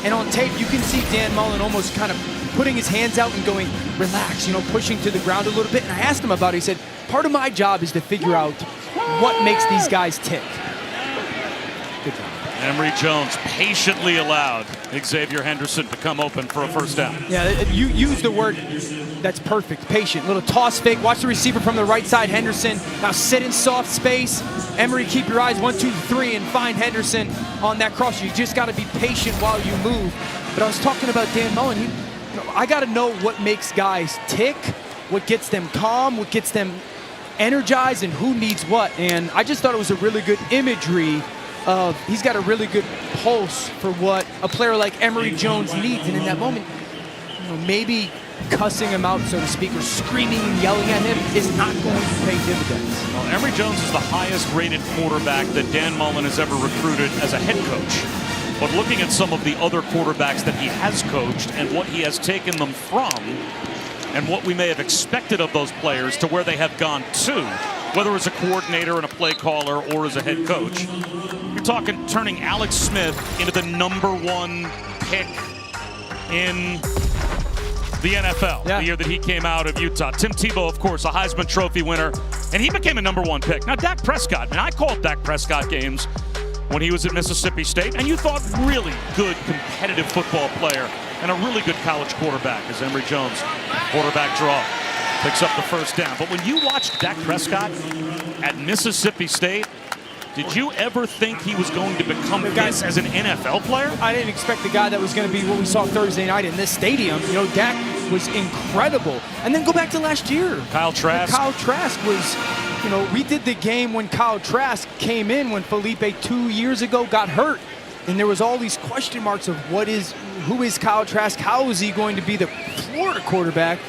and on tape you can see Dan Mullen almost kind of putting his hands out and going, relax, you know, pushing to the ground a little bit. And I asked him about it. He said, part of my job is to figure out what makes these guys tick. Good job. Emory Jones patiently allowed Xavier Henderson to come open for a first down. Yeah, you use the word that's perfect, patient. Little toss fake, watch the receiver from the right side, Henderson. Now sit in soft space. Emory, keep your eyes 1, 2, 3 and find Henderson on that cross. You just got to be patient while you move. But I was talking about Dan Mullen. I got to know what makes guys tick, what gets them calm, what gets them energized, and who needs what. And I just thought it was a really good imagery of he's got a really good pulse for what a player like Emory Jones needs. And in that moment, you know, maybe cussing him out, so to speak, or screaming and yelling at him is not going to pay dividends. Well, Emory Jones is the highest rated quarterback that Dan Mullen has ever recruited as a head coach. But looking at some of the other quarterbacks that he has coached and what he has taken them from and what we may have expected of those players to where they have gone to, whether as a coordinator and a play caller or as a head coach, you're talking turning Alex Smith into the #1 pick in the NFL the year that he came out of Utah. Tim Tebow, of course, a Heisman Trophy winner, and he became a #1 pick. Now, Dak Prescott, man, I called Dak Prescott games when he was at Mississippi State, and you thought really good competitive football player and a really good college quarterback as Emory Jones, quarterback draw, picks up the first down. But when you watched Dak Prescott at Mississippi State, did you ever think he was going to become this as an NFL player? I didn't expect the guy that was going to be what we saw Thursday night in this stadium. You know, Dak was incredible. And then go back to last year. Kyle Trask. Kyle Trask was, you know, we did the game when Kyle Trask came in when Felipe 2 years ago got hurt. And there was all these question marks of who is Kyle Trask? How is he going to be the Florida quarterback?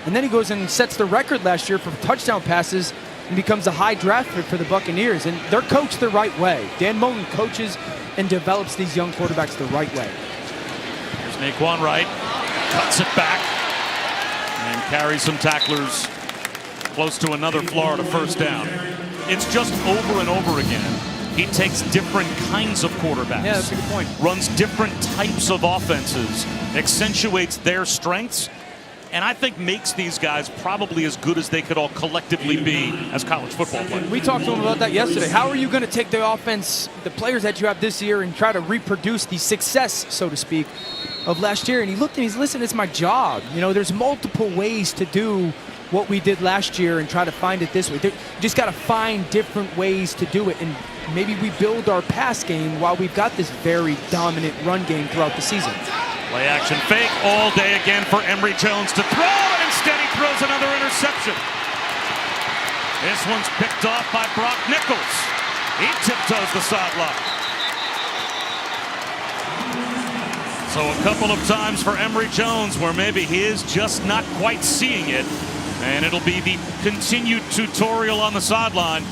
And then he goes and sets the record last year for touchdown passes and becomes a high draft pick for the Buccaneers. And they're coached the right way. Dan Mullen coaches and develops these young quarterbacks the right way. Here's Naquan Wright, cuts it back, and carries some tacklers close to another Florida first down. It's just over and over again. He takes different kinds of quarterbacks. Yeah, that's a good point. Runs different types of offenses, accentuates their strengths, and I think makes these guys probably as good as they could all collectively be as college football players. We talked to him about that yesterday. How are you going to take the offense, the players that you have this year, and try to reproduce the success, so to speak, of last year? And he looked and he's, listen, it's my job. You know, there's multiple ways to do what we did last year and try to find it this way. You just got to find different ways to do it. And maybe we build our pass game while we've got this very dominant run game throughout the season. Play action fake all day again for Emory Jones to throw, and instead he throws another interception. This one's picked off by Brock Nichols. He tiptoes the sideline. So a couple of times for Emory Jones where maybe he is just not quite seeing it. And it'll be the continued tutorial on the sideline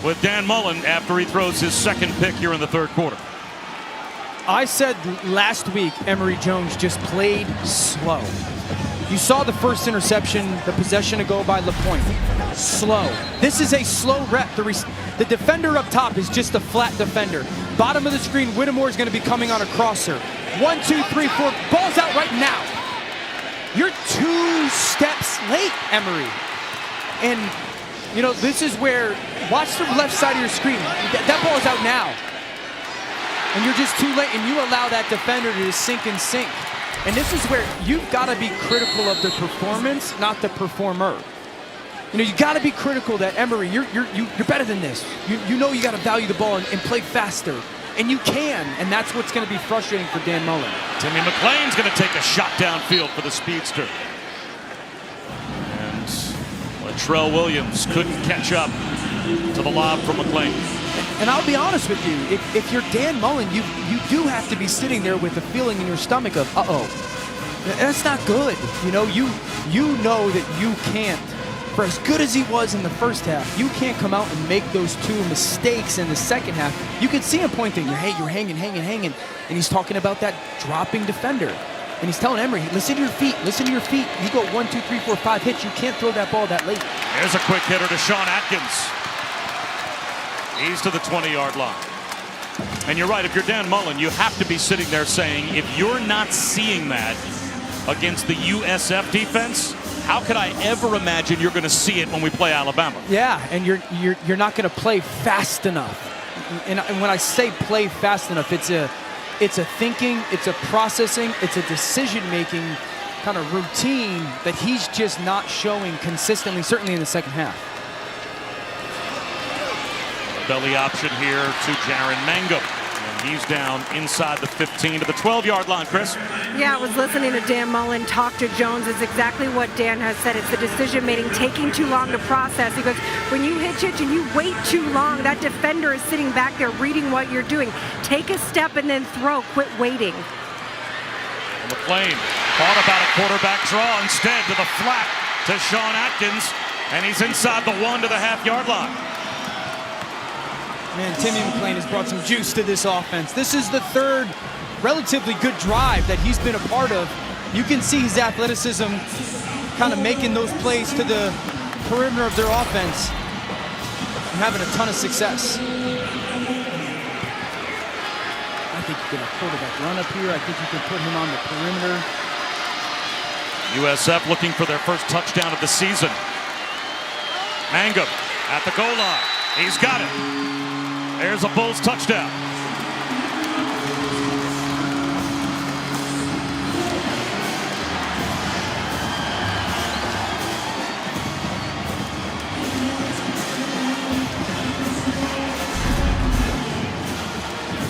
with Dan Mullen after he throws his second pick here in the third quarter. I said last week Emory Jones just played slow. You saw the first interception, the possession ago by LaPointe. Slow. This is a slow rep. The defender up top is just a flat defender. Bottom of the screen, Whittemore is going to be coming on a crosser. 1, 2, 3, 4. Ball's out right now. You're 2 steps late, Emory. And, you know, this is where, watch the left side of your screen. That ball's out now. And you're just too late, and you allow that defender to just sink and sink. And this is where you've got to be critical of the performance, not the performer. You know, you got to be critical that Emory, you're better than this. You know you got to value the ball and play faster. And you can, and that's what's going to be frustrating for Dan Mullen. Timmy McClain's going to take a shot downfield for the speedster. And Latrell Williams couldn't catch up to the lob from McClain. And I'll be honest with you, if you're Dan Mullen, you do have to be sitting there with a feeling in your stomach of, uh-oh, that's not good. You know, you know that you can't. For as good as he was in the first half, you can't come out and make those 2 mistakes in the second half. You could see him pointing, hey, you're hanging. And he's talking about that dropping defender. And he's telling Emery, listen to your feet, listen to your feet. You go 1, 2, 3, 4, 5 hits. You can't throw that ball that late. There's a quick hitter to Sean Atkins. He's to the 20-yard line. And you're right, if you're Dan Mullen, you have to be sitting there saying, if you're not seeing that against the USF defense, how could I ever imagine you're going to see it when we play Alabama? Yeah, and you're not going to play fast enough. And when I say play fast enough, it's a thinking, it's a processing, it's a decision-making kind of routine that he's just not showing consistently, certainly in the second half. Belly option here to Jaron Mangum. And he's down inside the 15 to the 12-yard line, Chris. Yeah, I was listening to Dan Mullen talk to Jones. It's exactly what Dan has said. It's the decision-making, taking too long to process. He goes, when you hitch and you wait too long, that defender is sitting back there reading what you're doing. Take a step and then throw. Quit waiting. McClain thought about a quarterback draw instead to the flat to Sean Atkins, and he's inside the 1 to the half-yard line. Man, Timmy McClain has brought some juice to this offense. This is the third relatively good drive that he's been a part of. You can see his athleticism kind of making those plays to the perimeter of their offense and having a ton of success. I think you get a quarterback run up here. I think you can put him on the perimeter. USF looking for their first touchdown of the season. Mangum at the goal line. He's got it. There's a Bulls touchdown.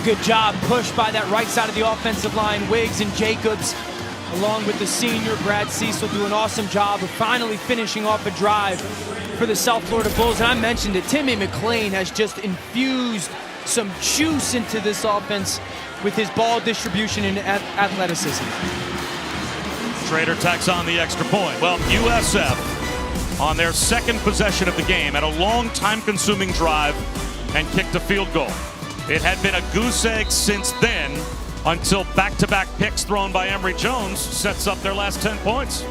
Good job pushed by that right side of the offensive line. Wiggs and Jacobs, along with the senior Brad Cecil, do an awesome job of finally finishing off a drive for the South Florida Bulls. And I mentioned it, Timmy McClain has just infused some juice into this offense with his ball distribution and athleticism. Schrader tacks on the extra point. Well, USF on their second possession of the game had a long time-consuming drive and kicked a field goal. It had been a goose egg since then until back-to-back picks thrown by Emory Jones sets up their last 10 points.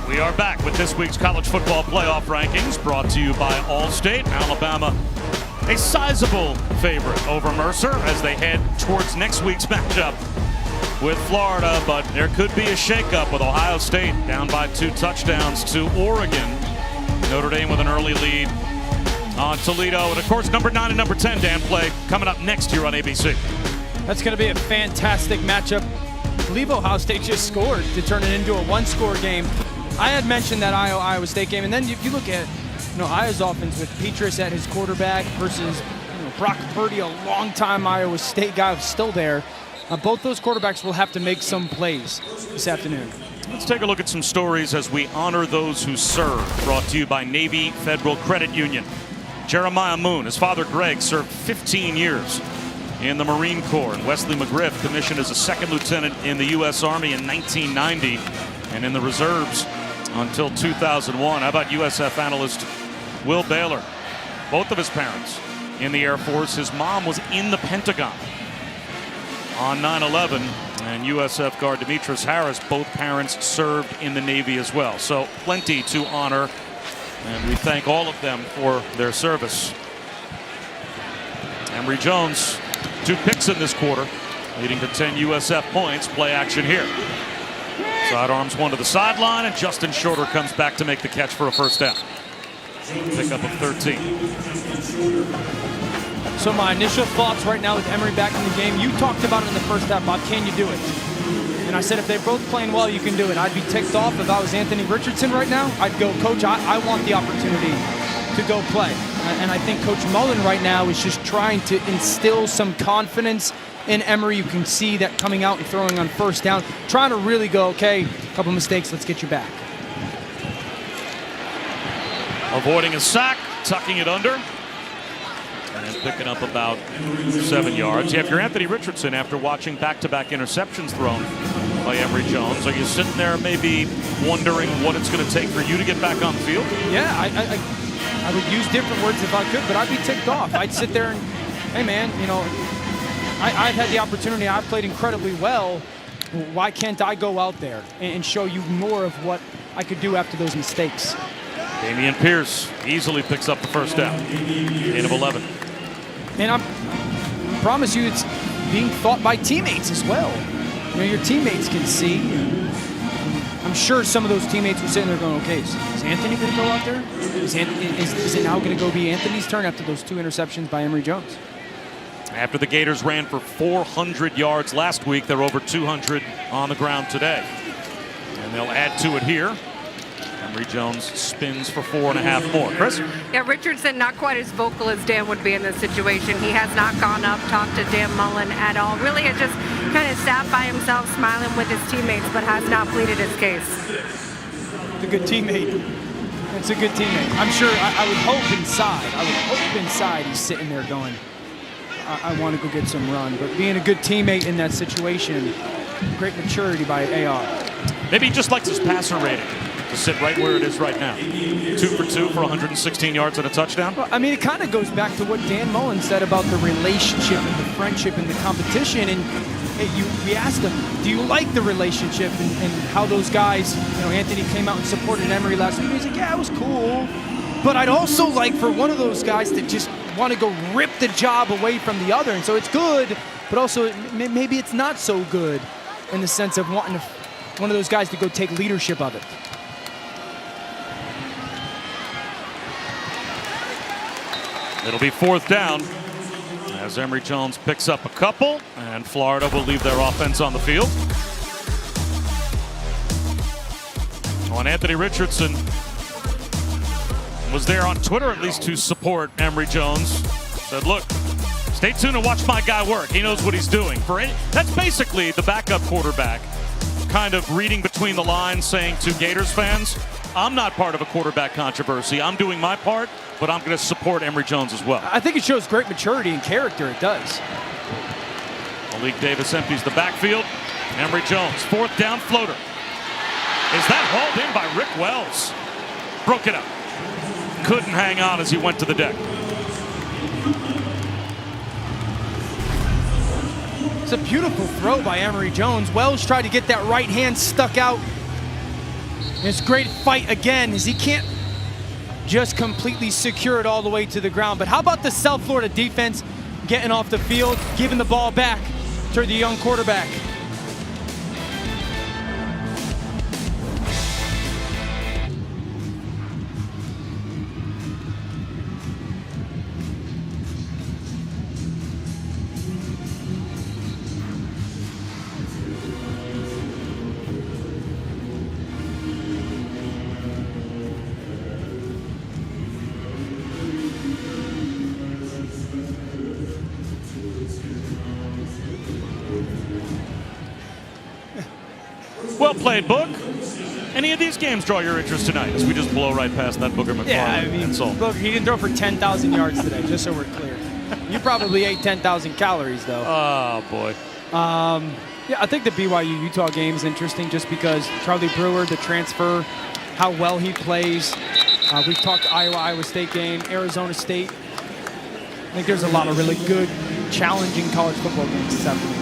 We are back with this week's college football playoff rankings brought to you by Allstate. Alabama, a sizable favorite over Mercer as they head towards next week's matchup with Florida, but there could be a shakeup with Ohio State down by 2 touchdowns to Oregon. Notre Dame with an early lead on Toledo. And of course, number 9 and number 10, Dan, play coming up next here on ABC. That's going to be a fantastic matchup. I believe Ohio State just scored to turn it into a 1-score game. I had mentioned that Iowa State game, and then if you look at Iowa's offense with Petrus at his quarterback versus Brock Purdy, a longtime Iowa State guy who's still there. Both those quarterbacks will have to make some plays this afternoon. Let's take a look at some stories as we honor those who serve. Brought to you by Navy Federal Credit Union. Jeremiah Moon, his father Greg, served 15 years in the Marine Corps. And Wesley McGriff commissioned as a second lieutenant in the U.S. Army in 1990 and in the reserves until 2001. How about USF analyst Will Baylor? Both of his parents in the Air Force. His mom was in the Pentagon on 9/11, and USF guard Demetrius Harris, both parents served in the Navy as well. So plenty to honor, and we thank all of them for their service. Emory Jones, 2 picks in this quarter, leading to 10 USF points. Play action here. Sidearms one to the sideline, and Justin Shorter comes back to make the catch for a first down. Pickup of 13. So my initial thoughts right now with Emory back in the game, you talked about it in the first half, Bob, can you do it? And I said if they're both playing well, you can do it. I'd be ticked off if I was Anthony Richardson right now. I'd go, Coach, I want the opportunity to go play. And I think Coach Mullen right now is just trying to instill some confidence in Emory. You can see that coming out and throwing on first down, trying to really go, okay, a couple mistakes, let's get you back. Avoiding a sack, tucking it under, and picking up about 7 yards. You have your Anthony Richardson after watching back-to-back interceptions thrown by Emory Jones. Are you sitting there maybe wondering what it's going to take for you to get back on the field? Yeah, I would use different words if I could, but I'd be ticked off. I'd sit there and, hey man, you know, I've had the opportunity. I've played incredibly well. Why can't I go out there and show you more of what I could do after those mistakes? Damian Pierce easily picks up the first down. Gain of 11. And I promise you, it's being thought by teammates as well. You know, your teammates can see. I'm sure some of those teammates were sitting there going, okay, is Anthony going to go out there? Is it now going to go be Anthony's turn after those 2 interceptions by Emory Jones? After the Gators ran for 400 yards last week, they're over 200 on the ground today. And they'll add to it here. Emory Jones spins for 4.5 more. Chris? Yeah, Richardson not quite as vocal as Dan would be in this situation. He has not gone up, talked to Dan Mullen at all. Really has just kind of sat by himself, smiling with his teammates, but has not pleaded his case. It's a good teammate. It's a good teammate. I'm sure, I would hope inside he's sitting there going, I want to go get some run. But being a good teammate in that situation, great maturity by AR. Maybe he just likes his passer rating to sit right where it is right now. 2 for 2 for 116 yards and a touchdown. Well, I mean, it kind of goes back to what Dan Mullen said about the relationship and the friendship and the competition. And we asked him, do you like the relationship and how those guys, you know, Anthony came out and supported Emory last week. He's like, yeah, it was cool. But I'd also like for one of those guys to just want to go rip the job away from the other. And so it's good, but also maybe it's not so good in the sense of wanting one of those guys to go take leadership of it. It'll be 4th down as Emory Jones picks up a couple, and Florida will leave their offense on the field. And Anthony Richardson was there on Twitter at least to support Emory Jones. Said, look, stay tuned and watch my guy work. He knows what he's doing. That's basically the backup quarterback kind of reading between the lines, saying to Gators fans, I'm not part of a quarterback controversy. I'm doing my part, but I'm going to support Emory Jones as well. I think it shows great maturity and character. It does. Malik Davis empties the backfield. Emory Jones, 4th down floater. Is that hauled in by Rick Wells? Broke it up. Couldn't hang on as he went to the deck. It's a beautiful throw by Emory Jones. Wells tried to get that right hand stuck out. It's a great fight again as he can't just completely secure it all the way to the ground. But how about the South Florida defense getting off the field, giving the ball back to the young quarterback? Well played, Book. Any of these games draw your interest tonight as we just blow right past that Booger McFarland? Yeah, I mean, look, he didn't throw for 10,000 yards today, just so we're clear. You probably ate 10,000 calories, though. Oh, boy. Yeah, I think the BYU-Utah game is interesting just because Charlie Brewer, the transfer, how well he plays. We've talked Iowa State game, Arizona State. I think there's a lot of really good, challenging college football games this afternoon.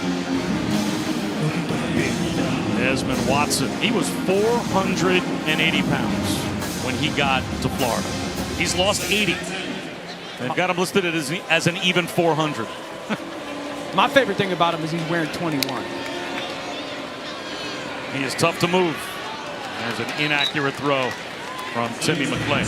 Desmond Watson, he was 480 pounds when he got to Florida. He's lost 80. They've got him listed as an even 400. My favorite thing about him is he's wearing 21. He is tough to move. There's an inaccurate throw from Timmy McClain.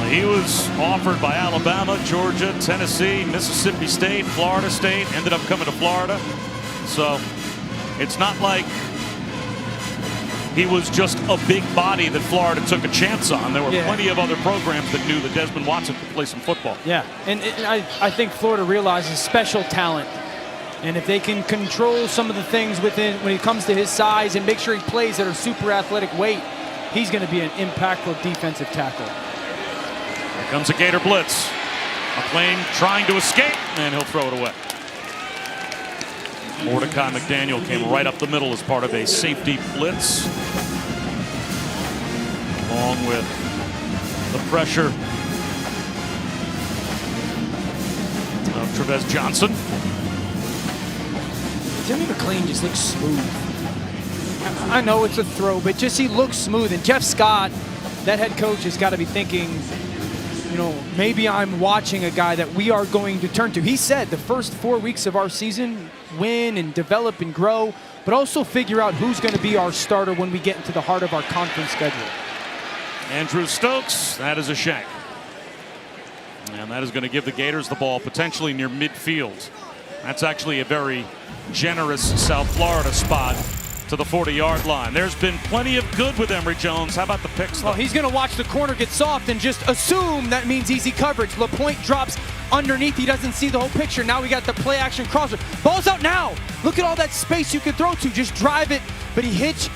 He was offered by Alabama, Georgia, Tennessee, Mississippi State, Florida State, ended up coming to Florida. So it's not like he was just a big body that Florida took a chance on. There were plenty of other programs that knew that Desmond Watson could play some football. Yeah, and I think Florida realizes special talent. And if they can control some of the things within when it comes to his size and make sure he plays at a super athletic weight, he's going to be an impactful defensive tackle. Here comes a Gator blitz. McClain trying to escape, and he'll throw it away. Mordecai McDaniel came right up the middle as part of a safety blitz, along with the pressure of Trevez Johnson. Jimmy McLean just looks smooth. I know it's a throw, but just he looks smooth. And Jeff Scott, that head coach, has got to be thinking, you know, maybe I'm watching a guy that we are going to turn to. He said the first 4 weeks of our season, win and develop and grow, but also figure out who's going to be our starter when we get into the heart of our conference schedule. Andrew Stokes, that is a shank. And that is going to give the Gators the ball potentially near midfield. That's actually a very generous South Florida spot to the 40-yard line. There's been plenty of good with Emory Jones. How about the picks? Well, he's going to watch the corner get soft and just assume that means easy coverage. LaPointe drops underneath. He doesn't see the whole picture. Now we got the play action crosser. Ball's out now. Look at all that space you could throw to. Just drive it. But he hitch,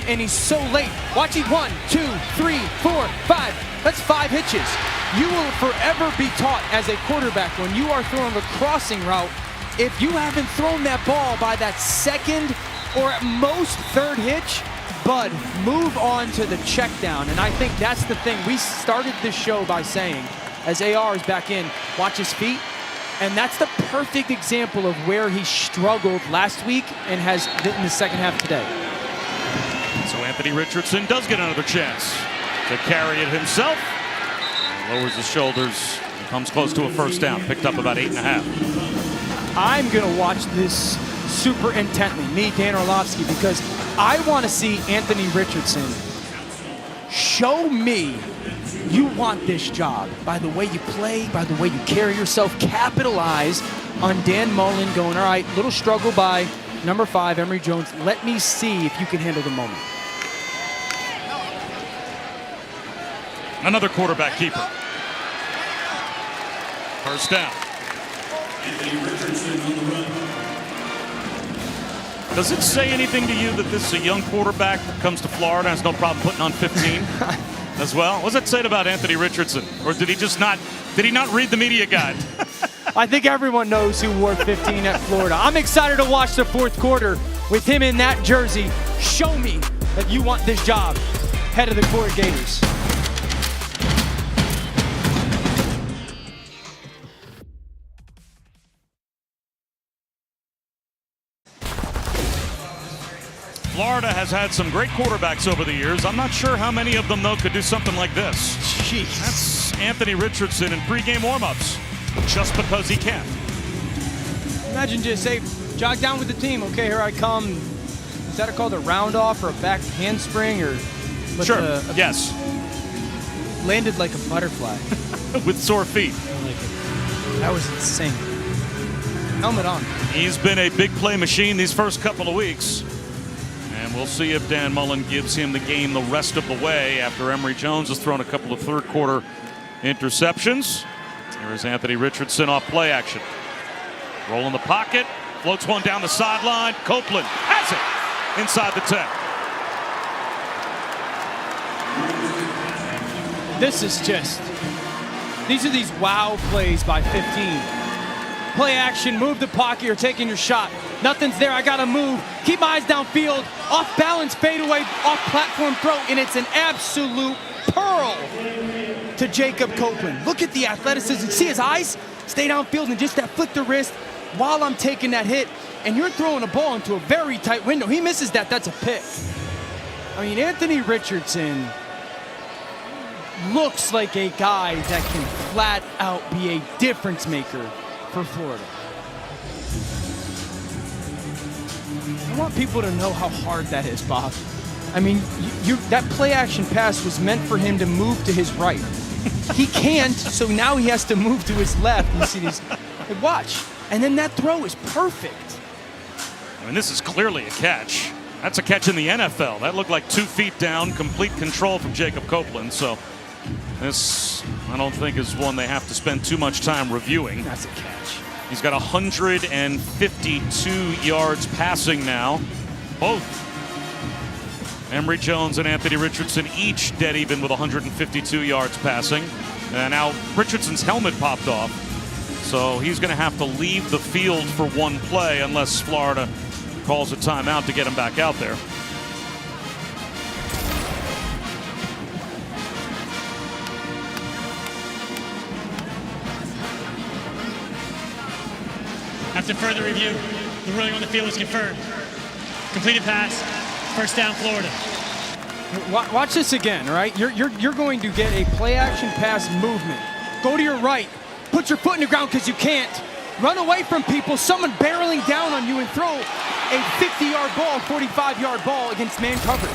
and he's so late. Watch it. 1, 2, 3, 4, 5. That's 5 hitches. You will forever be taught as a quarterback when you are throwing a crossing route, if you haven't thrown that ball by that second or at most third hitch, bud, move on to the check down. And I think that's the thing. We started this show by saying, as AR is back in, watch his feet. And that's the perfect example of where he struggled last week and has in the second half today. So Anthony Richardson does get another chance to carry it himself. Lowers his shoulders, comes close to a first down, picked up about 8.5. I'm gonna watch this super intently, me, Dan Orlovsky, because I want to see Anthony Richardson show me you want this job by the way you play, by the way you carry yourself. Capitalize on Dan Mullen going, all right, little struggle by number 5, Emory Jones. Let me see if you can handle the moment. Another quarterback keeper. First down. Does it say anything to you that this is a young quarterback that comes to Florida and has no problem putting on 15 as well? What does that say about Anthony Richardson? Or did he not read the media guide? I think everyone knows who wore 15 at Florida. I'm excited to watch the fourth quarter with him in that jersey. Show me that you want this job. Head of the Florida Gators. Florida has had some great quarterbacks over the years. I'm not sure how many of them, though, could do something like this. Jeez. That's Anthony Richardson in pregame warmups, just because he can. Imagine just say, jog down with the team. Okay, here I come. Is that called a round off or a back handspring or? Sure. Yes. Landed like a butterfly. With sore feet. I like it. That was insane. Helmet on. He's been a big play machine these first couple of weeks. And we'll see if Dan Mullen gives him the game the rest of the way after Emory Jones has thrown a couple of third quarter interceptions. Here is Anthony Richardson off play action. Roll in the pocket, floats one down the sideline. Copeland has it inside the 10. This is just, these are these wow plays by 15. Play action, move the pocket, you're taking your shot. Nothing's there, I gotta move. Keep my eyes downfield, off balance, fadeaway, off platform throw, and it's an absolute pearl to Jacob Copeland. Look at the athleticism. See his eyes? Stay downfield and just that flick the wrist while I'm taking that hit. And you're throwing a ball into a very tight window. He misses that, that's a pick. I mean, Anthony Richardson looks like a guy that can flat out be a difference maker for Florida. I want people to know how hard that is, Bob. I mean, that play action pass was meant for him to move to his right. He can't, so now he has to move to his left. You see these, watch. And then that throw is perfect. I mean, this is clearly a catch. That's a catch in the NFL. That looked like 2 feet down, complete control from Jacob Copeland. So this, I don't think, is one they have to spend too much time reviewing. That's a catch. He's got 152 yards passing now. Both Emory Jones and Anthony Richardson each dead even with 152 yards passing. And now Richardson's helmet popped off. So he's going to have to leave the field for one play unless Florida calls a timeout to get him back out there. After further review, the ruling on the field is confirmed. Completed pass, first down, Florida. Watch this again, all right? You're going to get a play-action pass movement. Go to your right. Put your foot in the ground because you can't. Run away from people, someone barreling down on you, and throw a 50-yard ball, 45-yard ball against man coverage.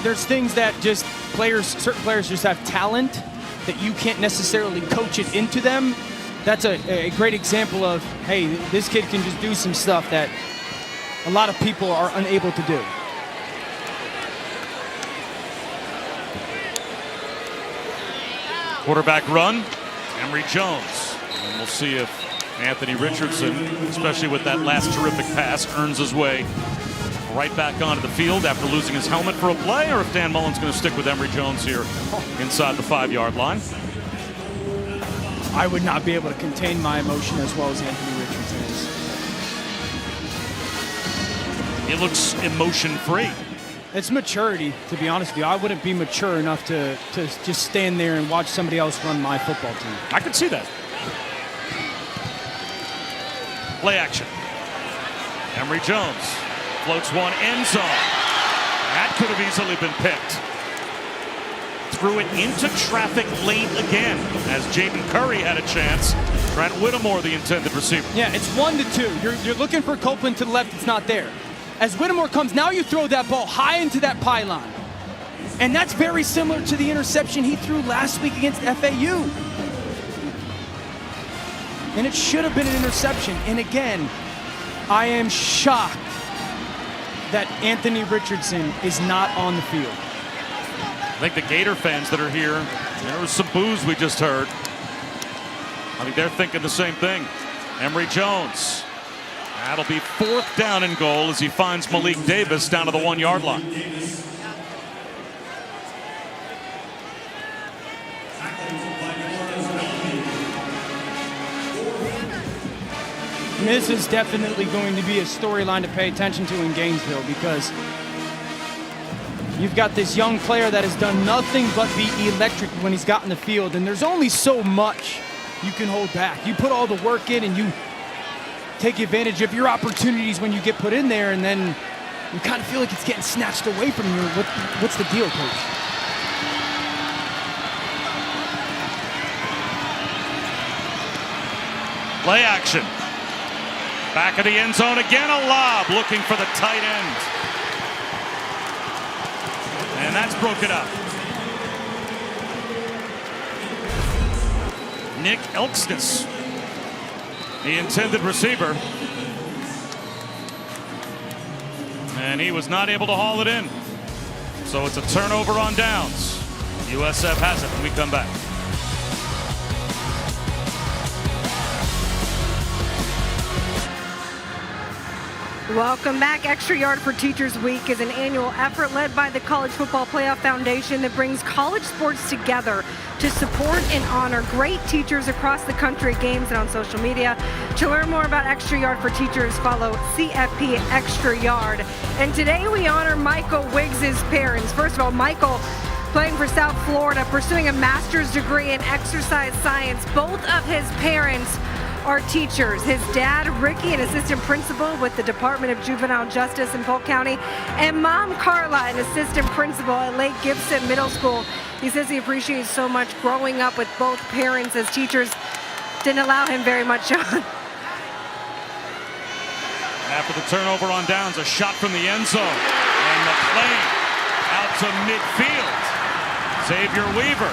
There's things that just certain players just have talent that you can't necessarily coach it into them. That's a great example of, hey, this kid can just do some stuff that a lot of people are unable to do. Quarterback run, Emory Jones. And we'll see if Anthony Richardson, especially with that last terrific pass, earns his way right back onto the field after losing his helmet for a play, or if Dan Mullen's going to stick with Emory Jones here inside the 5-yard line. I would not be able to contain my emotion as well as Anthony Richardson is. He looks emotion-free. It's maturity, to be honest with you. I wouldn't be mature enough to just stand there and watch somebody else run my football team. I can see that. Play action. Emory Jones floats one, end zone. That could have easily been picked. Threw it into traffic late again as Jaden Curry had a chance. Trent Whittemore, the intended receiver. Yeah, it's 1-2. You're looking for Copeland to the left. It's not there. As Whittemore comes, now you throw that ball high into that pylon. And that's very similar to the interception he threw last week against FAU. And it should have been an interception. And again, I am shocked that Anthony Richardson is not on the field. I think the Gator fans that are here, there was some boos we just heard. I think they're thinking the same thing. Emory Jones. That'll be 4th down and goal as he finds Malik Davis down to the 1-yard line. This is definitely going to be a storyline to pay attention to in Gainesville, because you've got this young player that has done nothing but be electric when he's got in the field, and there's only so much you can hold back. You put all the work in and you take advantage of your opportunities when you get put in there, and then you kind of feel like it's getting snatched away from you. What's the deal, coach? Play action. Back of the end zone again, a lob looking for the tight end. And that's broken up. Nick Elksness, the intended receiver. And he was not able to haul it in. So it's a turnover on downs. USF has it when we come back. Welcome back. Extra Yard for Teachers Week is an annual effort led by the College Football Playoff Foundation that brings college sports together to support and honor great teachers across the country at games and on social media. To learn more about Extra Yard for Teachers, follow CFP Extra Yard. And today we honor Michael Wiggs' parents. First of all, Michael, playing for South Florida, pursuing a master's degree in exercise science. Both of his parents are teachers. His dad, Ricky, an assistant principal with the Department of Juvenile Justice in Polk County, and mom, Carla, an assistant principal at Lake Gibson Middle School. He says he appreciates so much growing up with both parents, as teachers didn't allow him very much on. After the turnover on downs, a shot from the end zone. And McClain out to midfield. Xavier Weaver,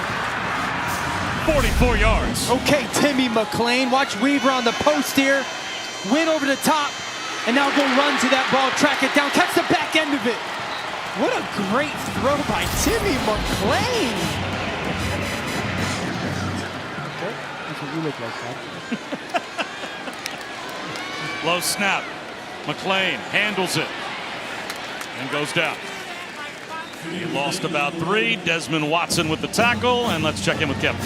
44 yards. Okay, Timmy McClain. Watch Weaver on the post here. Win over the top. And now go run to that ball, track it down, catch the back end of it. What a great throw by Timmy McClain. Okay, that's what you look like, Bob. Low snap. McClain handles it and goes down. He lost about 3. Desmond Watson with the tackle, and let's check in with Kevin.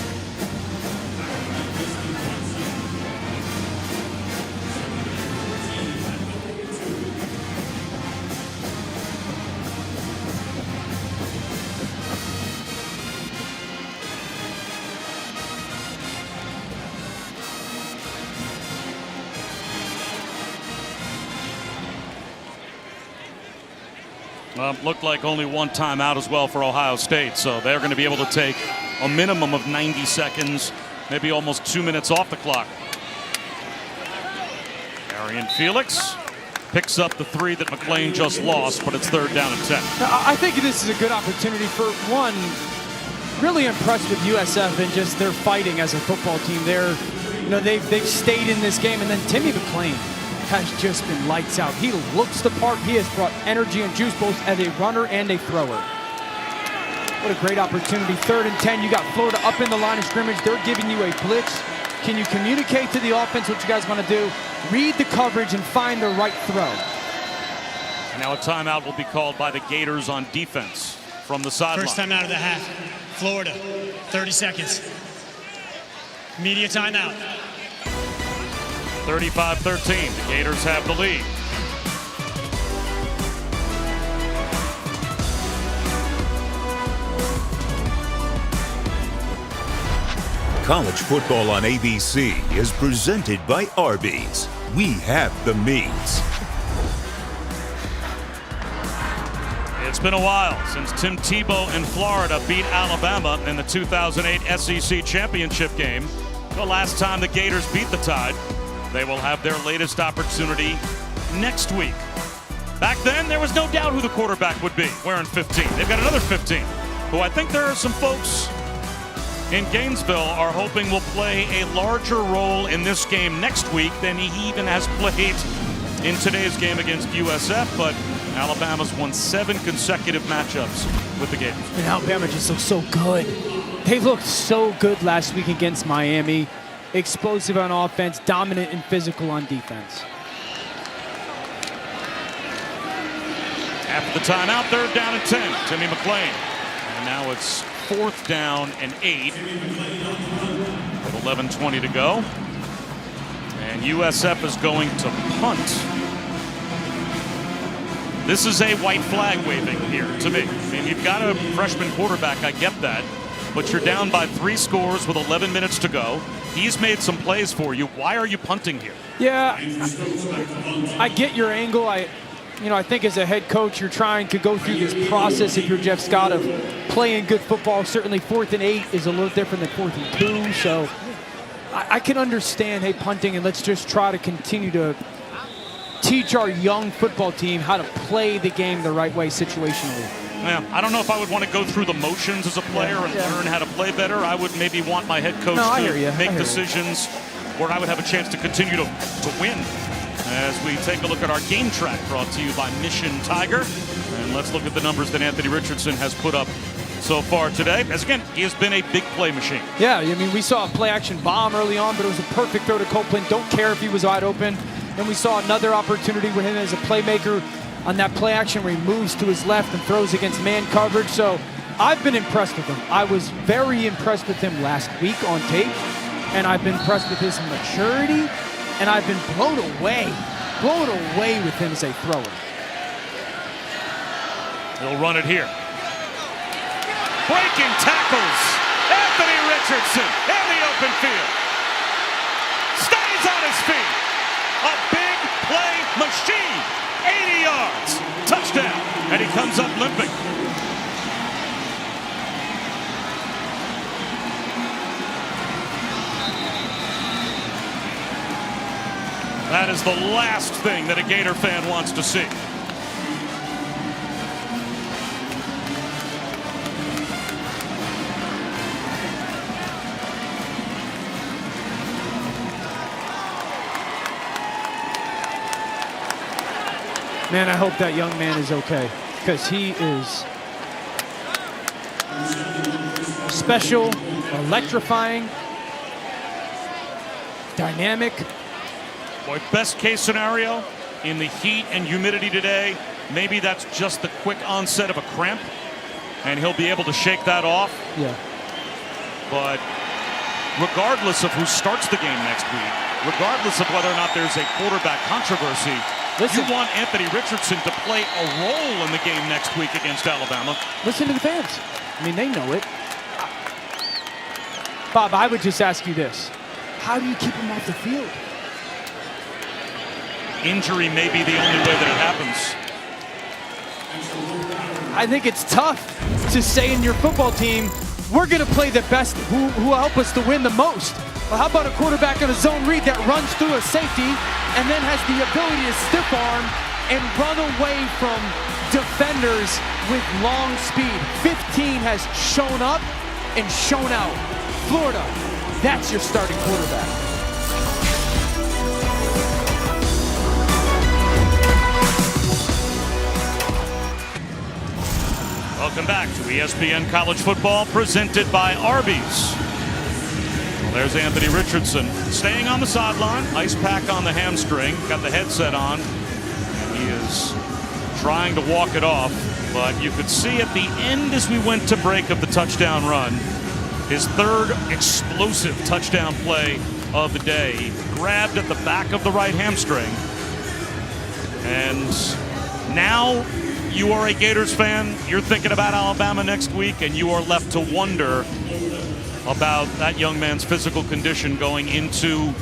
Looked like only one timeout as well for Ohio State, so they're going to be able to take a minimum of 90 seconds, maybe almost 2 minutes off the clock. Arian Felix picks up the 3 that McLean just lost, but it's 3rd down and 10. I think this is a good opportunity for one. Really impressed with USF and just their fighting as a football team. They've stayed in this game, and then Timmy McLean has just been lights out. He looks the part. He has brought energy and juice both as a runner and a thrower. What a great opportunity. 3rd and 10. You got Florida up in the line of scrimmage. They're giving you a blitz. Can you communicate to the offense what you guys want to do? Read the coverage and find the right throw. And now a timeout will be called by the Gators on defense from the sideline. First time out of the half. Florida, 30 seconds. Media timeout. 35-13. The Gators have the lead. College football on ABC is presented by Arby's. We have the meats. It's been a while since Tim Tebow and Florida beat Alabama in the 2008 SEC championship game. The last time the Gators beat the Tide. They will have their latest opportunity next week. Back then, there was no doubt who the quarterback would be, wearing 15. They've got another 15, who I think there are some folks in Gainesville are hoping will play a larger role in this game next week than he even has played in today's game against USF, but Alabama's won 7 consecutive matchups with the Gators. And Alabama just looks so good. They looked so good last week against Miami. Explosive on offense, dominant and physical on defense. After the timeout, 3rd down and 10. Timmy McLean. And now it's 4th down and 8. With 11:20 to go. And USF is going to punt. This is a white flag waving here to me. I mean, you've got a freshman quarterback, I get that. But you're down by 3 scores with 11 minutes to go. He's made some plays for you. Why are you punting here? Yeah, I get your angle. I think as a head coach, you're trying to go through this process if you're Jeff Scott of playing good football. Certainly 4th and 8 is a little different than 4th and 2. So I can understand, hey, punting, and let's just try to continue to teach our young football team how to play the game the right way situationally. Yeah, I don't know if I would want to go through the motions as a player and learn how to play better. I would maybe want my head coach to make decisions where I would have a chance to continue to win. As we take a look at our game track brought to you by Mission Tiger. And let's look at the numbers that Anthony Richardson has put up so far today. As again, he has been a big play machine. Yeah, I mean, we saw a play action bomb early on, but it was a perfect throw to Copeland. Don't care if he was wide open. And we saw another opportunity with him as a playmaker on that play action where he moves to his left and throws against man coverage. So I've been impressed with him. I was very impressed with him last week on tape, and I've been impressed with his maturity, and I've been blown away with him as a thrower. He'll run it here. Breaking tackles. Anthony Richardson in the open field. Stays on his feet. A big play machine. 80 yards. Touchdown. And he comes up limping. That is the last thing that a Gator fan wants to see. Man, I hope that young man is okay, because he is special, electrifying, dynamic. Boy, best case scenario, in the heat and humidity today, maybe that's just the quick onset of a cramp, and he'll be able to shake that off. Yeah. But regardless of who starts the game next week, regardless of whether or not there's a quarterback controversy, you want Anthony Richardson to play a role in the game next week against Alabama. Listen to the fans. I mean, they know it. Bob, I would just ask you this. How do you keep him off the field? Injury may be the only way that it happens. I think it's tough to say in your football team, we're going to play the best who will help us to win the most. Well, how about a quarterback on a zone read that runs through a safety and then has the ability to stiff arm and run away from defenders with long speed? 15 has shown up and shown out. Florida, that's your starting quarterback. Welcome back to ESPN College Football, presented by Arby's. Well, there's Anthony Richardson staying on the sideline, ice pack on the hamstring, got the headset on, and he is trying to walk it off, but you could see at the end as we went to break of the touchdown run, his third explosive touchdown play of the day. He grabbed at the back of the right hamstring, and now you are a Gators fan, you're thinking about Alabama next week, and you are left to wonder about that young man's physical condition going into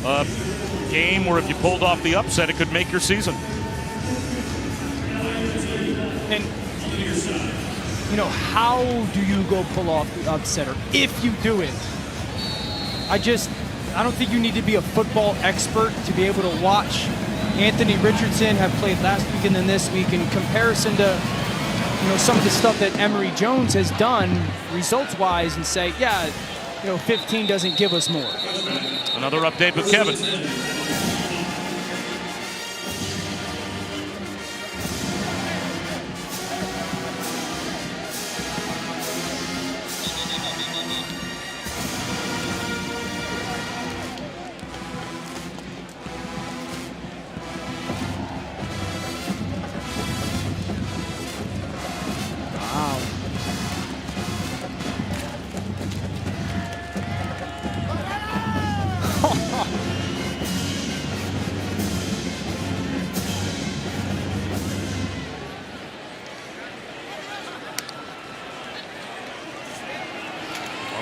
a game where if you pulled off the upset, it could make your season. And, you know, how do you go pull off the upset, or if you do it? I don't think you need to be a football expert to be able to watch Anthony Richardson have played last week and then this week in comparison to, you know, some of the stuff that Emory Jones has done results-wise and say, yeah, you know, 15 doesn't give us more. Another update with Kevin.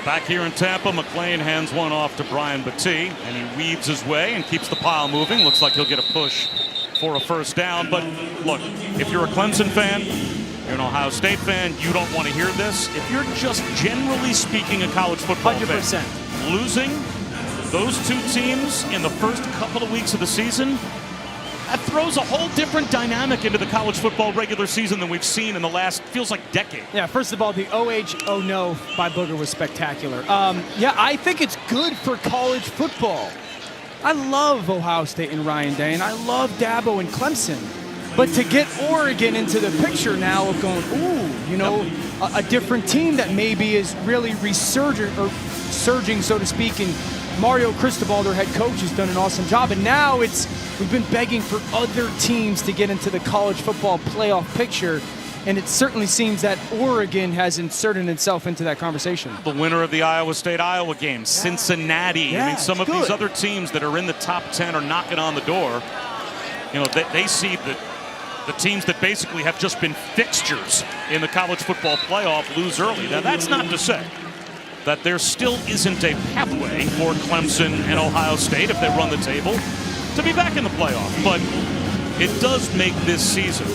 Back here in Tampa, McClain hands one off to Brian Battie, and he weaves his way and keeps the pile moving. Looks like he'll get a push for a first down. But look, if you're a Clemson fan, you're an Ohio State fan, you don't want to hear this. If you're just generally speaking a college football 100%. fan, losing those two teams in the first couple of weeks of the season, that throws a whole different dynamic into the college football regular season than we've seen in the last, feels like, decade. Yeah, first of all, the oh no by Booger was spectacular. Yeah, I think it's good for college football. I love Ohio State and Ryan Day, and I love Dabo and Clemson. But to get Oregon into the picture now of going, ooh, you know, a different team that maybe is really surging, so to speak, and Mario Cristobal, their head coach, has done an awesome job. And now we've been begging for other teams to get into the college football playoff picture. And it certainly seems that Oregon has inserted itself into that conversation. The winner of the Iowa State-Iowa game, Cincinnati. Yeah, I mean, some of good. these other teams that are in the top 10 are knocking on the door. You know, they see the teams that basically have just been fixtures in the college football playoff lose early. Now, that's not to say that there still isn't a pathway for Clemson and Ohio State, if they run the table, to be back in the playoff. But it does make this season,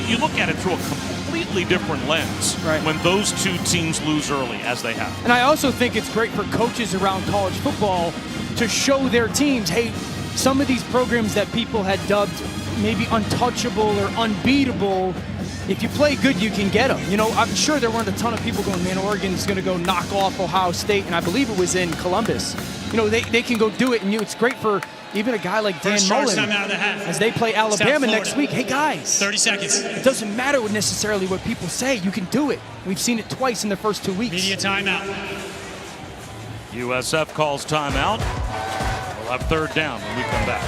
you look at it through a completely different lens when those two teams lose early, as they have. And I also think it's great for coaches around college football to show their teams, hey, some of these programs that people had dubbed maybe untouchable or unbeatable, if you play good, you can get them. You know, I'm sure there weren't a ton of people going, man, Oregon's going to go knock off Ohio State, and I believe it was in Columbus. You know, they can go do it, and it's great for even a guy like Dan Mullen as they play Alabama next week. Hey, guys. 30 seconds. It doesn't matter necessarily what people say. You can do it. We've seen it twice in the first 2 weeks. Media timeout. USF calls timeout. We'll have third down when we come back.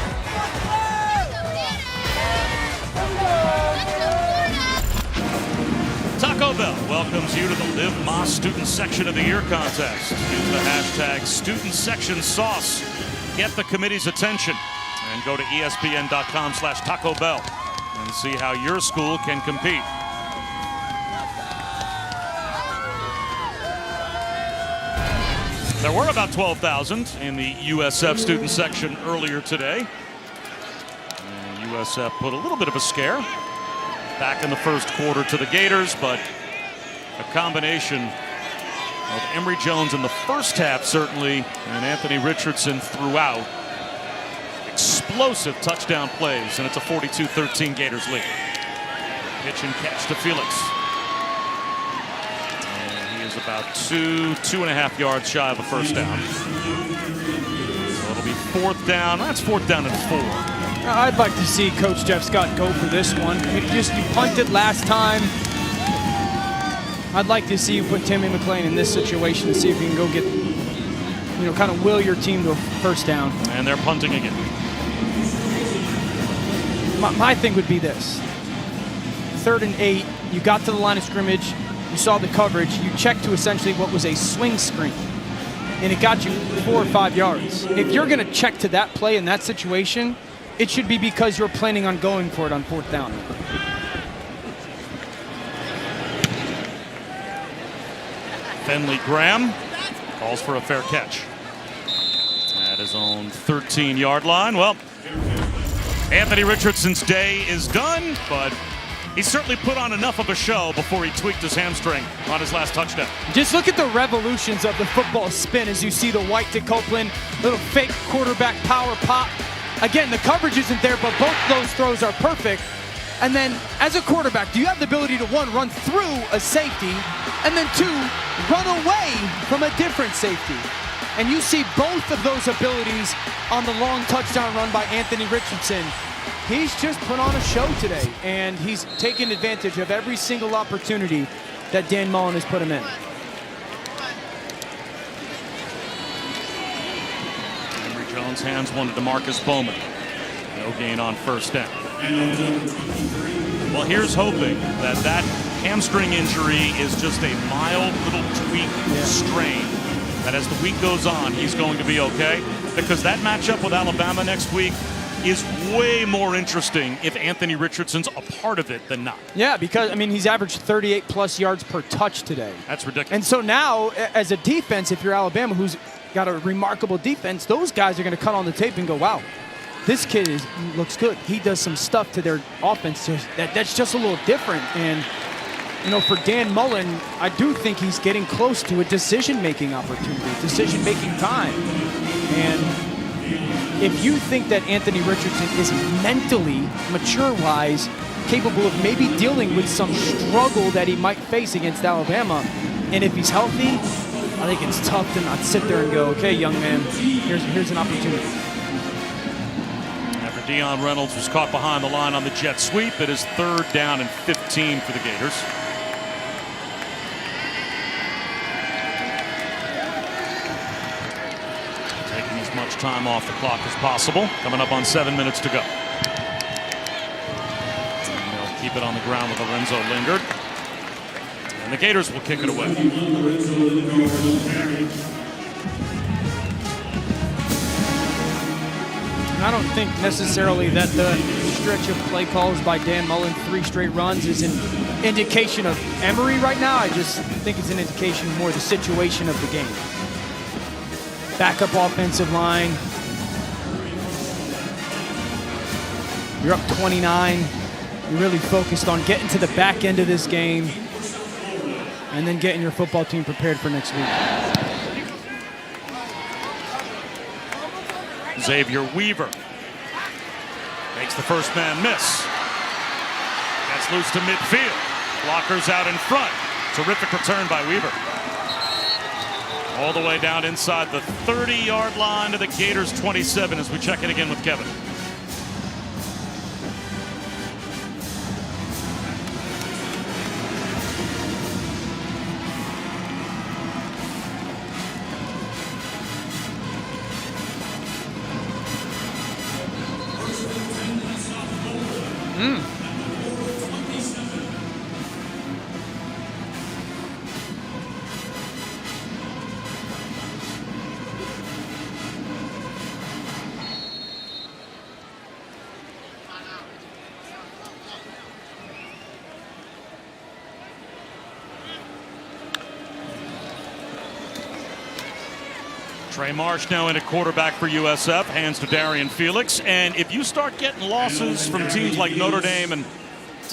Taco Bell welcomes you to the Live Moss Student Section of the Year contest. Use the hashtag StudentSectionSauce. Get the committee's attention and go to ESPN.com/Taco Bell and see how your school can compete. There were about 12,000 in the USF student section earlier today. And USF put a little bit of a scare back in the first quarter to the Gators, but a combination of Emory Jones in the first half, certainly, and Anthony Richardson throughout. Explosive touchdown plays, and it's a 42-13 Gators lead. Pitch and catch to Felix. And he is about 2.5 yards shy of a first down. So it'll be fourth down. That's fourth down and 4. I'd like to see Coach Jeff Scott go for this one. You punted last time. I'd like to see you put Timmy McClain in this situation to see if you can go get, kind of will your team to a first down. And they're punting again. My thing would be this. 3rd and 8, you got to the line of scrimmage, you saw the coverage, you checked to essentially what was a swing screen, and it got you 4 or 5 yards. If you're going to check to that play in that situation, it should be because you're planning on going for it on 4th down. Finley Graham calls for a fair catch at his own 13-yard line. Well, Anthony Richardson's day is done, but he certainly put on enough of a show before he tweaked his hamstring on his last touchdown. Just look at the revolutions of the football spin as you see the White to Copeland, little fake quarterback power pop. Again, the coverage isn't there, but both those throws are perfect. And then, as a quarterback, do you have the ability to, 1, run through a safety, and then 2, run away from a different safety? And you see both of those abilities on the long touchdown run by Anthony Richardson. He's just put on a show today, and he's taken advantage of every single opportunity that Dan Mullen has put him in. Emory Jones hands one to DeMarcus Bowman. No gain on first down. Well, here's hoping that that hamstring injury is just a mild little tweak strain, that as the week goes on, he's going to be okay, because that matchup with Alabama next week is way more interesting if Anthony Richardson's a part of it than not. Yeah, because, he's averaged 38-plus yards per touch today. That's ridiculous. And so now, as a defense, if you're Alabama, who's got a remarkable defense, those guys are going to cut on the tape and go, wow, this kid looks good. He does some stuff to their offense that's just a little different. And, for Dan Mullen, I do think he's getting close to a decision-making opportunity, decision-making time. And if you think that Anthony Richardson is mentally, mature-wise, capable of maybe dealing with some struggle that he might face against Alabama, and if he's healthy, I think it's tough to not sit there and go, okay, young man, here's an opportunity. After Deion Reynolds was caught behind the line on the jet sweep, it is 3rd down and 15 for the Gators. Taking as much time off the clock as possible. Coming up on 7 minutes to go. And they'll keep it on the ground with Lorenzo Lingard. And the Gators will kick it away. I don't think necessarily that the stretch of play calls by Dan Mullen, 3 straight runs, is an indication of Emory right now. I just think it's an indication more the situation of the game. Backup offensive line. You're up 29. You're really focused on getting to the back end of this game and then getting your football team prepared for next week. Xavier Weaver makes the first man miss. Gets loose to midfield. Blockers out in front. Terrific return by Weaver. All the way down inside the 30-yard line to the Gators 27 as we check in again with Kevin. Trey Marsh now in at quarterback for USF, hands to Darian Felix. And if you start getting losses from teams like Notre Dame and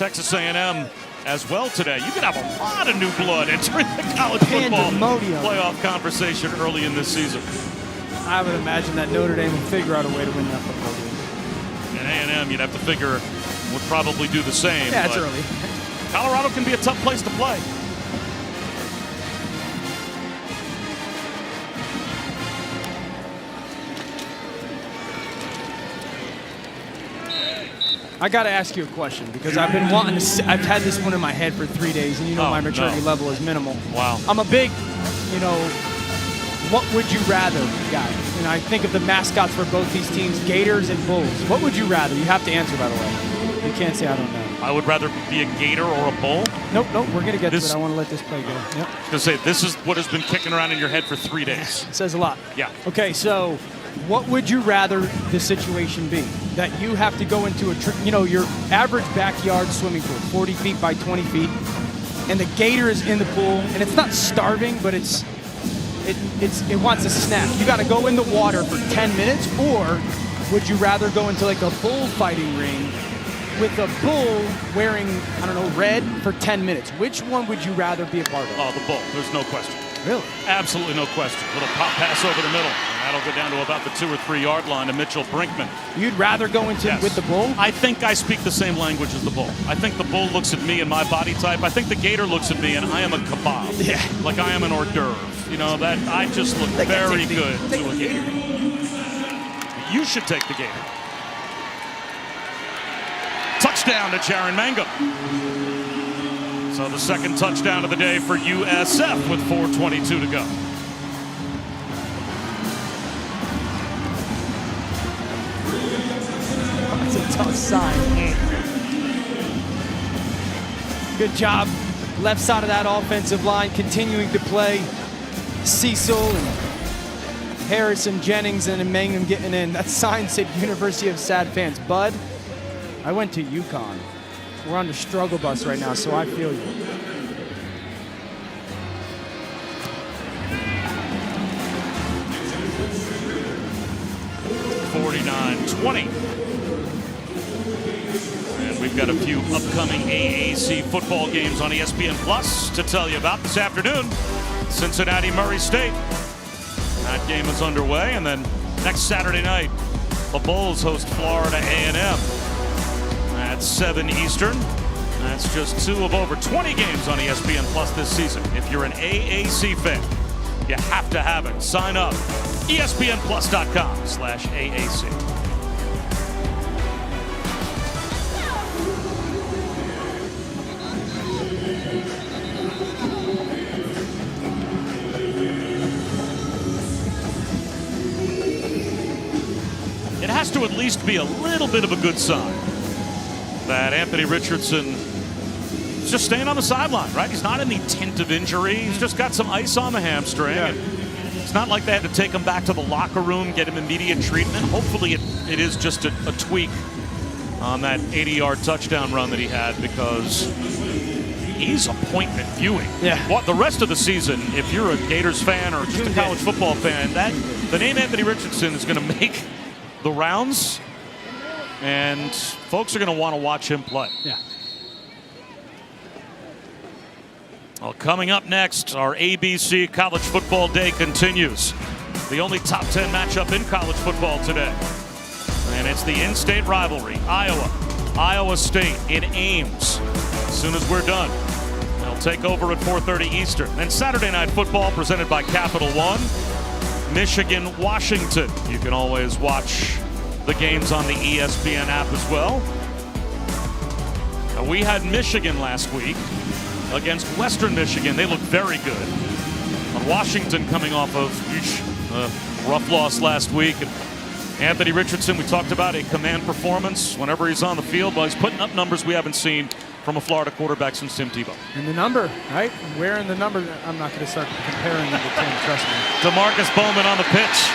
Texas A&M as well today. You could have a lot of new blood entering the college football Pandemonium. playoff conversation early in this season. I would imagine that Notre Dame will figure out a way to win that football game. And A&M, you'd have to figure, would probably do the same. Yeah, it's early. Colorado can be a tough place to play. I got to ask you a question because I've been wanting to. I've had this one in my head for 3 days, and you know my maturity level is minimal. Wow. I'm a big, what would you rather guy? I think of the mascots for both these teams, Gators and Bulls. What would you rather? You have to answer, by the way. You can't say I don't know. I would rather be a Gator or a Bull. Nope. We're gonna get to it. I want to let this play go. Yep. I was gonna say this is what has been kicking around in your head for 3 days. It says a lot. Yeah. Okay, so what would you rather the situation be? That you have to go into your average backyard swimming pool, 40 feet by 20 feet, and the gator is in the pool, and it's not starving, but it wants a snack. You got to go in the water for 10 minutes, or would you rather go into like a bullfighting ring with a bull wearing, red for 10 minutes? Which one would you rather be a part of? Oh, the Bull. There's no question. Really? Absolutely no question. Little pop pass over the middle. And that'll go down to about the 2 or 3 yard line to Mitchell Brinkman. You'd rather go into with the bull? I think I speak the same language as the bull. I think the bull looks at me and my body type. I think the gator looks at me and I am a kebab. Yeah. Like I am an hors d'oeuvre. That I just look very good to a gator. You should take the gator. Touchdown to Jaron Mangum. So the second touchdown of the day for USF with 4:22 to go. That's a tough sign. Good job. Left side of that offensive line continuing to play. Cecil and Harrison, Jennings, and Mangum getting in. That sign said University of Sad Fans. Bud, I went to UConn. We're on the struggle bus right now, so I feel you. $49-20. And we've got a few upcoming AAC football games on ESPN Plus to tell you about this afternoon. Cincinnati, Murray State. That game is underway, and then next Saturday night, the Bulls host Florida A&M. At 7 Eastern. That's just 2 of over 20 games on ESPN Plus this season. If you're an AAC fan, you have to have it. Sign up. ESPNplus.com/AAC. It has to at least be a little bit of a good sign that Anthony Richardson is just staying on the sideline, right? He's not in the tent of injury. He's just got some ice on the hamstring. Yeah. It's not like they had to take him back to the locker room, get him immediate treatment. Hopefully it is just a tweak on that 80-yard touchdown run that he had, because he's appointment viewing. Yeah. What the rest of the season, if you're a Gators fan or just a college football fan, the name Anthony Richardson is going to make the rounds, and folks are going to want to watch him play. Yeah. Well, coming up next, our ABC College Football Day continues. The only top 10 matchup in college football today. And it's the in-state rivalry, Iowa State in Ames. As soon as we're done, they'll take over at 4:30 Eastern. Then Saturday Night Football presented by Capital One. Michigan, Washington. You can always watch the games on the ESPN app as well. Now, we had Michigan last week against Western Michigan. They looked very good. On Washington coming off of a rough loss last week. And Anthony Richardson, we talked about a command performance whenever he's on the field, but he's putting up numbers we haven't seen from a Florida quarterback since Tim Tebow. And the number, right? Wearing the number, I'm not going to start comparing them to Tim, trust me. DeMarcus Bowman on the pitch.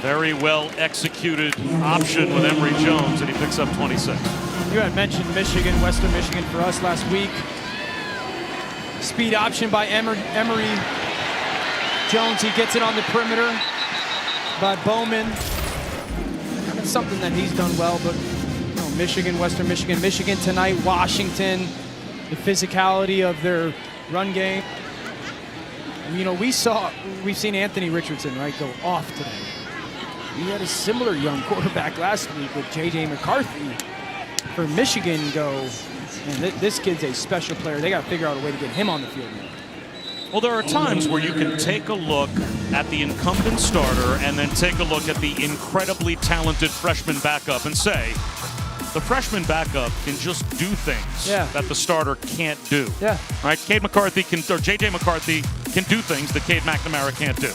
Very well executed option with Emory Jones, and he picks up 26. You had mentioned Michigan, Western Michigan for us last week. Speed option by Emory Jones. He gets it on the perimeter by Bowman. That's something that he's done well, but Michigan, Western Michigan. Michigan tonight, Washington, the physicality of their run game. You know, we've seen Anthony Richardson, right, go off today. We had a similar young quarterback last week with J.J. McCarthy for Michigan go, man, this kid's a special player. They got to figure out a way to get him on the field now. Well, there are times where you can take a look at the incumbent starter and then take a look at the incredibly talented freshman backup and say, the freshman backup can just do things that the starter can't do. Yeah. Right? J.J. McCarthy can do things that Cade McNamara can't do.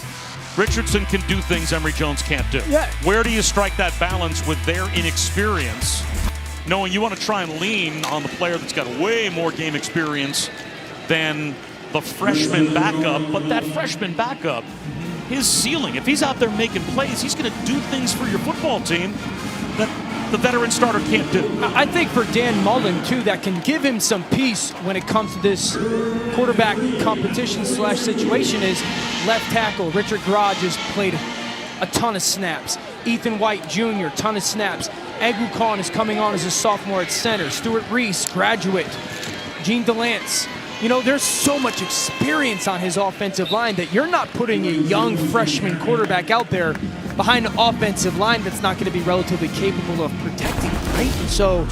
Richardson can do things Emory Jones can't do. Yeah. Where do you strike that balance with their inexperience, knowing you want to try and lean on the player that's got way more game experience than the freshman backup, but that freshman backup, his ceiling, if he's out there making plays, he's going to do things for your football team that the veteran starter can't do. I think for Dan Mullen, too, that can give him some peace when it comes to this quarterback competition / situation is left tackle. Richard Garage has played a ton of snaps. Ethan White Jr., ton of snaps. Agu Khan is coming on as a sophomore at center. Stuart Reese, graduate. Gene DeLance. You know, there's so much experience on his offensive line that you're not putting a young freshman quarterback out there behind an offensive line that's not going to be relatively capable of protecting, right? So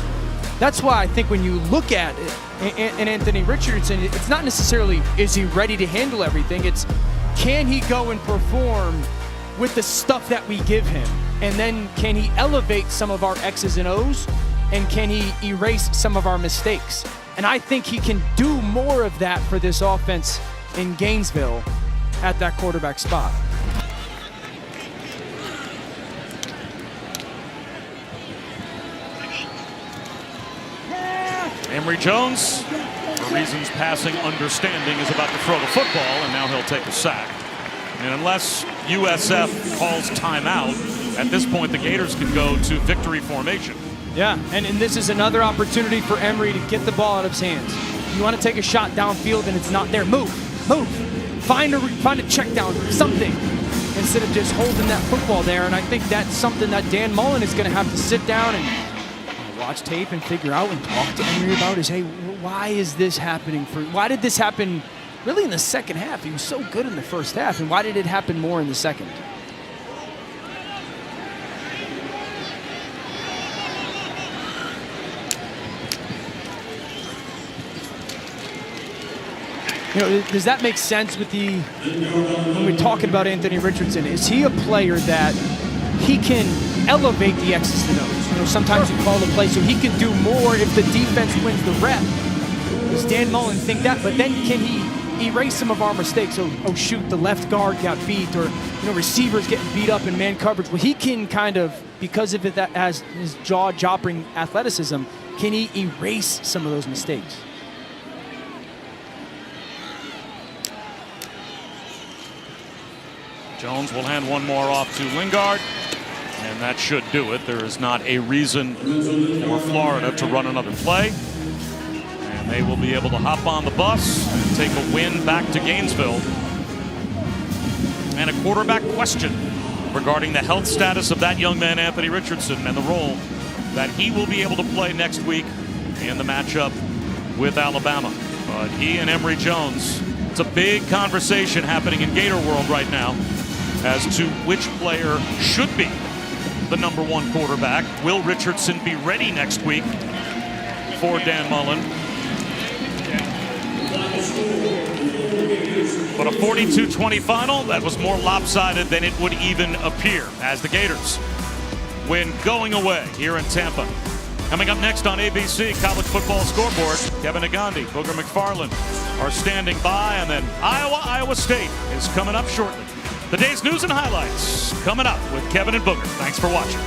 that's why I think when you look at it, and Anthony Richardson, it's not necessarily is he ready to handle everything, it's can he go and perform with the stuff that we give him? And then can he elevate some of our X's and O's? And can he erase some of our mistakes? And I think he can do more of that for this offense in Gainesville at that quarterback spot. Emory Jones, for reasons passing understanding, is about to throw the football, and now he'll take a sack. And unless USF calls timeout, at this point the Gators can go to victory formation. Yeah, and this is another opportunity for Emory to get the ball out of his hands. You want to take a shot downfield and it's not there, move. Find a check down, something, instead of just holding that football there. And I think that's something that Dan Mullen is going to have to sit down and watch tape and figure out and talk to Emory about is, hey, why is this happening? Why did this happen really in the second half? He was so good in the first half, and why did it happen more in the second? You know, does that make sense with when we're talking about Anthony Richardson? Is he a player that he can elevate the X's and O's? You know, sometimes you call the play so he can do more if the defense wins the rep. Does Dan Mullen think that? But then can he erase some of our mistakes? Oh shoot, the left guard got beat, or receivers getting beat up in man coverage. Well, he can kind of, because of it, that as his jaw-dropping athleticism, can he erase some of those mistakes? Jones will hand one more off to Lingard, and that should do it. There is not a reason for Florida to run another play, and they will be able to hop on the bus and take a win back to Gainesville. And a quarterback question regarding the health status of that young man, Anthony Richardson, and the role that he will be able to play next week in the matchup with Alabama. But he and Emory Jones, it's a big conversation happening in Gator World right now as to which player should be the #1 quarterback. Will Richardson be ready next week for Dan Mullen? But a 42-20 final, that was more lopsided than it would even appear as the Gators win going away here in Tampa. Coming up next on ABC College Football Scoreboard, Kevin Agandi, Booger McFarland are standing by, and then Iowa State is coming up shortly. The day's news and highlights coming up with Kevin and Booger. Thanks for watching.